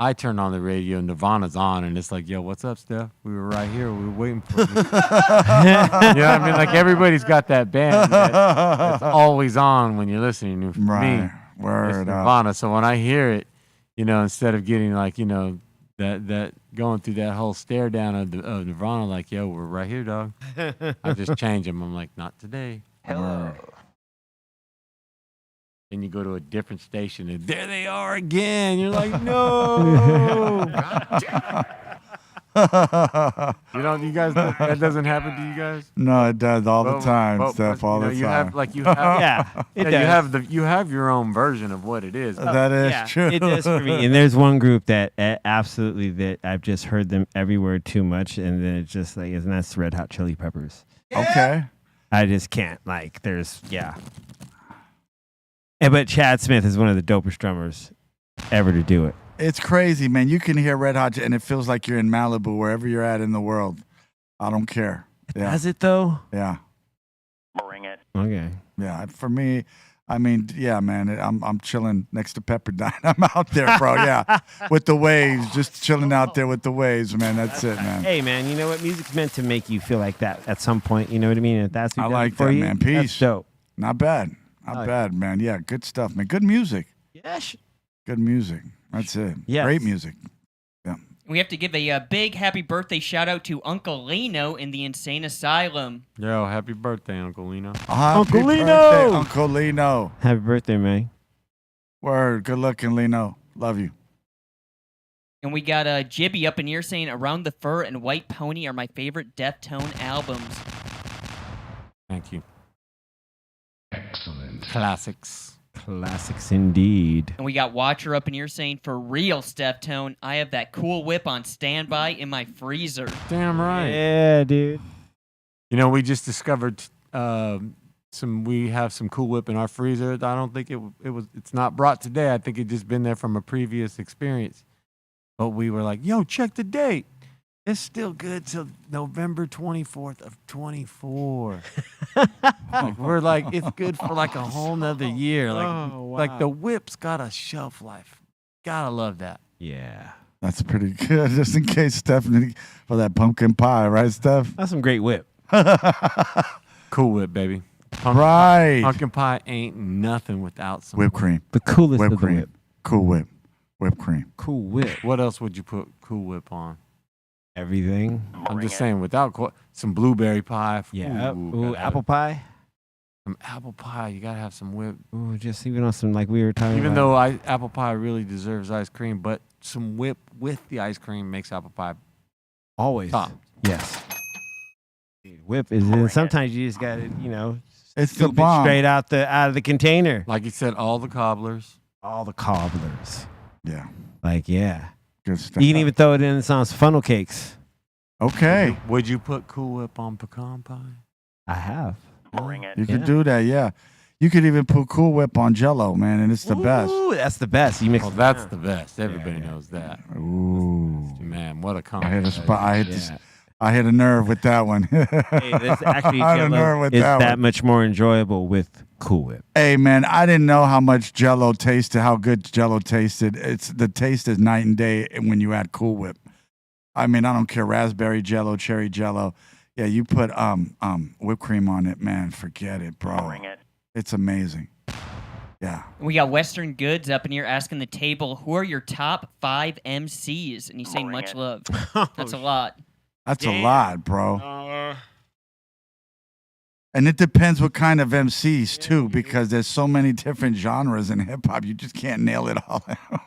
I turn on the radio, Nirvana's on, and it's like, yo, what's up, Steph? We were right here. We were waiting for you. You know what I mean? Like everybody's got that band that's always on when you're listening. For Right. me, Word it's up. Nirvana. So when I hear it, you know, instead of getting like, you know, that going through that whole stare down of Nirvana, like, yo, we're right here, dog. I just change them. I'm like, not today. Hello. Then you go to a different station, and there they are again. You're like, no. You guys, that doesn't happen to you guys? No, it does all the time, Steph, all the time. Yeah, it does. You have your own version of what it is. That is Yeah, true. it does for me. And there's one group that absolutely that I've just heard them everywhere too much, and then it's just like, and that's Red Hot Chili Peppers. Okay. I just can't. Like, yeah. But Chad Smith is one of the dopest drummers ever to do it. It's crazy, man. You can hear Red Hot, and it feels like you're in Malibu, wherever you're at in the world. I don't care. Yeah. Does it though? Yeah. Bring it. Okay. Yeah. For me, I mean, yeah, man. I'm chilling next to Pepperdine. I'm out there, bro. Yeah, with the waves, just chilling out there with the waves, man. That's it, man. Hey, man. You know what? Music's meant to make you feel like that at some point. You know what I mean? And if that's what I does like it for that, you, man. Peace. That's dope. Not bad. Not bad, man. Yeah, good stuff, man. Good music. Yes. Good music. That's it. Yes. Great music. Yeah. We have to give a big happy birthday shout out to Uncle Lino in the Insane Asylum. Yo, happy birthday, Uncle Lino. Uncle Lino. Uncle Lino. Happy birthday, man. Word. Good looking, Lino. Love you. And we got Jibby up in here saying Around the Fur and White Pony are my favorite Deftone albums. Thank you. Excellent. Classics. Classics indeed. And we got Watcher up in here saying, for real, Deftone, I have that cool whip on standby in my freezer. Damn right. Yeah, dude. You know, we just discovered we have some Cool Whip in our freezer. I don't think it's not brought today. I think it just been there from a previous experience. But we were like, yo, check the date. It's still good till November 24th of 24. Like, we're like, it's good for like a whole nother year. Like, like the whip's got a shelf life. Gotta love that. Yeah. That's pretty good. Just in case Stephanie for that pumpkin pie, right, Steph? That's some great whip. Cool Whip, baby. Right. Pumpkin pie ain't nothing without some Whipped cream. The coolest Whipped of the cream. whip. Cool Whip. Whipped cream. Cool Whip. What else would you put Cool Whip on? Everything. I'm just saying, without some blueberry pie. Yeah. Ooh, Ooh, apple pie. Some apple pie. You gotta have some whip. Ooh, just even on some like we were talking Even about. though apple pie really deserves ice cream, but some whip with the ice cream makes apple pie Always. top. Yes. Dude, whip is in. Sometimes you just gotta, It's the scoop it bomb. straight out the container. Like you said, all the cobblers. All the cobblers. Yeah. Like, yeah. Good stuff. You can even throw it in some funnel cakes. Okay. Would you put Cool Whip on pecan pie? I have. Bring it. You could Yeah. do that, yeah. You could even put Cool Whip on Jello, man, and it's the best. Ooh, that's the best. You mix Oh, it that's down. the best. Everybody knows that. Ooh. Man, what a I compliment. hit a spot. Yeah. I hit a nerve with that one. Hey, that's actually I had a nerve Jell-O with is that that one. much more enjoyable with Cool Whip. Hey, man, I didn't know how much Jello tasted, how good Jello tasted. The taste is night and day when you add Cool Whip. I mean, I don't care, raspberry Jello, cherry Jello. Yeah, you put whipped cream on it, man. Forget it, bro. Bring it. It's amazing. Yeah. We got Western Goods up in here asking the table, who are your top 5 MCs? And he's saying Bring much it. love. That's a lot. That's Damn. a lot, bro. And it depends what kind of MCs, too, because there's so many different genres in hip hop. You just can't nail it all out.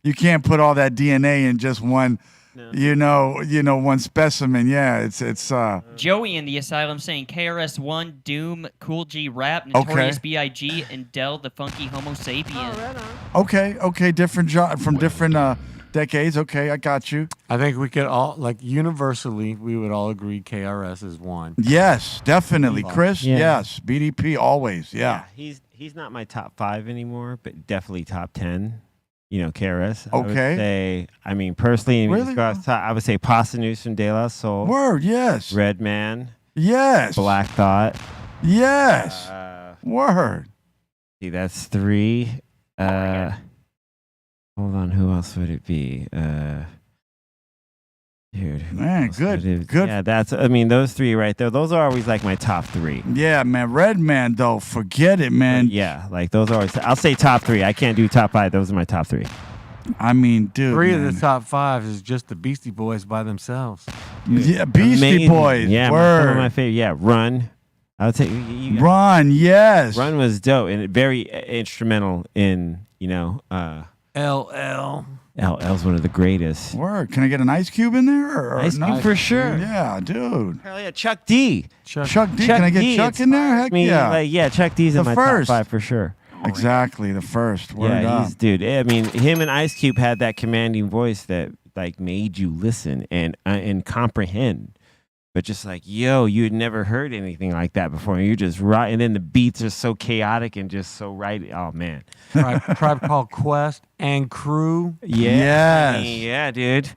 You can't put all that DNA in just one, one specimen. Yeah, it's Joey in the Asylum saying KRS-One, Doom, Cool G Rap, Notorious B.I.G., and Del the Funky Homo Sapien. okay, different from different decades. Okay, I got you. I think we could all, like, universally, we would all agree KRS is one. Yes, definitely, Chris. Yeah. Yes, BDP always. Yeah. He's not my top 5 anymore, but definitely top 10. KRS. I would Okay. say, I mean, personally, Really? I would say Pasta News from De La Soul. Word. Yes. Redman. Yes. Black Thought. Yes. Word. See, that's 3. Hold on, who else would it be? Dude, who Man, else good, would it- good. Yeah, those 3 right there. Those are always like my top 3. Yeah, man. Redman, though, forget it, man. Yeah, like those are always. I'll say top 3. I can't do top 5. Those are my top 3. I mean, dude. 3 of man. the top 5 is just the Beastie Boys by themselves. Yeah, Beastie Amazing. Boys. Yeah, some Word. of my favorite. Yeah, Run. I would take you Run, yes. Run was dope and very instrumental in LL. LL's one of the greatest. Word. Can I get an Ice Cube in there? Or Ice no? Cube for sure. Yeah, dude. Hell yeah, Chuck D. Chuck D. Can I get D Chuck in there? Heck inspires me. yeah. Chuck D's in The my first. top 5 for sure. Exactly, the first. Word Yeah, up. he's dude. I mean, him and Ice Cube had that commanding voice that like made you listen and comprehend. But just like, yo, you had never heard anything like that before. And you're just right. And then the beats are so chaotic and just so right. Oh, man. Tribe Called Quest and Crew. Yeah. Yes. I mean, yeah, dude.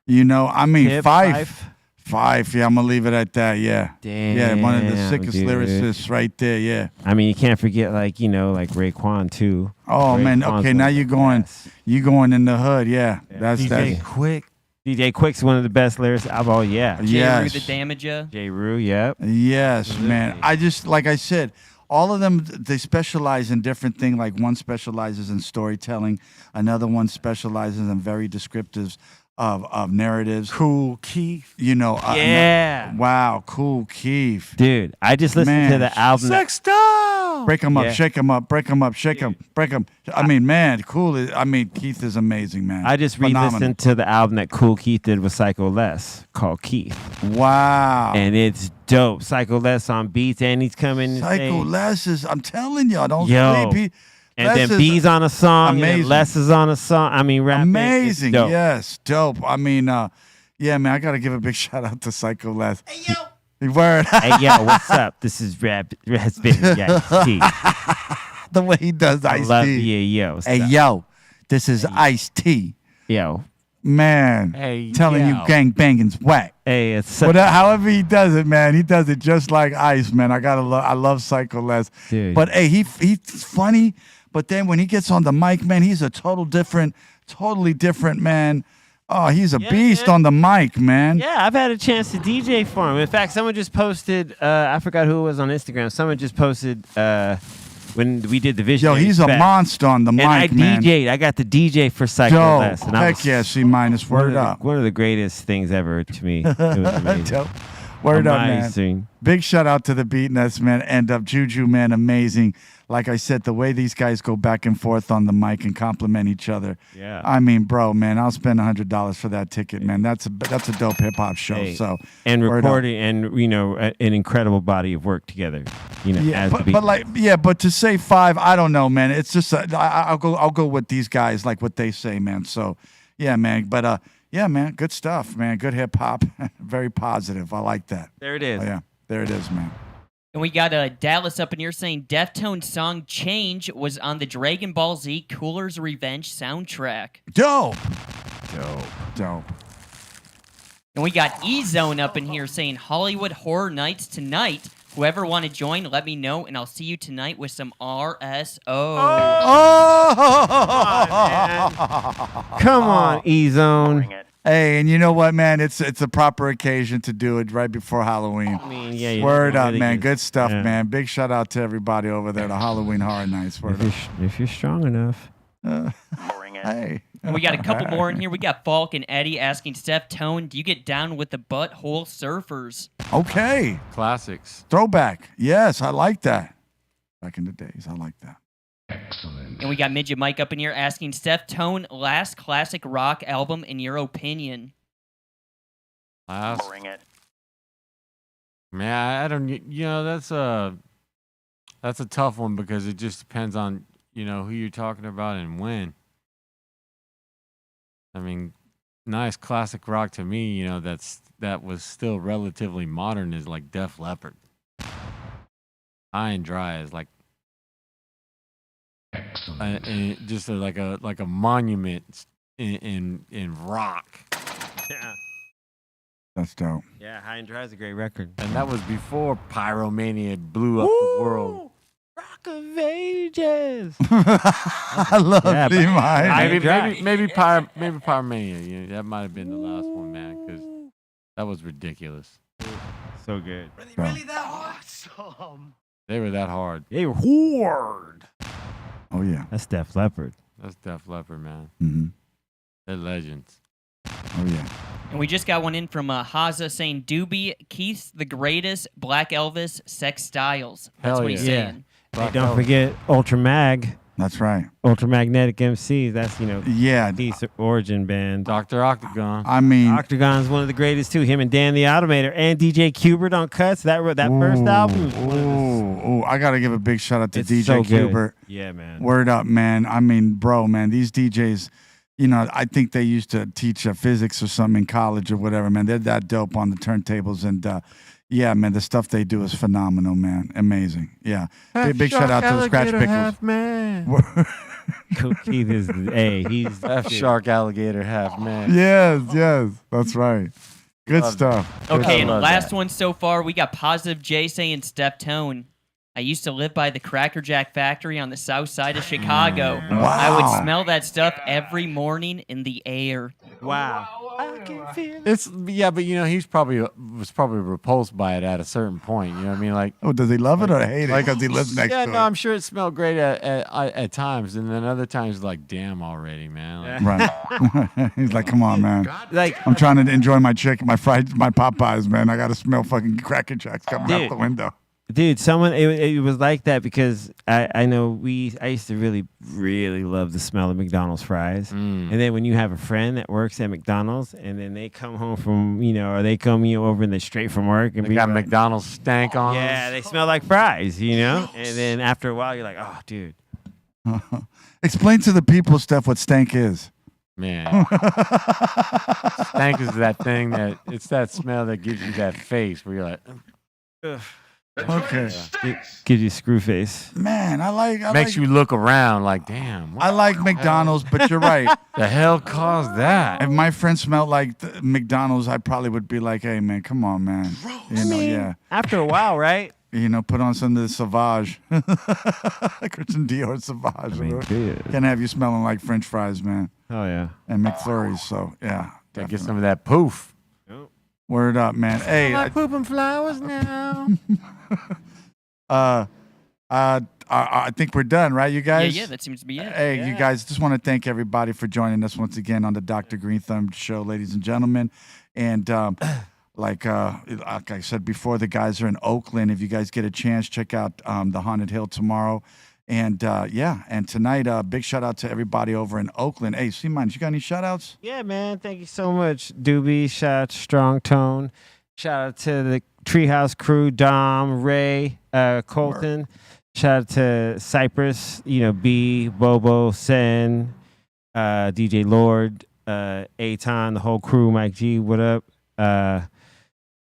I mean, Tip, Fife. Yeah, I'm going to leave it at that, yeah. Damn, Yeah, one of the sickest dude. lyricists right there, yeah. I mean, you can't forget, like Raekwon, too. Oh, man, Raekwon's okay, one now of the you going in the hood, yeah. That's DJ Quick. DJ Quick's one of the best lyrics. Oh, yeah. J. Yes. Rue the Damager. J. Rue, yep. Yes, man. I just, like I said, all of them, they specialize in different things. Like one specializes in storytelling. Another one specializes in very descriptives of narratives. Cool Keith. Yeah. Wow, Cool Keith. Dude, I just listened to Man, the album. Sexto. Break them up, Yeah. shake them up, break them up, shake them, break them. I mean, man, Keith is amazing, man. I just Phenomenal. re-listened to the album that Cool Keith did with Psycho Les called Keith. Wow. And it's dope. Psycho Les on beats, and he's coming. Psycho Les is, I'm telling y'all, don't Yo. sleep. And Les then is B's on a song, and amazing. then Les is on a song. I mean, rapping. amazing. It's dope. Yes, dope. I mean, yeah, man, I got to give a big shout out to Psycho Les. Hey, yo. Word. Hey, yo, what's up? This is Raspberry Ice-T. The way he does I Ice love T. yeah, yo. Hey, yo, this is Ice T. Yo. Man, Hey, telling yo. you gang banging's whack. Hey, it's However he does it, man, he does it just like Ice, man. I love Psycho Les. Dude. But hey, he's funny. But then when he gets on the mic, man, he's a totally different man. Oh, he's a beast man. on the mic, man. Yeah, I've had a chance to DJ for him. In fact, someone just posted, I forgot who it was on Instagram. Someone just posted when we did the Visionary Yo, he's a Fest. monster on the And I mic, man. DJ'd. I got the DJ for Cypress. Yo, And I heck was yeah, C minus. Word up. One of the greatest things ever to me. It was amazing. Dope. Word up, man. Amazing. Big shout out to the Beatnuts, man. And Juju, man, amazing. Like I said, the way these guys go back and forth on the mic and compliment each other. Yeah. I mean, bro, man, I'll spend $100 for that ticket, man. That's a dope hip hop show. Hey, So and word up. recording and an incredible body of work together. Yeah, as the but to say 5, I don't know, man. It's just I'll go with these guys, like what they say, man. So yeah, man. But yeah, man, good stuff, man. Good hip hop, very positive. I like that. There it is. Oh, yeah, there it is, man. And we got Dallas up in here saying Deftones' song Change was on the Dragon Ball Z Cooler's Revenge soundtrack. Dope. And we got E-Zone up in here saying Hollywood Horror Nights tonight. Whoever want to join, let me know, and I'll see you tonight with some RSO. Come on, E-Zone. Hey, and you know what, man? It's a proper occasion to do it right before Halloween. I mean, yeah. Word up, man. Get, Good stuff, yeah. man. Big shout out to everybody over there, the Halloween Horror Nights. Word up. If you're strong enough. Hey. And we got a couple more in here. We got Falk and Eddie asking Steph Tone, do you get down with the Butthole Surfers? Okay. Classics. Throwback. Yes, I like that. Back in the days, I like that. And we got Midget Mike up in here asking Steph Tone, last classic rock album in your opinion? Last. Bring it. Man, I don't. That's a tough one because it just depends on who you're talking about and when. I mean, nice classic rock to me, that was still relatively modern is like Def Leppard. High and Dry is like and just like a monument in rock. Yeah. That's dope. Yeah, High and Dry is a great record. And that was before Pyromania blew up the world. Rock of Ages. I love Yeah, D Maybe Pyromania. Yeah, that might have been the last one, man, because that was ridiculous. So good. Really that awesome. They were that hard. They were hard. Oh yeah. That's Def Leppard. That's Def Leppard, man. Mm-hmm. They're legends. Oh yeah. And we just got one in from Haza saying Doobie, Keith's the greatest, Black Elvis, Sex Styles. That's Hell what he's yeah. saying. Hey, don't forget Ultra Mag. That's right. Ultramagnetic MC. That's Yeah. Keith's origin band. Dr. Octagon. I mean, Octagon's one of the greatest too. Him and Dan the Automator and DJ Kubert on Cuts. That first album. Was one of the- Ooh, I gotta give a big shout out to It's DJ so good. Kubert. Yeah, man. Word up, man. I mean, bro, man, these DJs, I think they used to teach physics or something in college or whatever, man. They're that dope on the turntables. And yeah, man, the stuff they do is phenomenal, man. Amazing. Yeah. Big shout out to the Scratch Pickles. Half man. Keith is he's Half shark alligator, half man. yes. That's right. Good Love stuff. Okay, and love last that. one so far, we got Positive J saying Steph Tone. I used to live by the Cracker Jack factory on the south side of Chicago. Wow. I would smell that stuff every morning in the air. wow. I can feel it. It's but he's was probably repulsed by it at a certain point. You know what I mean? Like, Oh, does he love it or hate it? Because he lives next yeah, to no, it. I'm sure it smelled great at times, and then other times like, damn already, man. Like, Right. He's like, come on, man. Like I'm trying to enjoy my chicken, my Popeyes, man. I got to smell fucking Cracker Jacks coming out Dude. the window. dude, it was like that because I know I used to really love the smell of McDonald's fries. And then when you have a friend that works at McDonald's and then they come home from, or they come over and they're straight from work and they got McDonald's stank on. yeah, they smell like fries, And then after a while you're like, oh, dude. Explain to the people, Steph, what stank is. Man. Stank is that thing it's that smell that gives you that face where you're like, Ugh. Okay. It gives you screw face. Man, I makes you look around like, damn. I like McDonald's, but you're right. The hell caused that? If my friend smelled like McDonald's, I probably would be like, hey, man, come on, man. Yeah. After a while, right? Put on some of the Sauvage. Christian Dior Sauvage. Can't have you smelling like French fries, man. Oh, yeah. And McFlurries, so, yeah. Gotta get some of that poof. Word up, man. Hey, I'm pooping flowers now. I I think we're done, right, you guys? Yeah, that seems to be it. Hey, you guys, just want to thank everybody for joining us once again on the Dr. Greenthumb show, ladies and gentlemen. And like I said before, the guys are in Oakland. If you guys get a chance, check out the Haunted Hill tomorrow. And and tonight, big shout out to everybody over in Oakland. Hey, C-Minus, you got any shout outs? Yeah, man. Thank you so much, Doobie. Shout out to Strong Tone. Shout out to the Treehouse crew, Dom, Ray, Colton. Shout out to Cypress, B, Bobo, Sen, DJ Lord, Aton, the whole crew, Mike G, what up?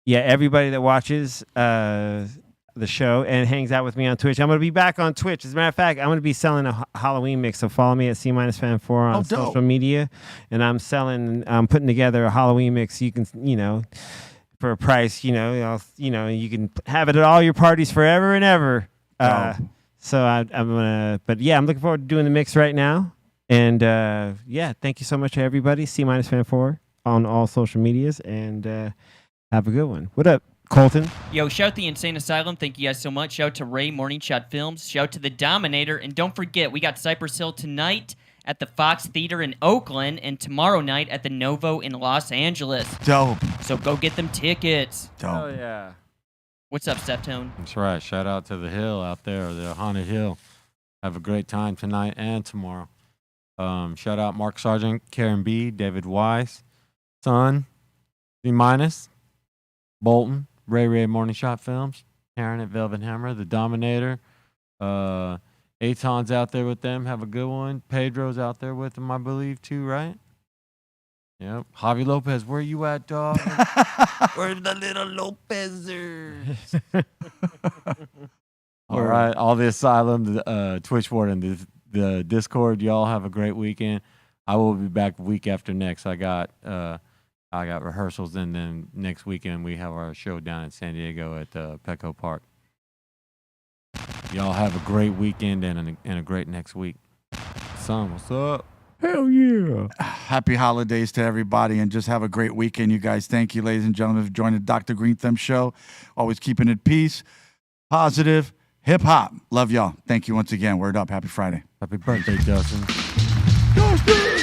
Everybody that watches the show and hangs out with me on Twitch. I'm going to be back on Twitch. As a matter of fact, I'm going to be selling a Halloween mix, so follow me at C-Fan4 on social media. And I'm putting together a Halloween mix. You can, for a price, you can have it at all your parties forever and ever. So I'm looking forward to doing the mix right now. And thank you so much to everybody. C-Fan4 on all social medias, and have a good one. What up, Colton? Yo, shout the Insane Asylum. Thank you guys so much. Shout to Ray, Morning Shot Films. Shout to the Dominator. And don't forget, we got Cypress Hill tonight at the Fox Theater in Oakland and tomorrow night at the Novo in Los Angeles. Dope. So go get them tickets. Dope. Oh, yeah. What's up, Steftone? That's right. Shout out to the Hill out there, the Haunted Hill. Have a great time tonight and tomorrow. Shout out Mark Sargent, Karen B, David Wise, Son, C-, Bolton, Ray Morning Shot Films, Karen at Velvet Hammer, the Dominator. Aton's out there with them. Have a good one. Pedro's out there with them, I believe, too, right? Yep. Javi Lopez, where you at, dog? Where's the little Lopezers? All right. All the Asylum, the Twitch Ward, and the Discord. Y'all have a great weekend. I will be back week after next. I got rehearsals, and then next weekend we have our show down in San Diego at Petco Park. Y'all have a great weekend and a great next week. Son, what's up? Hell yeah. Happy holidays to everybody, and just have a great weekend, you guys. Thank you, ladies and gentlemen, for joining the Dr. Greenthumb show. Always keeping it peace, positive, hip-hop. Love y'all. Thank you once again. Word up. Happy Friday. Happy birthday, Dustin. Dustin!